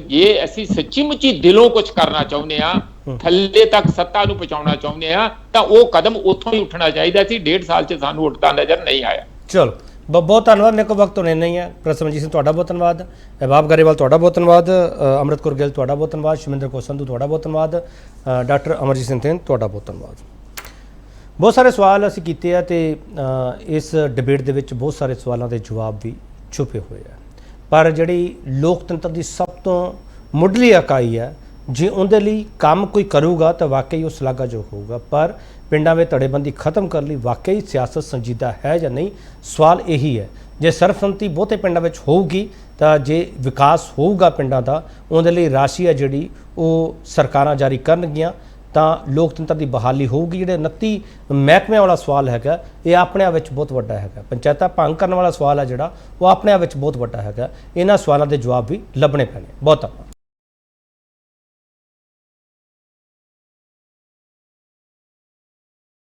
ਜੇ ਅਸੀਂ ਸੱਚੀ ਮੁੱਚੀ ਦਿਲੋਂ ਕੁਝ ਕਰਨਾ ਚਾਹੁੰਦੇ ਆ, ਥੱਲੇ ਤੱਕ ਸੱਤਾ ਨੂੰ ਪਹੁੰਚਾਉਣਾ ਚਾਹੁੰਦੇ ਆ, ਤਾਂ ਉਹ ਕਦਮ ਉੱਥੋਂ ਹੀ ਉੱਠਣਾ ਚਾਹੀਦਾ ਸੀ। 1.5 ਸਾਲ 'ਚ ਸਾਨੂੰ ਉੱਠਦਾ ਨਜ਼ਰ ਨਹੀਂ ਆਇਆ। ਚਲੋ ਬਹੁਤ ਧੰਨਵਾਦ। ਮੇਰੇ ਕੋਲ ਵਕਤ ਹੋਣੇ ਨਹੀਂ ਹੈ। ਪ੍ਰੋਫੈਸਰ ਮਨਜੀਤ ਸਿੰਘ ਤੁਹਾਡਾ ਬਹੁਤ ਧੰਨਵਾਦ, ਅਹਿਬਾਬ ਗਰੇਵਾਲ ਤੁਹਾਡਾ ਬਹੁਤ ਧੰਨਵਾਦ, ਅੰਮ੍ਰਿਤ ਕੌਰ ਗਿੱਲ ਤੁਹਾਡਾ ਬਹੁਤ ਧੰਨਵਾਦ, ਸ਼ਮਿੰਦਰ ਕੌਰ ਸੰਧੂ ਤੁਹਾਡਾ ਬਹੁਤ ਧੰਨਵਾਦ, ਡਾਕਟਰ ਅਮਰਜੀਤ ਸਿੰਘ ਥਿੰਦ ਤੁਹਾਡਾ ਬਹੁਤ ਧੰਨਵਾਦ। ਬਹੁਤ ਸਾਰੇ ਸਵਾਲ ਅਸੀਂ ਕੀਤੇ ਆ ਤੇ ਇਸ ਡਿਬੇਟ ਦੇ ਵਿੱਚ ਬਹੁਤ ਸਾਰੇ ਸਵਾਲਾਂ ਦੇ ਜਵਾਬ ਵੀ ਛੁਪੇ ਹੋਏ ਆ, ਪਰ ਜਿਹੜੀ ਲੋਕਤੰਤਰ ਦੀ ਸਭ ਤੋਂ ਮੁੱਢਲੀ ਇਕਾਈ ਹੈ, ਜੇ ਉਹਦੇ ਲਈ ਕੰਮ ਕੋਈ ਕਰੂਗਾ ਤਾਂ ਵਾਕਈ ਉਹ ਸ਼ਲਾਘਾਯੋਗ ਹੋਊਗਾ। ਪਰ ਪਿੰਡਾਂ ਵਿੱਚ ਧੜੇਬੰਦੀ ਖਤਮ ਕਰਨ ਲਈ ਵਾਕਈ ਸਿਆਸਤ ਸੰਜੀਦਾ ਹੈ ਜਾਂ ਨਹੀਂ, ਸਵਾਲ ਇਹੀ ਹੈ। ਜੇ ਸਰਬਸੰਮਤੀ ਬਹੁਤੇ ਪਿੰਡਾਂ ਵਿੱਚ ਹੋਊਗੀ ਤਾਂ ਜੇ ਵਿਕਾਸ ਹੋਊਗਾ ਪਿੰਡਾਂ ਦਾ, ਉਹਦੇ ਲਈ ਰਾਸ਼ੀ ਹੈ ਜਿਹੜੀ ਉਹ ਸਰਕਾਰਾਂ ਜਾਰੀ ਕਰਨਗੀਆਂ ਤਾਂ ਲੋਕਤੰਤਰ ਦੀ ਬਹਾਲੀ ਹੋਊਗੀ। ਜਿਹੜੇ 29 ਮਹਿਕਮਿਆਂ ਵਾਲਾ ਸਵਾਲ ਹੈਗਾ, ਇਹ ਆਪਣੇ ਆਪ ਵਿੱਚ ਬਹੁਤ ਵੱਡਾ ਹੈਗਾ। ਪੰਚਾਇਤਾਂ ਭੰਗ ਕਰਨ ਵਾਲਾ ਸਵਾਲ ਹੈ ਜਿਹੜਾ, ਉਹ ਆਪਣੇ ਆਪ ਵਿੱਚ ਬਹੁਤ ਵੱਡਾ ਹੈਗਾ। ਇਹਨਾਂ ਸਵਾਲਾਂ ਦੇ ਜਵਾਬ ਵੀ ਲੱਭਣੇ ਪੈਣੇ। ਬਹੁਤ ਧੰਨਵਾਦ।